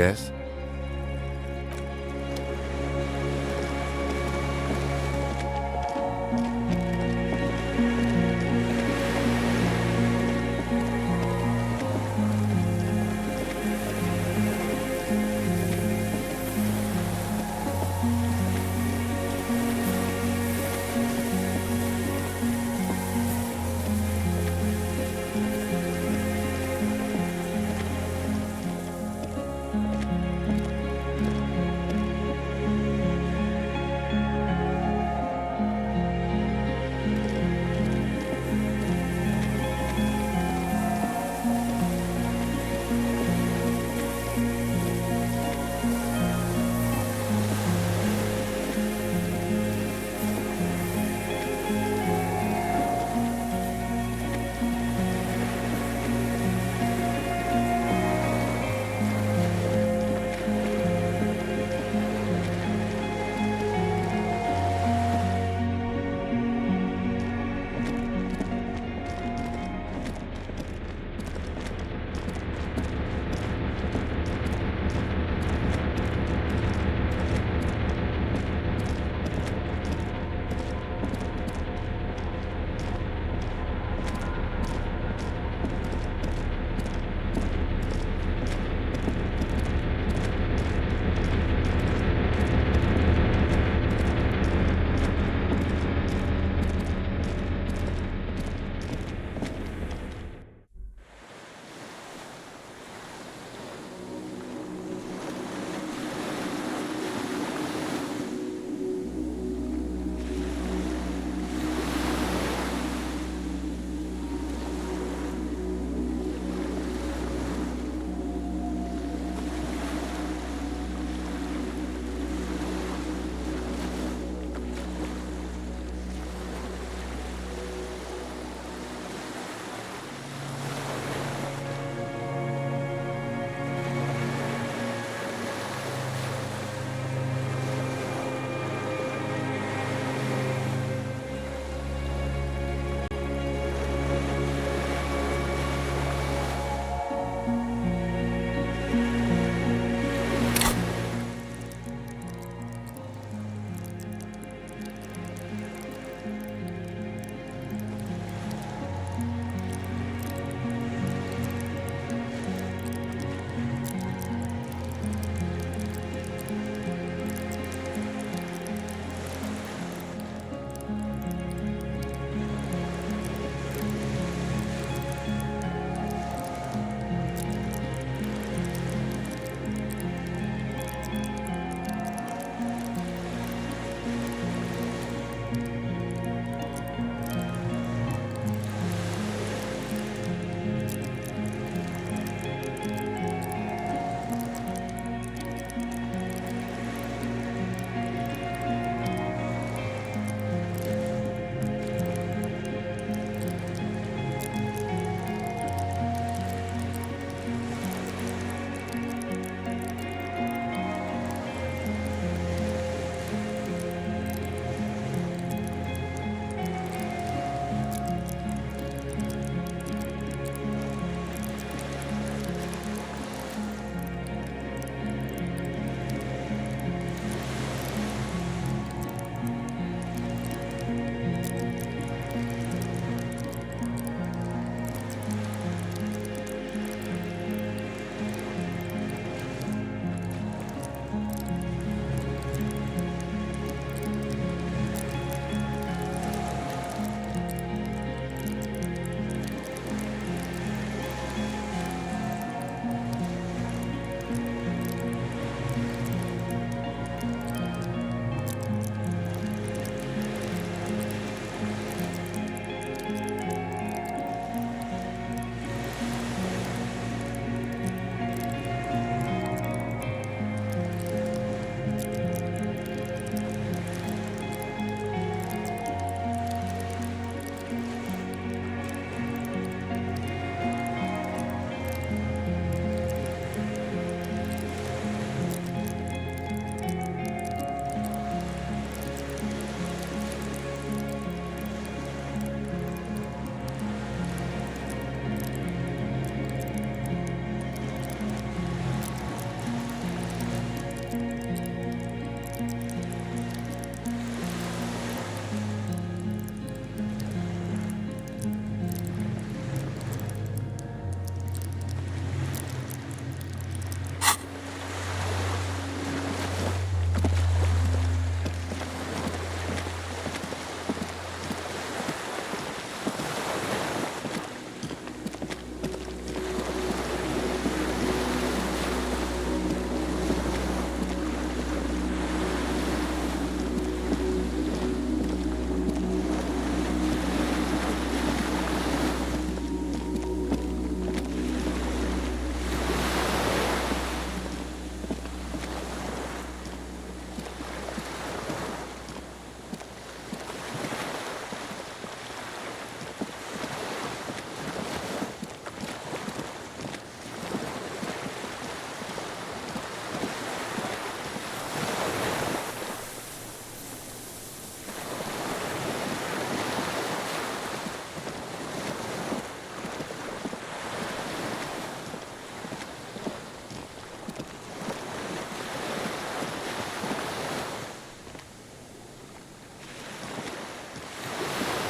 Yes?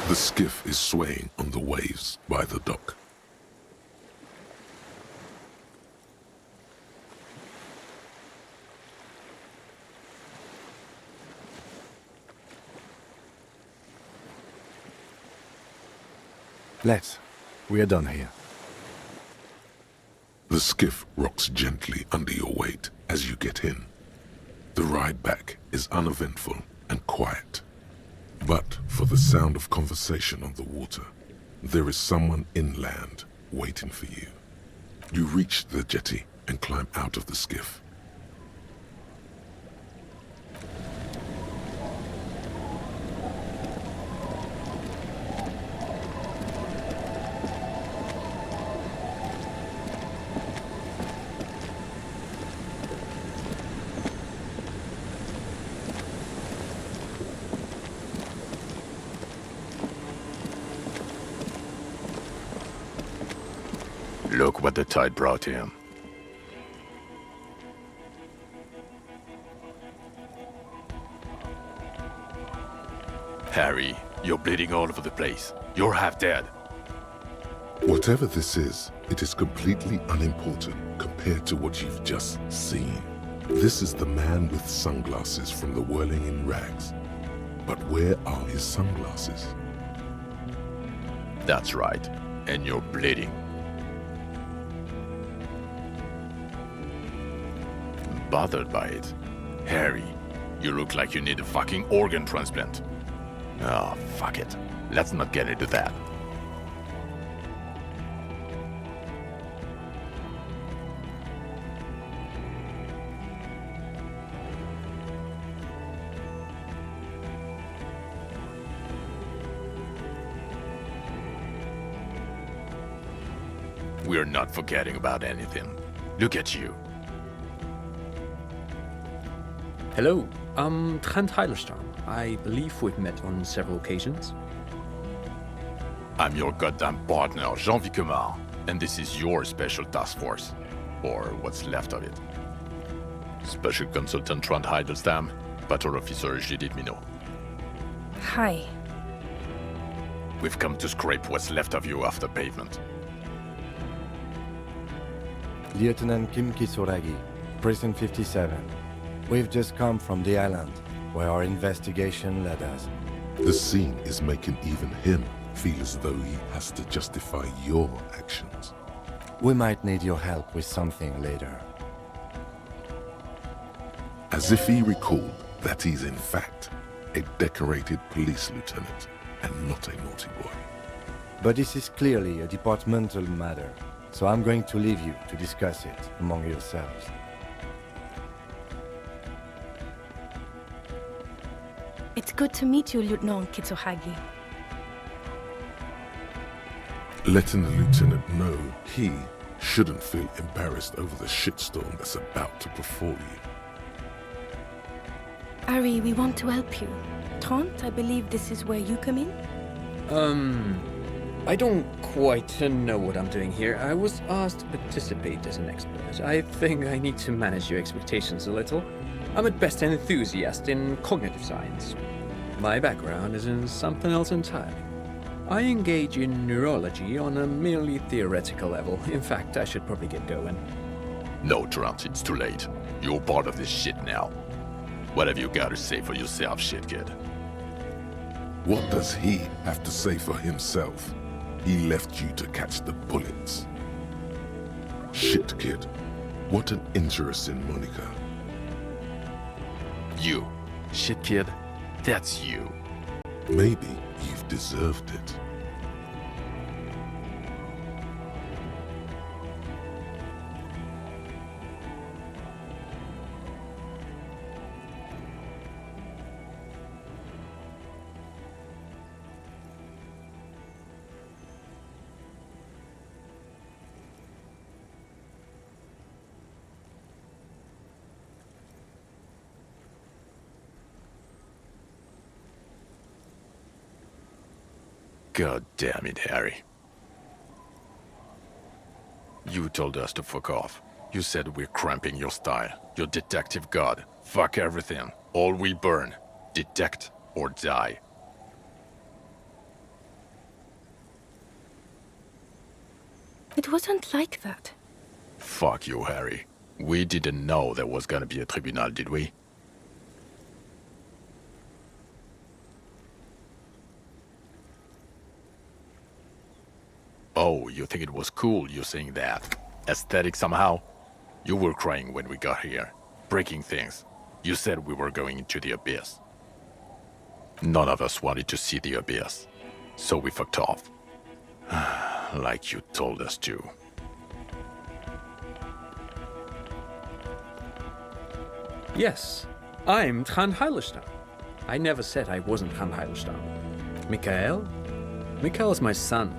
The skiff is swaying on the waves by the dock. We are done here. The skiff rocks gently under your weight as you get in. The ride back is uneventful and quiet. But for the sound of conversation on the water, there is someone inland waiting for you. You reach the jetty and climb out of the skiff. Look what the tide brought him. Harry, you're bleeding all over the place. You're half dead. Whatever this is, it is completely unimportant compared to what you've just seen. This is the man with sunglasses from the Whirling in Rags. But where are his sunglasses? That's right. And you're bleeding. Bothered by it. Harry, you look like you need a fucking organ transplant. Oh, fuck it. Let's not get into that. We're not forgetting about anything. Look at you. Hello, I'm Trent Heilerstam. I believe we've met on several occasions. I'm your goddamn partner, Jean-Vic Kemar, and this is your special task force. Or what's left of it. Special Consultant Trent Heilerstam, Patrol Officer Judith Minot. Hi. We've come to scrape what's left of you after pavement. Lieutenant Kim Kisuragi, Prison 57. We've just come from the island, where our investigation led us. The scene is making even him feel as though he has to justify your actions. We might need your help with something later. As if he recalled that he's in fact a decorated police lieutenant and not a naughty boy. But this is clearly a departmental matter, so I'm going to leave you to discuss it among yourselves. It's good to meet you, Lieutenant Kitsuhagi. Letting the lieutenant know he shouldn't feel embarrassed over the shitstorm that's about to befall you. Ari, we want to help you. Trent, I believe this is where you come in? I don't quite know what I'm doing here. I was asked to participate as an expert. I think I need to manage your expectations a little. I'm at best an enthusiast in cognitive science. My background is in something else entirely. I engage in neurology on a merely theoretical level. In fact, I should probably get going. No, Trent, it's too late. You're part of this shit now. What have you got to say for yourself, shit kid? What does he have to say for himself? He left you to catch the bullets. Shit kid, what an interesting moniker. You, shit kid, that's you. Maybe you've deserved it. God damn it, Harry. You told us to fuck off. You said we're cramping your style. Your detective god. Fuck everything. All we burn. Detect or die. It wasn't like that. Fuck you, Harry. We didn't know there was gonna be a tribunal, did we? Oh, you think it was cool you saying that? Aesthetic somehow? You were crying when we got here. Breaking things. You said we were going into the abyss. None of us wanted to see the abyss. So we fucked off. Like you told us to. Yes, I'm Trond Heilestam. I never said I wasn't Trond Heilestam. Mikael? Mikael's my son.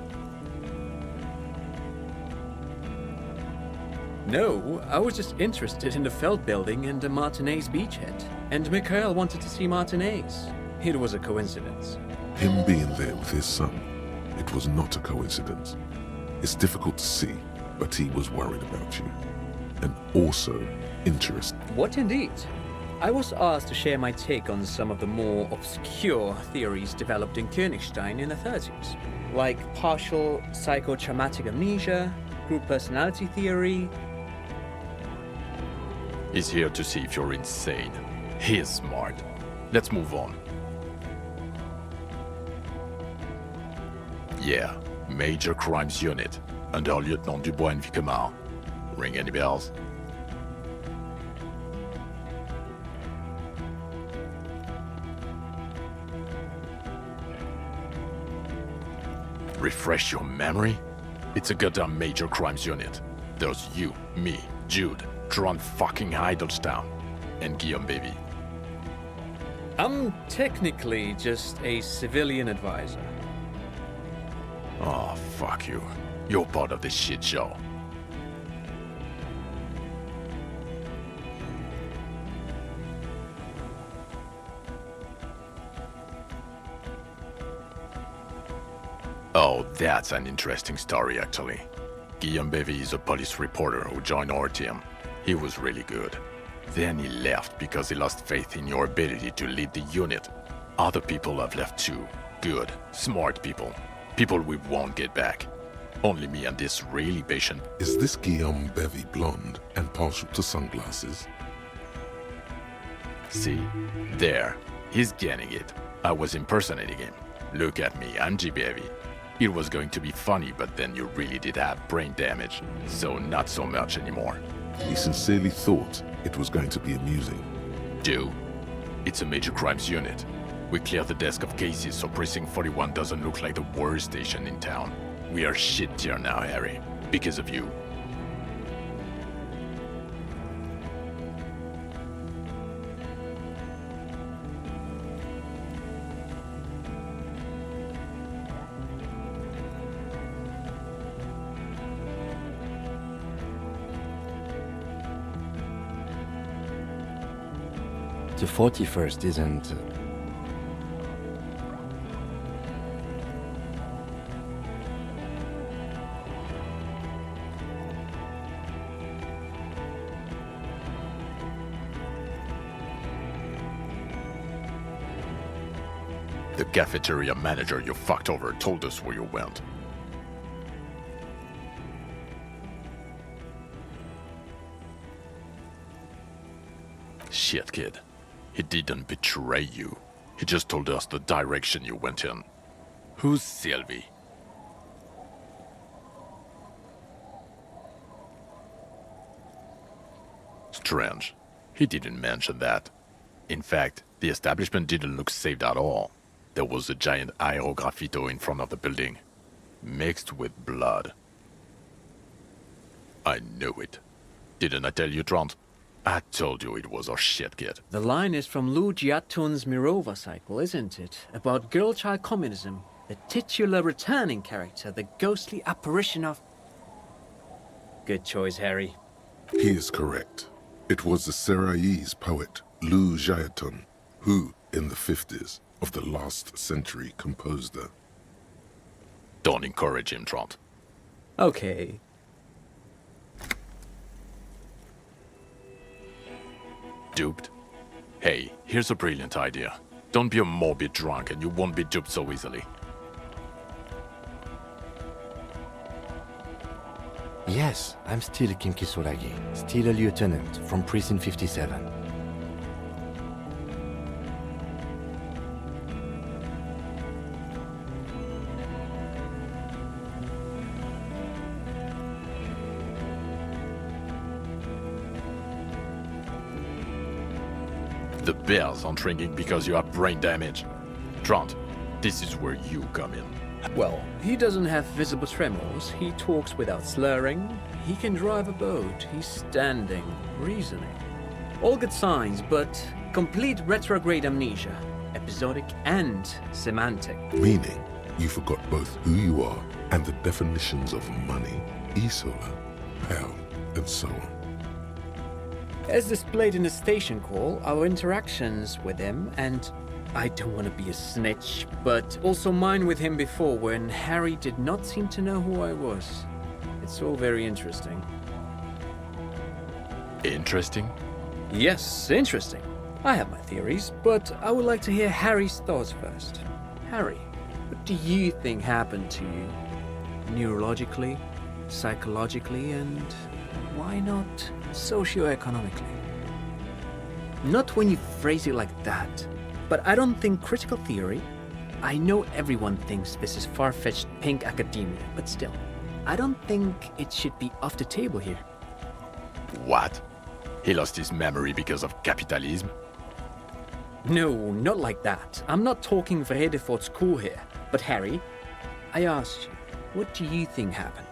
No, I was just interested in the Feld building and the Martinez beachhead. And Mikael wanted to see Martinez. It was a coincidence. Him being there with his son, it was not a coincidence. It's difficult to see, but he was worried about you. And also interested. What indeed? I was asked to share my take on some of the more obscure theories developed in Königstein in the 30s. Like partial psychotraumatic amnesia, group personality theory. He's here to see if you're insane. He is smart. Let's move on. Yeah, Major Crimes Unit, under Lieutenant Dubois and Vicomar. Ring any bells? Refresh your memory? It's a goddamn Major Crimes Unit. There's you, me, Jude, Trond fucking Heidelstam, and Guillaume baby. I'm technically just a civilian advisor. Oh, fuck you. You're part of this shit show. Oh, that's an interesting story, actually. Guillaume Bevy is a police reporter who joined our team. He was really good. Then he left because he lost faith in your ability to lead the unit. Other people have left too. Good, smart people. People we won't get back. Only me and this really patient... Is this Guillaume Bevy blonde and partial to sunglasses? See? There. He's getting it. I was impersonating him. Look at me, I'm G. Bevy. It was going to be funny, but then you really did have brain damage. So not so much anymore. He sincerely thought it was going to be amusing. Do. It's a Major Crimes Unit. We cleared the desk of cases so Precinct 41 doesn't look like the worst station in town. We are shit tier now, Harry. Because of you. The 41st isn't... The cafeteria manager you fucked over told us where you went. Shit, kid. He didn't betray you. He just told us the direction you went in. Who's Sylvie? Strange. He didn't mention that. In fact, the establishment didn't look saved at all. There was a giant aerograffito in front of the building, mixed with blood. I knew it. Didn't I tell you, Trond? I told you it was our shit, kid. The line is from Lou Giatton's Mirova cycle, isn't it? About girl-child communism. The titular returning character, the ghostly apparition of... Good choice, Harry. He is correct. It was the Seraillese poet Lou Giatton who, in the 50s of the last century, composed her. Don't encourage him, Trond. Okay. Duped? Hey, here's a brilliant idea. Don't be a morbid drunk and you won't be duped so easily. Yes, I'm still King Kisoragi, still a lieutenant from Precinct 57. The bells aren't ringing because you have brain damage. Trant, this is where you come in. Well, he doesn't have visible tremors, he talks without slurring, he can drive a boat, he's standing, reasoning. All good signs, but complete retrograde amnesia, episodic and semantic. Meaning, you forgot both who you are and the definitions of money, Isola, hell, and so on. As displayed in the station call, our interactions with him, and I don't want to be a snitch, but also mine with him before when Harry did not seem to know who I was. It's all very interesting. Interesting? Yes, interesting. I have my theories, but I would like to hear Harry's thoughts first. Harry, what do you think happened to you? Neurologically, psychologically, and why not socioeconomically? Not when you phrase it like that, but I don't think critical theory. I know everyone thinks this is far-fetched pink academia, but still, I don't think it should be off the table here. What? He lost his memory because of capitalism? No, not like that. I'm not talking Vrede for school here. But Harry, I asked you, what do you think happened?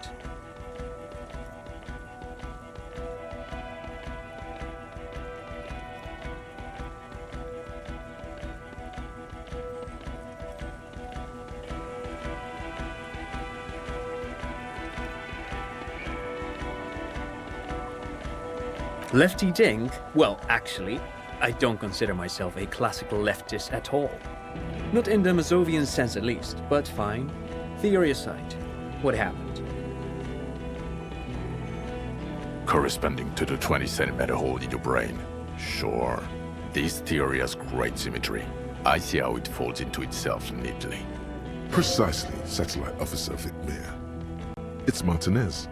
Lefty Dink? Well, actually, I don't consider myself a classical leftist at all. Not in the Mazovian sense at least, but fine. Theory aside, what happened? Corresponding to the 20-centimeter hole in your brain. Sure. This theory has great symmetry. I see how it folds into itself neatly. Precisely, Satellite Officer Vicmere. It's Martinez.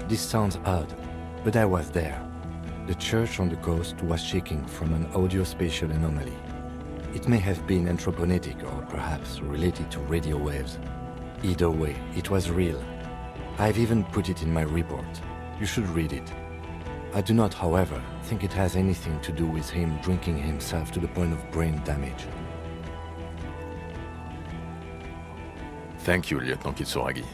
This sounds odd, but I was there. The church on the coast was shaking from an audio-spatial anomaly. It may have been anthroponetic or perhaps related to radio waves. Either way, it was real. I've even put it in my report. You should read it. I do not, however, think it has anything to do with him drinking himself to the point of brain damage. Thank you, Lieutenant Kitsuragi.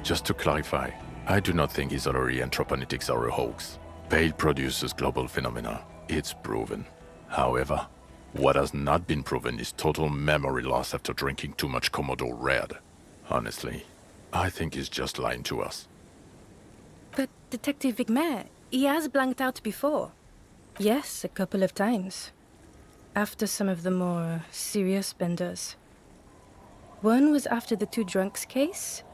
Just to clarify, I do not think Isolari anthroponetics are a hoax. Pale produces global phenomena. It's proven. However, what has not been proven is total memory loss after drinking too much Commodore Red. Honestly, I think he's just lying to us. But Detective Vicmere, he has blanked out before. Yes, a couple of times. After some of the more serious benders. One was after the two drunks case.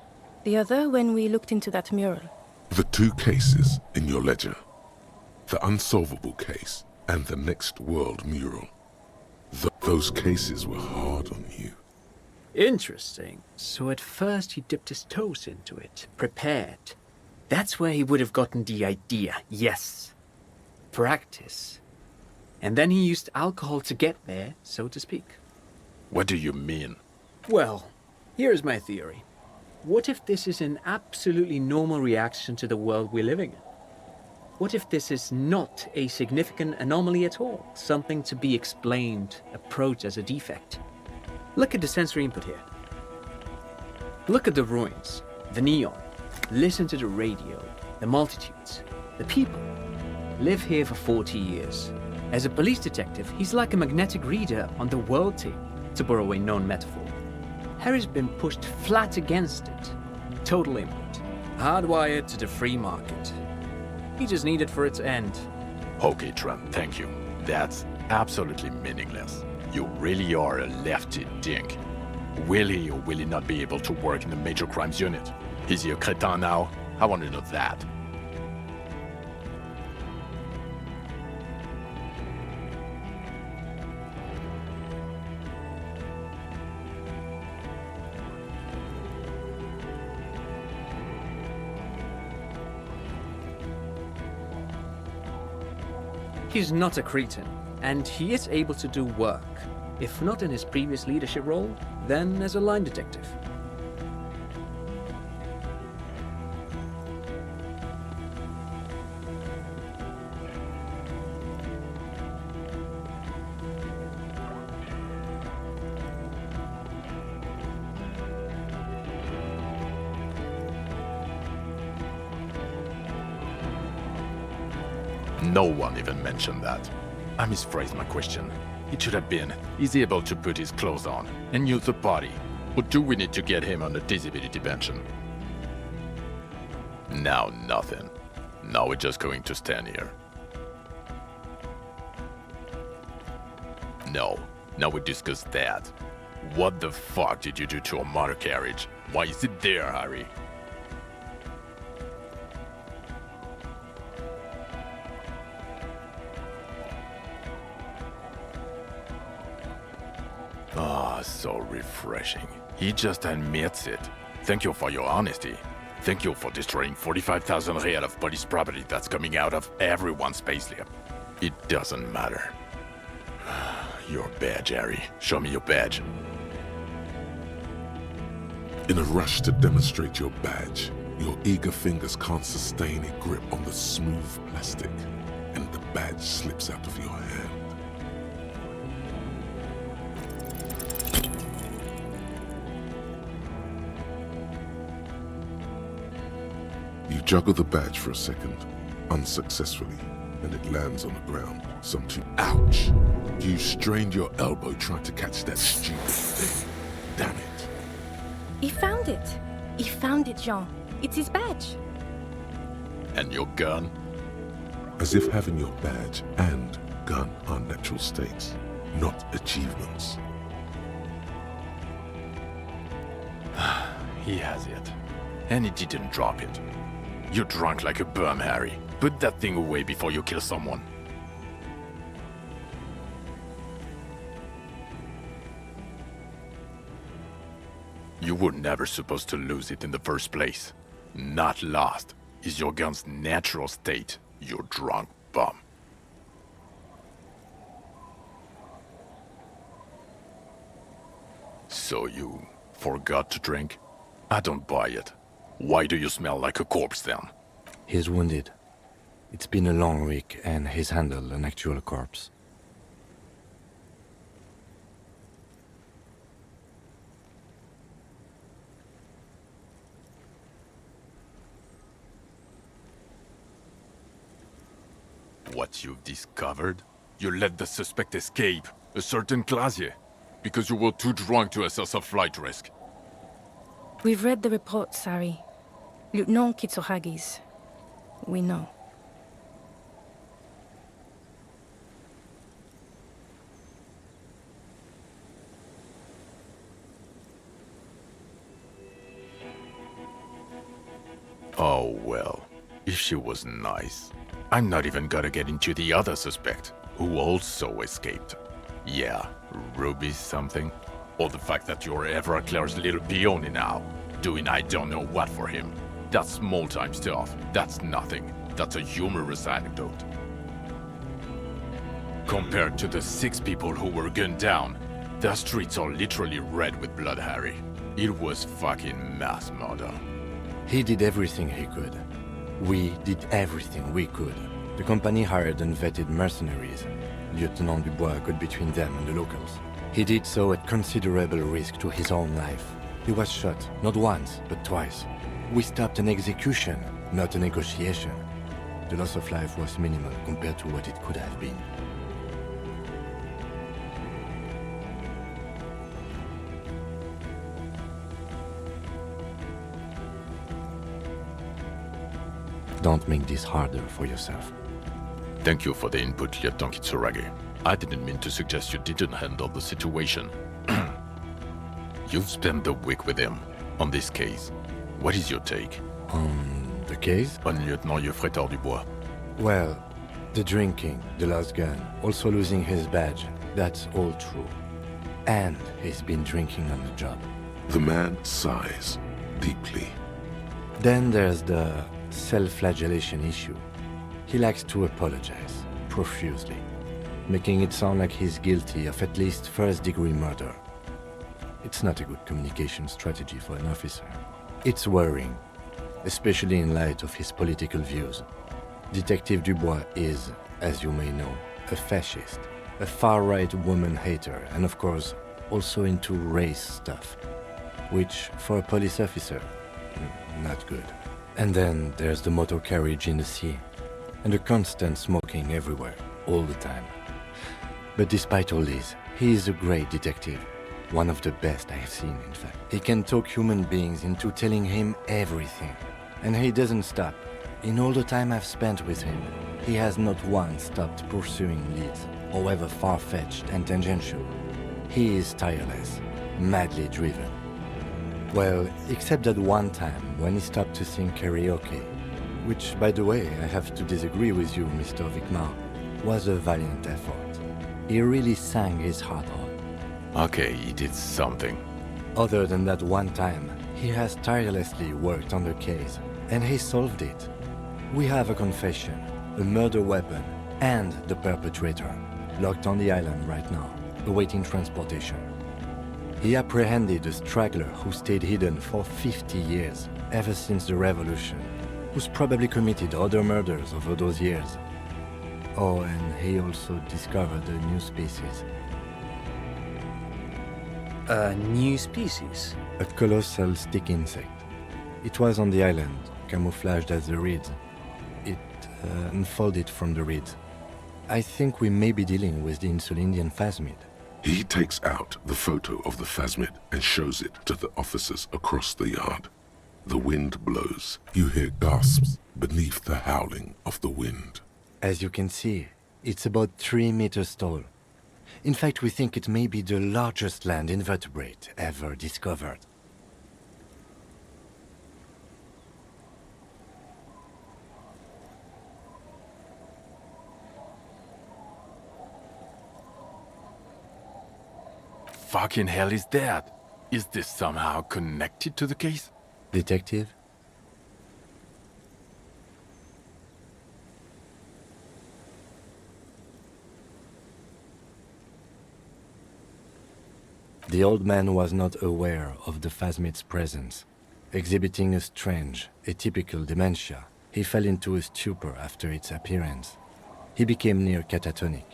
The other when we looked into that mural. The two cases in your ledger. The unsolvable case and the Next World mural. Those cases were hard on you. Interesting. So at first he dipped his toes into it, prepared. That's where he would have gotten the idea, yes. Practice. And then he used alcohol to get there, so to speak. What do you mean? Well, here's my theory. What if this is an absolutely normal reaction to the world we're living in? What if this is not a significant anomaly at all? Something to be explained, approached as a defect? Look at the sensory input here. Look at the ruins, the neon. Listen to the radio, the multitudes, the people. Live here for 40 years. As a police detective, he's like a magnetic reader on the world tape, to borrow a known metaphor. Harry's been pushed flat against it. Total input. Hardwired to the free market. He just needed for it to end. Okay, Trent, thank you. That's absolutely meaningless. You really are a lefty dink. Will he or will he not be able to work in the major crimes unit? Is he a crétin now? I want to know that. He's not a cretin, and he is able to do work. If not in his previous leadership role, then as a line detective. No one even mentioned that. I misphrased my question. It should have been, is he able to put his clothes on and use the body? Or do we need to get him on a disability pension? Now nothing. Now we're just going to stand here. No, now we discuss that. What the fuck did you do to a motor carriage? Why is it there, Harry? Ah, so refreshing. He just admits it. Thank you for your honesty. Thank you for destroying 45,000 real of police property that's coming out of everyone's payslip. It doesn't matter. Your badge, Harry. Show me your badge. In a rush to demonstrate your badge, your eager fingers can't sustain a grip on the smooth plastic, and the badge slips out of your hand. You juggle the badge for a second, unsuccessfully, and it lands on the ground. Ouch! You strained your elbow trying to catch that stupid thing. Damn it. He found it. He found it, Jean. It's his badge. And your gun? As if having your badge and gun are natural states, not achievements. He has it. And he didn't drop it. You're drunk like a bum, Harry. Put that thing away before you kill someone. You were never supposed to lose it in the first place. Not lost is your gun's natural state, you drunk bum. So you forgot to drink? I don't buy it. Why do you smell like a corpse then? He's wounded. It's been a long week, and he's handled an actual corpse. What you've discovered? You let the suspect escape, a certain Clasier, because you were too drunk to assess a flight risk. We've read the report, Sari. Lieutenant Kitsuhagi's. We know. Oh well, if she was nice. I'm not even gonna get into the other suspect, who also escaped. Yeah, Ruby something? Or the fact that you're Evra Claire's little peony now, doing I don't know what for him. That's small-time stuff. That's nothing. That's a humorous anecdote. Compared to the 6 people who were gunned down, the streets are literally red with blood, Harry. It was fucking mass murder. He did everything he could. We did everything we could. The company hired unvetted mercenaries. Lieutenant Dubois got between them and the locals. He did so at considerable risk to his own life. He was shot, not once, but twice. We stopped an execution, not a negotiation. The loss of life was minimal compared to what it could have been. Don't make this harder for yourself. Thank you for the input, Lieutenant Kitsuragi. I didn't mean to suggest you didn't handle the situation. You've spent the week with him on this case. What is your take? On the case? On Lieutenant Geoffrey Dubois. Well, the drinking, the lost gun, also losing his badge, that's all true. And he's been drinking on the job. The man sighs deeply. Then there's the self-flagellation issue. He likes to apologize, profusely, making it sound like he's guilty of at least first-degree murder. It's not a good communication strategy for an officer. It's worrying, especially in light of his political views. Detective Dubois is, as you may know, a fascist, a far-right woman hater, and of course, also into race stuff, which, for a police officer, not good. And then there's the motor carriage in the sea, and the constant smoking everywhere, all the time. But despite all this, he is a great detective. One of the best I have seen, in fact. He can talk human beings into telling him everything. And he doesn't stop. In all the time I've spent with him, he has not once stopped pursuing leads, however far-fetched and tangential. He is tireless, madly driven. Well, except that one time when he stopped to sing karaoke, which, by the way, I have to disagree with you, Mr. Vicmar, was a valiant effort. He really sang his heart out. Okay, he did something. Other than that one time, he has tirelessly worked on the case, and he solved it. We have a confession, a murder weapon, and the perpetrator, locked on the island right now, awaiting transportation. He apprehended a straggler who stayed hidden for 50 years, ever since the revolution, who's probably committed other murders over those years. Oh, and he also discovered a new species. A new species? A colossal stick insect. It was on the island, camouflaged as the reeds. It unfolded from the reeds. I think we may be dealing with the Insulindian phasmid. He takes out the photo of the phasmid and shows it to the officers across the yard. The wind blows. You hear gasps beneath the howling of the wind. As you can see, it's about 3 meters tall. In fact, we think it may be the largest land invertebrate ever discovered. Fucking hell is that? Is this somehow connected to the case? Detective? The old man was not aware of the phasmid's presence. Exhibiting a strange, atypical dementia, he fell into a stupor after its appearance. He became near catatonic.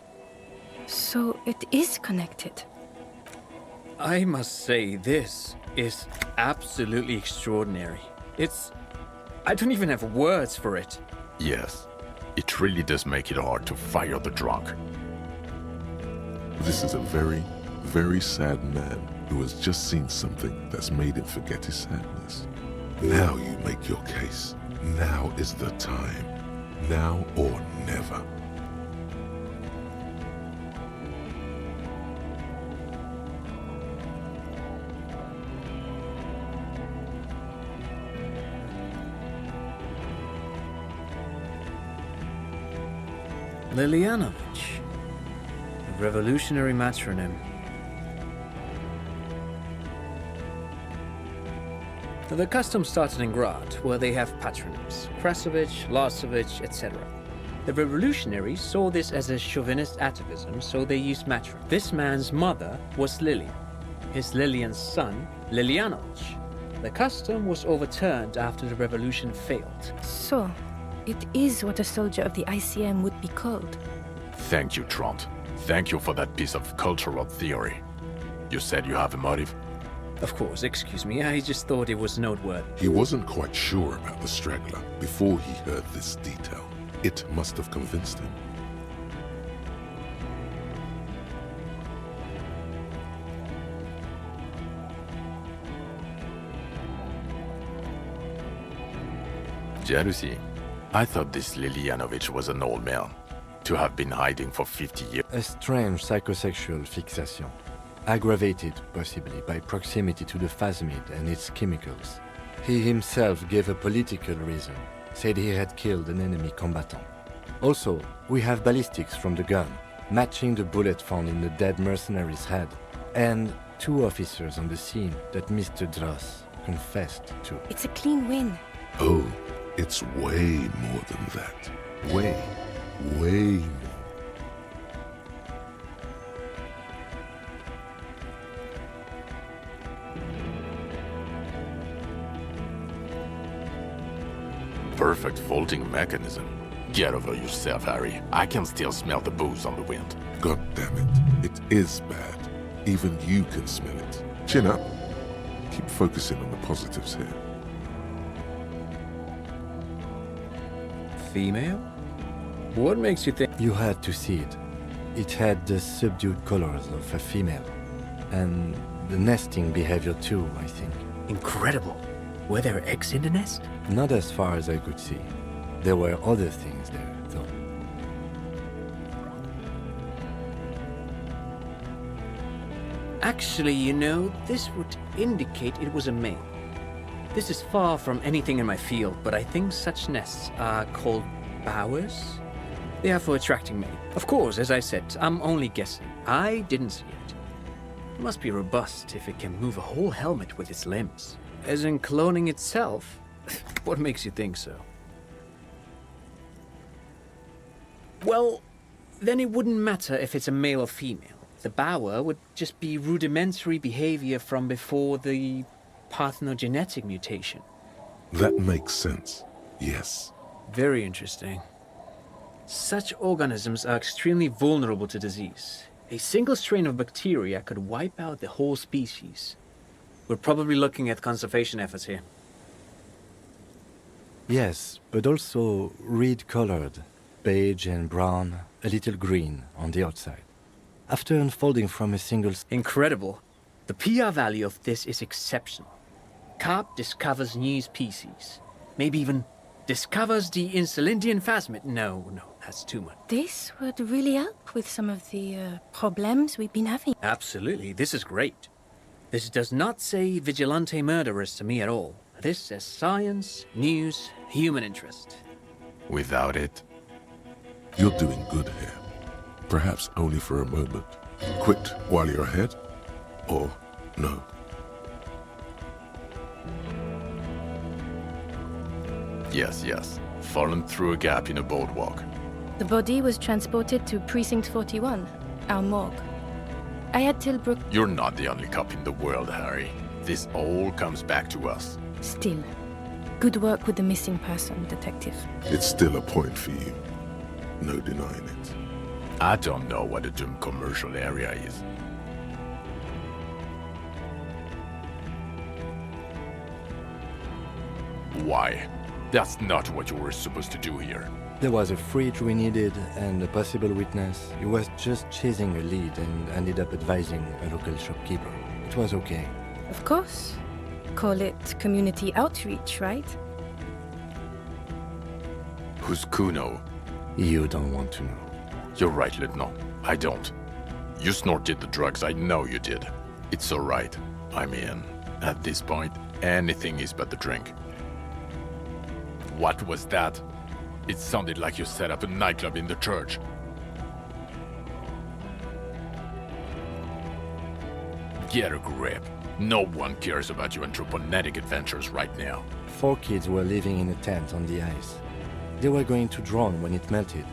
So it is connected. I must say, this is absolutely extraordinary. I don't even have words for it. Yes, it really does make it hard to fire the drunk. This is a very, very sad man who has just seen something that's made him forget his sadness. Now you make your case. Now is the time. Now or never. Lilianovich. A revolutionary matronym. The custom started in Grad, where they have patronyms, Krasovich, Lasovich, etc. The revolutionaries saw this as a chauvinist atavism, so they used matronyms. This man's mother was Lilian, his Lilian's son, Lilianovich. The custom was overturned after the revolution failed. So, it is what a soldier of the ICM would be called. Thank you, Trond. Thank you for that piece of cultural theory. You said you have a motive? Of course, excuse me, I just thought it was noteworthy. He wasn't quite sure about the straggler before he heard this detail. It must have convinced him. Jealousy. I thought this Lilianovich was an old man, to have been hiding for 50 years. A strange psychosexual fixation, aggravated possibly by proximity to the phasmid and its chemicals. He himself gave a political reason, said he had killed an enemy combatant. Also, we have ballistics from the gun, matching the bullet found in the dead mercenary's head, and 2 officers on the scene that Mr. Dross confessed to. It's a clean win. Oh, it's way more than that. Way more. perfect vaulting mechanism. Get over yourself, Harry. I can still smell the booze on the wind. God damn it. It is bad. Even you can smell it. Chin up. Keep focusing on the positives here. Female? What makes you think... You had to see it. It had the subdued colors of a female. And the nesting behavior too, I think. Incredible. Were there eggs in the nest? Not as far as I could see. There were other things there, though. Actually, you know, this would indicate it was a male. This is far from anything in my field, but I think such nests are called bowers. They are for attracting mate. Of course, as I said, I'm only guessing. I didn't see it. It must be robust if it can move a whole helmet with its limbs. As in cloning itself? What makes you think so? Well, then it wouldn't matter if it's a male or female. The bower would just be rudimentary behavior from before the parthenogenetic mutation. That makes sense. Yes. Very interesting. Such organisms are extremely vulnerable to disease. A single strain of bacteria could wipe out the whole species. We're probably looking at conservation efforts here. Yes, but also red-colored, beige and brown, a little green on the outside. After unfolding from a single... Incredible. The PR value of this is exceptional. Carp discovers new species. Maybe even discovers the Insulindian phasmid. No, that's too much. This would really help with some of the problems we've been having. Absolutely, this is great. This does not say vigilante murderers to me at all. This says science, news, human interest. Without it, You're doing good here. Perhaps only for a moment. Quit while you're ahead? Or no? yes. Fallen through a gap in a boardwalk. The body was transported to Precinct 41, our morgue. I had Tilbrook... You're not the only cop in the world, Harry. This all comes back to us. Still, good work with the missing person, Detective. It's still a point for you. No denying it. I don't know what a doomed commercial area is. Why? That's not what you were supposed to do here. There was a fridge we needed and a possible witness. He was just chasing a lead and ended up advising a local shopkeeper. It was okay. Of course. Call it community outreach, right? Who's Kuno? You don't want to know. You're right, Lieutenant. I don't. You snorted the drugs, I know you did. It's alright. I mean, at this point, anything is but the drink. What was that? It sounded like you set up a nightclub in the church. Get a grip. No one cares about your anthroponetic adventures right now. 4 kids were living in a tent on the ice. They were going to drown when it melted.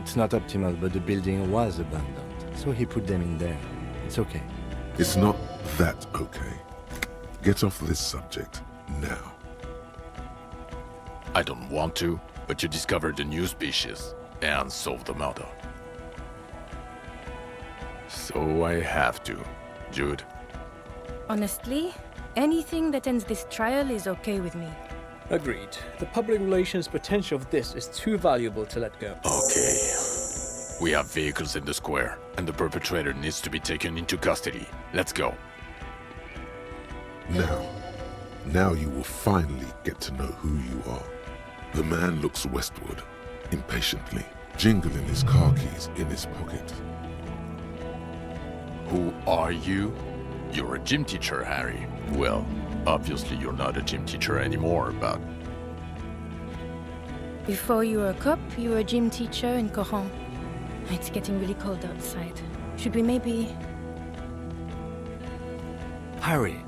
It's not optimal, but the building was abandoned, so he put them in there. It's okay. It's not that okay. Get off this subject now. I don't want to, but you discovered a new species and solved the murder. So I have to. Jude? Honestly, anything that ends this trial is okay with me. Agreed. The public relations potential of this is too valuable to let go. Okay. We have vehicles in the square, and the perpetrator needs to be taken into custody. Let's go. Now you will finally get to know who you are. The man looks westward, impatiently, jingling his car keys in his pocket. Who are you? You're a gym teacher, Harry. Well, obviously you're not a gym teacher anymore, but... Before you were a cop, you were a gym teacher in Coron. It's getting really cold outside. Should we maybe... Harry,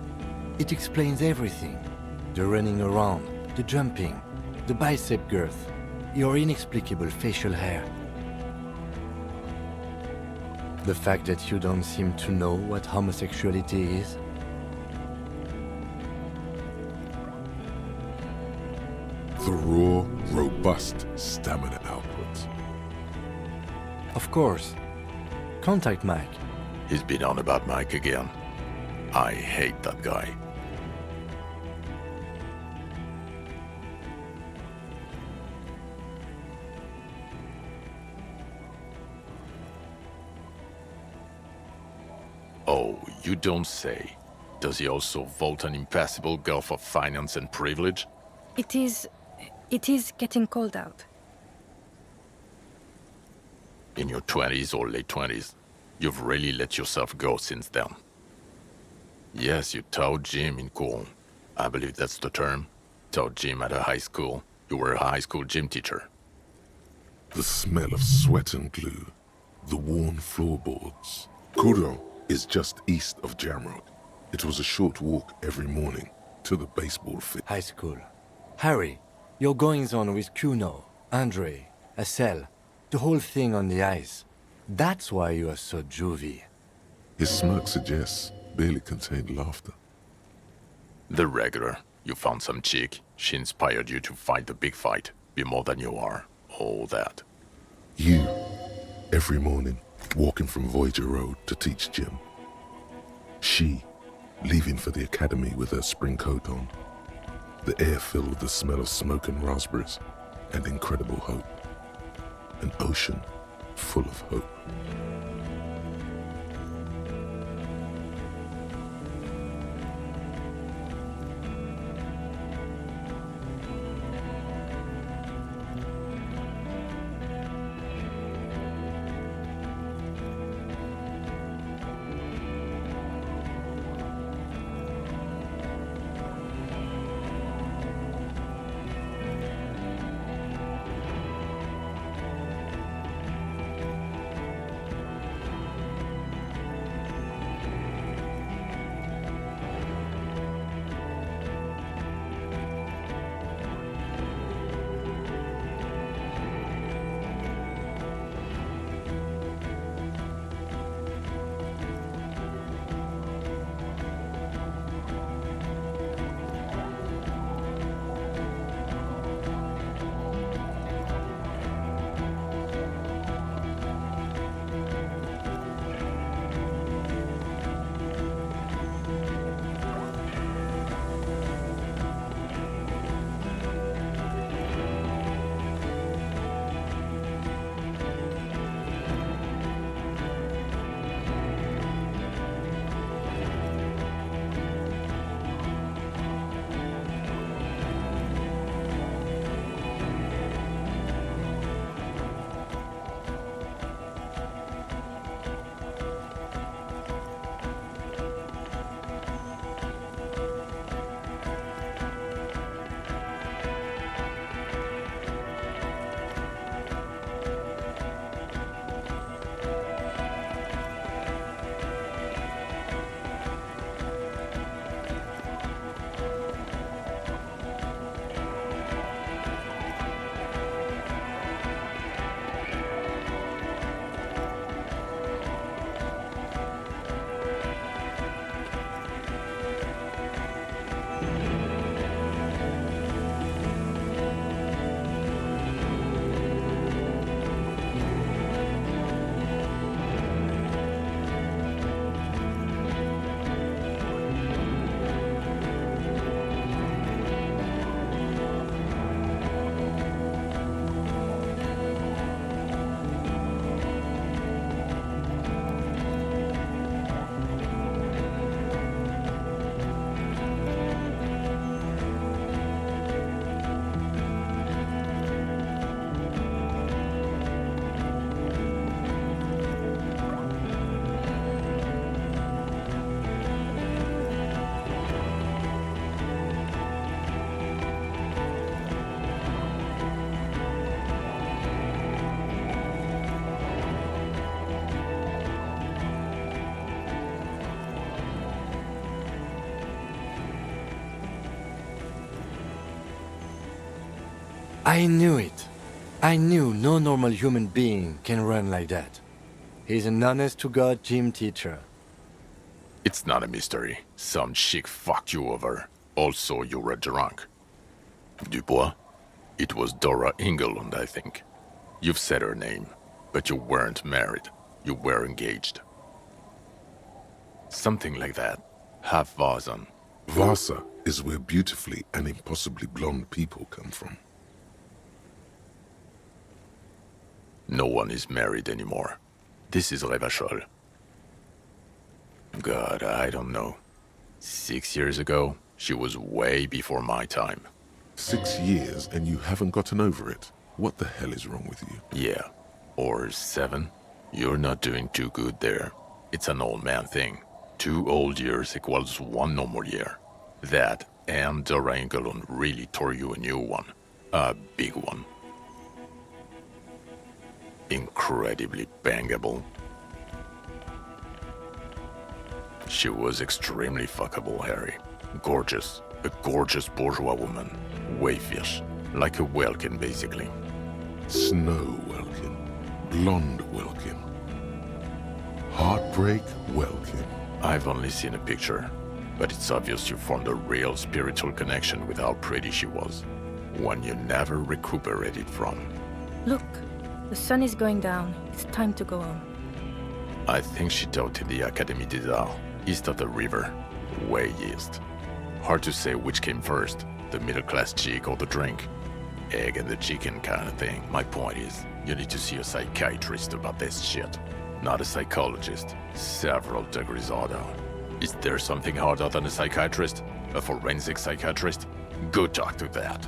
it explains everything. The running around, the jumping, the bicep girth, your inexplicable facial hair. The fact that you don't seem to know what homosexuality is. the raw, robust stamina output. Of course. Contact Mike. He's been on about Mike again. I hate that guy. Oh, you don't say. Does he also vault an impassable gulf of finance and privilege? It is getting cold out. In your 20s or late 20s, you've really let yourself go since then. Yes, you taught gym in school. I believe that's the term. Taught gym at a high school. You were a high school gym teacher. The smell of sweat and glue, the worn floorboards. Kuro is just east of Jamrock. It was a short walk every morning to the baseball field. High school. Harry, your goings-on with Kuno, Andre, Assel, the whole thing on the ice. That's why you are so juvie. His smirk suggests barely contained laughter. The regular. You found some chick. She inspired you to fight the big fight. Be more than you are. All that. You, every morning, walking from Voyager Road to teach gym. She, leaving for the academy with her spring coat on. The air filled with the smell of smoke and raspberries and incredible hope. An ocean full of hope. I knew it. I knew no normal human being can run like that. He's an honest-to-God gym teacher. It's not a mystery. Some chick fucked you over. Also, you were drunk. Dubois? It was Dora Engelund, I think. You've said her name, but you weren't married. You were engaged. Something like that. Half Vasan. Vasa is where beautifully and impossibly blonde people come from. No one is married anymore. This is Revachol. God, I don't know. 6 years ago, she was way before my time. 6 years and you haven't gotten over it? What the hell is wrong with you? Yeah. Or 7. You're not doing too good there. It's an old man thing. 2 old years equals 1 normal year. That and Dora Engelund really tore you a new one. A big one. Incredibly bangable. She was extremely fuckable, Harry. Gorgeous. A gorgeous bourgeois woman. Wayfish. Like a Welkin, basically. Snow Welkin. Blonde Welkin. Heartbreak Welkin. I've only seen a picture, but it's obvious you formed a real spiritual connection with how pretty she was. One you never recuperated from. Look, the sun is going down. It's time to go home. I think she taught in the Académie des Arts, east of the river. Way east. Hard to say which came first, the middle-class chick or the drink. Egg and the chicken kind of thing. My point is, you need to see a psychiatrist about this shit. Not a psychologist. Several degrees harder. Is there something harder than a psychiatrist? A forensic psychiatrist? Go talk to that.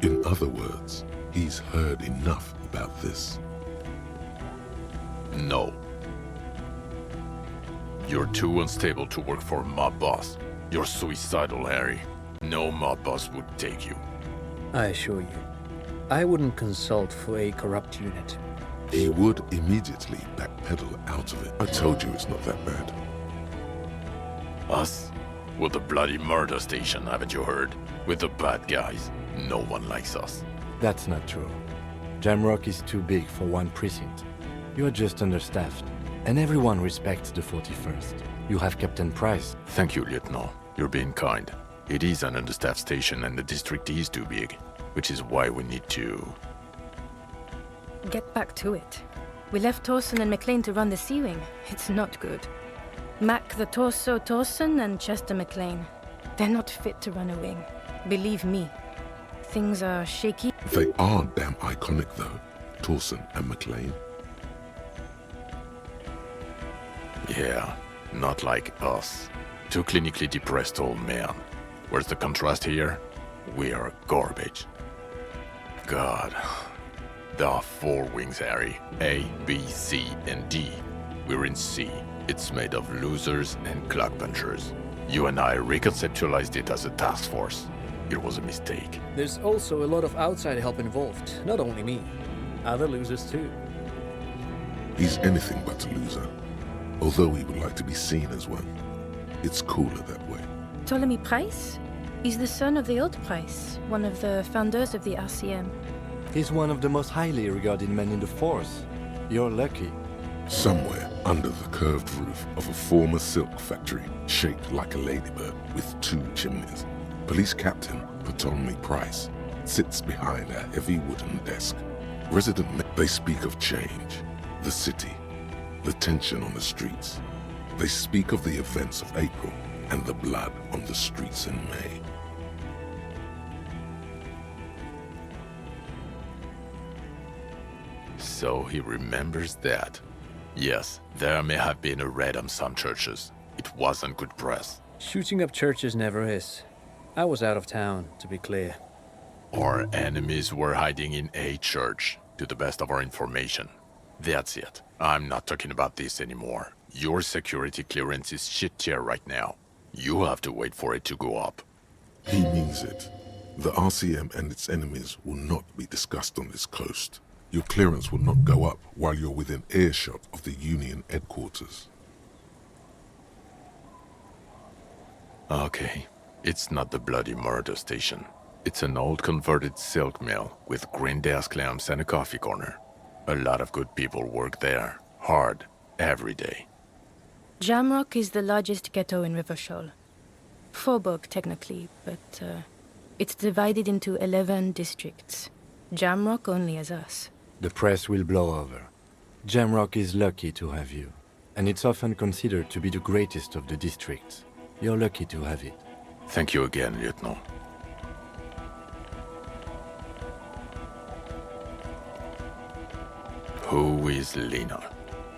In other words, he's heard enough about this. No. You're too unstable to work for a mob boss. You're suicidal, Harry. No mob boss would take you. I assure you, I wouldn't consult for a corrupt unit. He would immediately backpedal out of it. I told you it's not that bad. Us? We're the bloody murder station, haven't you heard? We're the bad guys. No one likes us. That's not true. Jamrock is too big for one precinct. You are just understaffed. And everyone respects the 41st. You have Captain Price. Thank you, Lieutenant. You're being kind. It is an understaffed station and the district is too big, which is why we need to... Get back to it. We left Torsen and McLean to run the C-Wing. It's not good. Mac the Torso Torsen and Chester McLean. They're not fit to run a wing. Believe me. Things are shaky. They are damn iconic though, Torsen and McLean. Yeah, not like us. Two clinically depressed old men. Where's the contrast here? We are garbage. God. There are 4 wings, Harry. A, B, C, and D. We're in C. It's made of losers and clock punchers. You and I reconceptualized it as a task force. It was a mistake. There's also a lot of outside help involved, not only me. Other losers too. He's anything but a loser. Although he would like to be seen as one. It's cooler that way. Ptolemy Price? He's the son of the old Price, one of the founders of the RCM. He's one of the most highly regarded men in the force. You're lucky. Somewhere under the curved roof of a former silk factory, shaped like a ladybird with 2 chimneys, Police Captain Ptolemy Price sits behind a heavy wooden desk. They speak of change, the city, the tension on the streets. They speak of the events of April and the blood on the streets in May. So he remembers that. Yes, there may have been a raid on some churches. It wasn't good press. Shooting up churches never is. I was out of town, to be clear. Our enemies were hiding in a church, to the best of our information. That's it. I'm not talking about this anymore. Your security clearance is shit tier right now. You have to wait for it to go up. He means it. The RCM and its enemies will not be discussed on this coast. Your clearance will not go up while you're within earshot of the Union headquarters. Okay. It's not the bloody murder station. It's an old converted silk mill with green desk lamps and a coffee corner. A lot of good people work there. Hard. Every day. Jamrock is the largest ghetto in Revachol. Faubourg, technically, but It's divided into 11 districts. Jamrock only has us. The press will blow over. Jamrock is lucky to have you, and it's often considered to be the greatest of the districts. You're lucky to have it. Thank you again, Lieutenant. Who is Lena?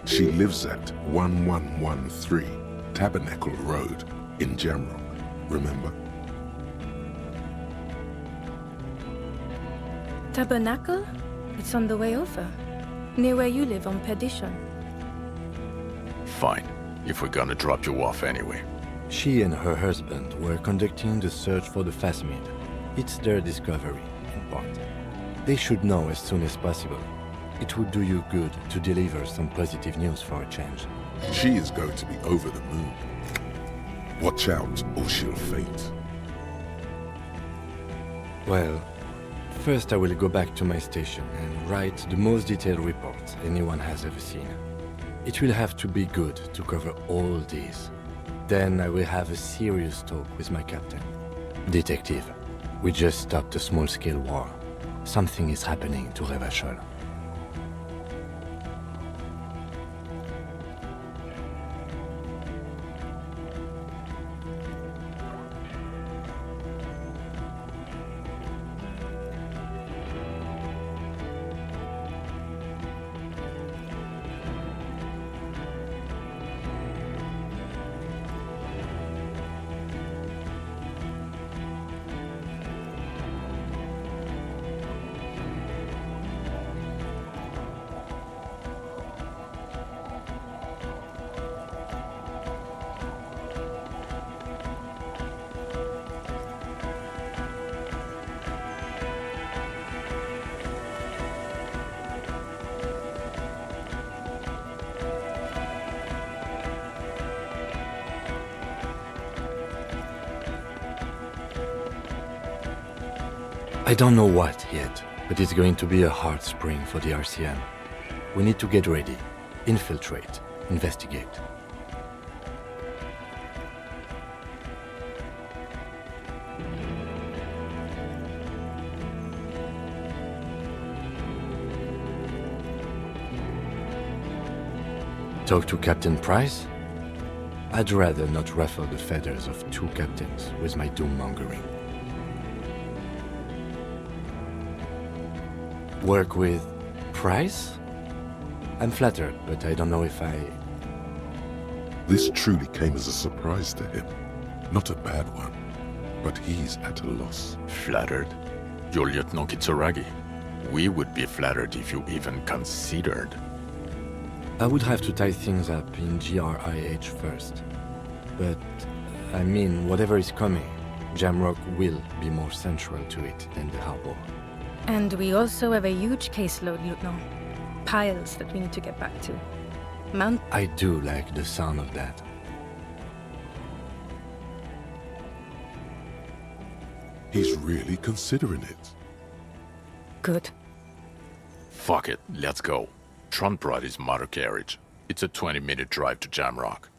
She lives at 1113 Tabernacle Road in Jamrock, remember? Tabernacle? It's on the way over. Near where you live on Perdition. Fine, if we're gonna drop you off anyway. She and her husband were conducting the search for the Phasmid. It's their discovery, in part. They should know as soon as possible. It would do you good to deliver some positive news for a change. She is going to be over the moon. Watch out, or she'll faint. Well, first I will go back to my station and write the most detailed report anyone has ever seen. It will have to be good to cover all these. Then I will have a serious talk with my captain. Detective, we just stopped a small-scale war. Something is happening to Revachol. I don't know what yet, but it's going to be a hard spring for the RCM. We need to get ready, infiltrate, investigate. Talk to Captain Price? I'd rather not ruffle the feathers of two captains with my doom-mongering. Work with Price? I'm flattered, but I don't know if I... This truly came as a surprise to him. Not a bad one, but he's at a loss. Flattered? You're Lieutenant Kitsuragi. We would be flattered if you even considered. I would have to tie things up in GRIH first. But, I mean, whatever is coming, Jamrock will be more central to it than the harbor. And we also have a huge caseload, Lieutenant. Piles that we need to get back to. I do like the sound of that. He's really considering it. Good. Fuck it, let's go. Tron brought his motor carriage. It's a 20-minute drive to Jamrock.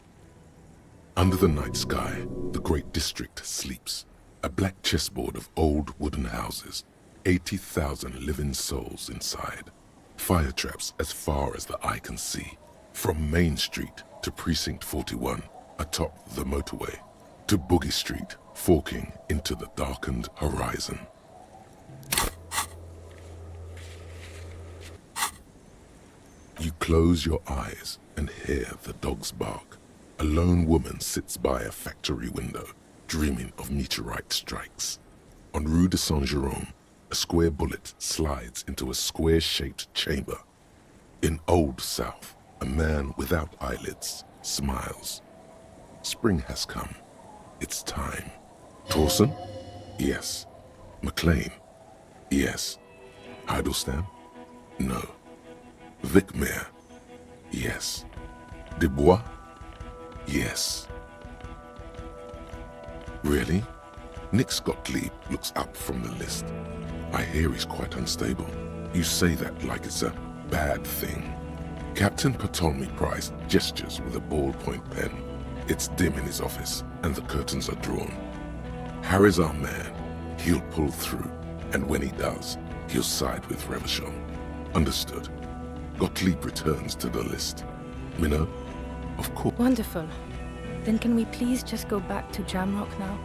Under the night sky, the great district sleeps. A black chessboard of old wooden houses. 80,000 living souls inside. Fire traps as far as the eye can see. From Main Street to Precinct 41, atop the motorway, to Boogie Street, forking into the darkened horizon. You close your eyes and hear the dogs bark. A lone woman sits by a factory window, dreaming of meteorite strikes. On Rue de Saint-Jérôme, a square bullet slides into a square-shaped chamber. In Old South, a man without eyelids smiles. Spring has come. It's time. Torsen? Yes. McLean? Yes. Heidelstein? No. Vicmere? Yes. Dubois? Yes. Really? Nick Gottlieb looks up from the list. I hear he's quite unstable. You say that like it's a bad thing. Captain Ptolemy Price gestures with a ballpoint pen. It's dim in his office, and the curtains are drawn. Harry's our man. He'll pull through, and when he does, he'll side with Revachol. Understood. Gottlieb returns to the list. Minnow? Of course. Wonderful. Then can we please just go back to Jamrock now?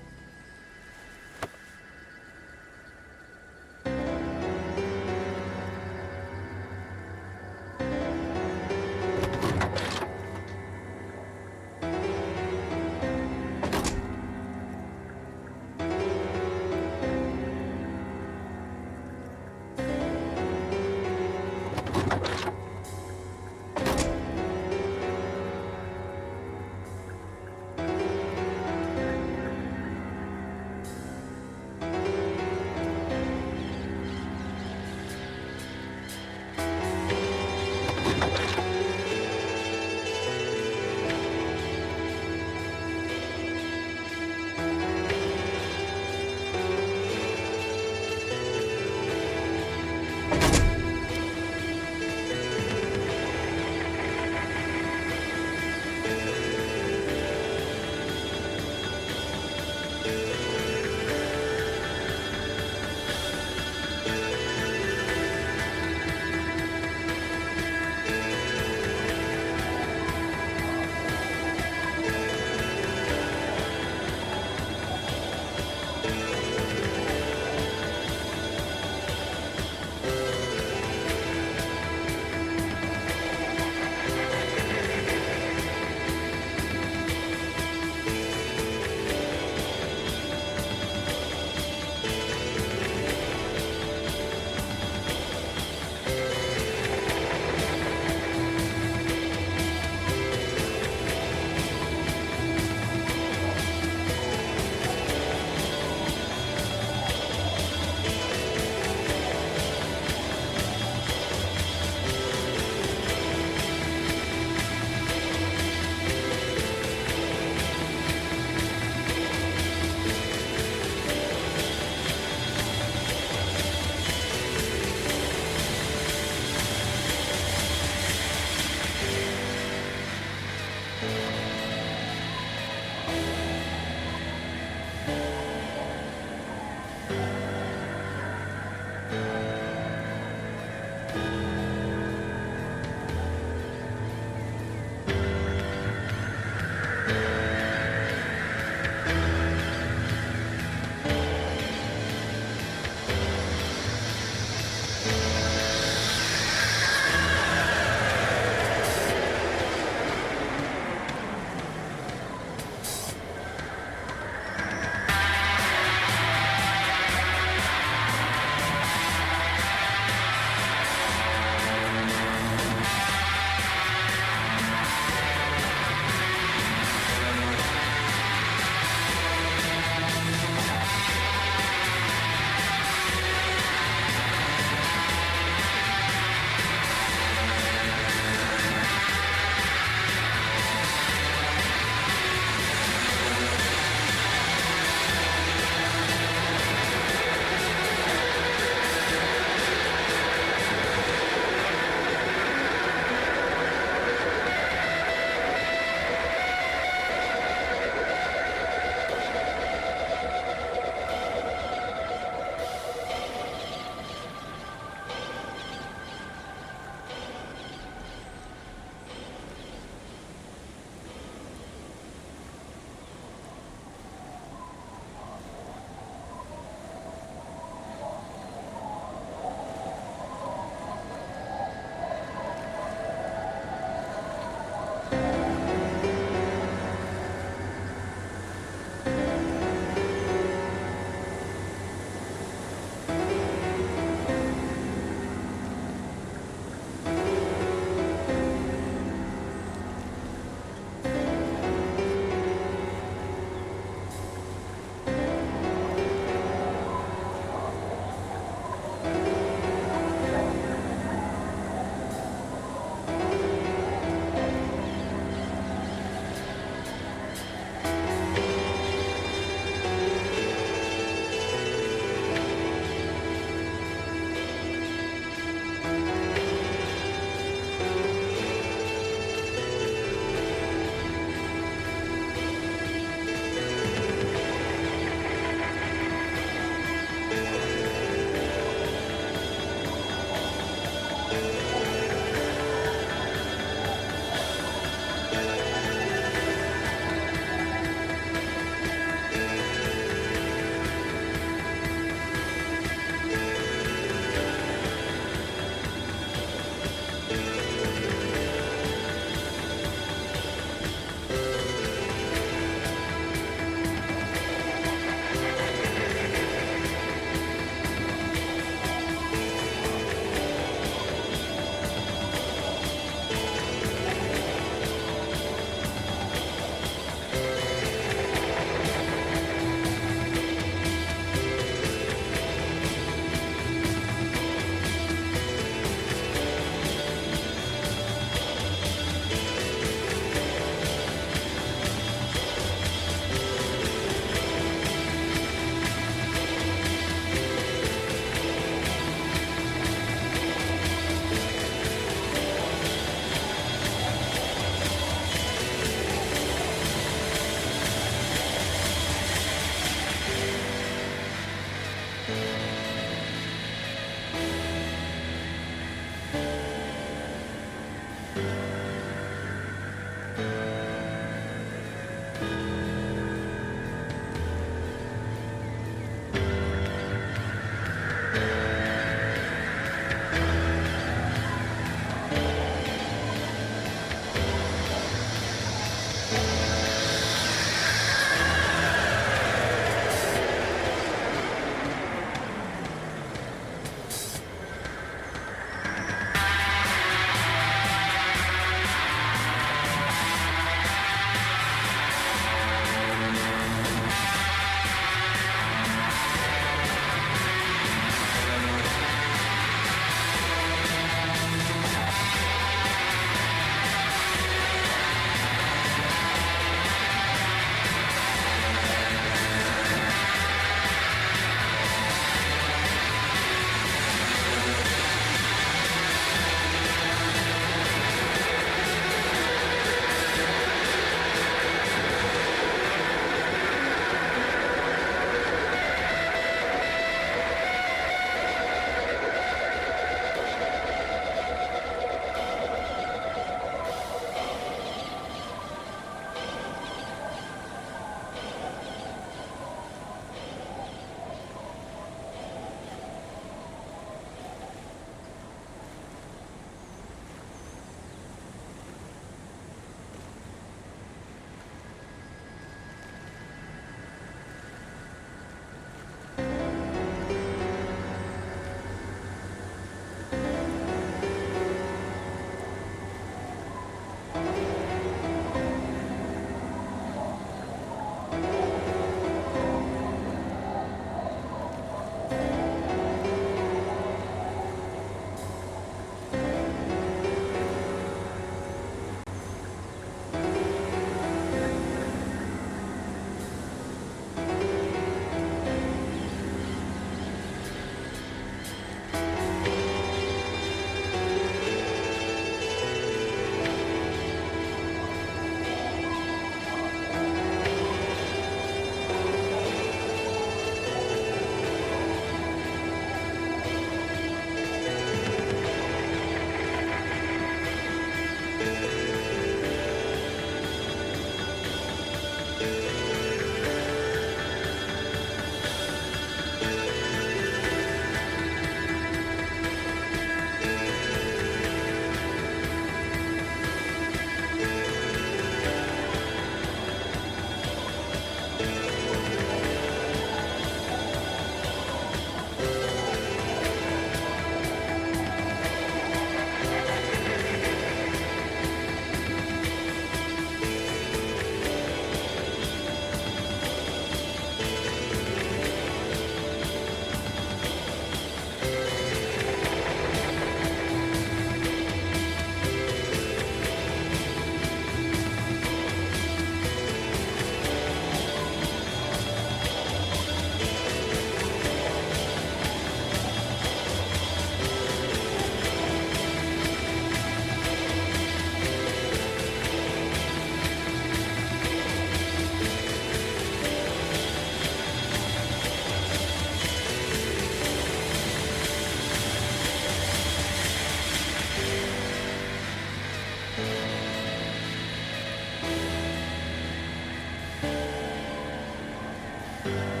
Thank you.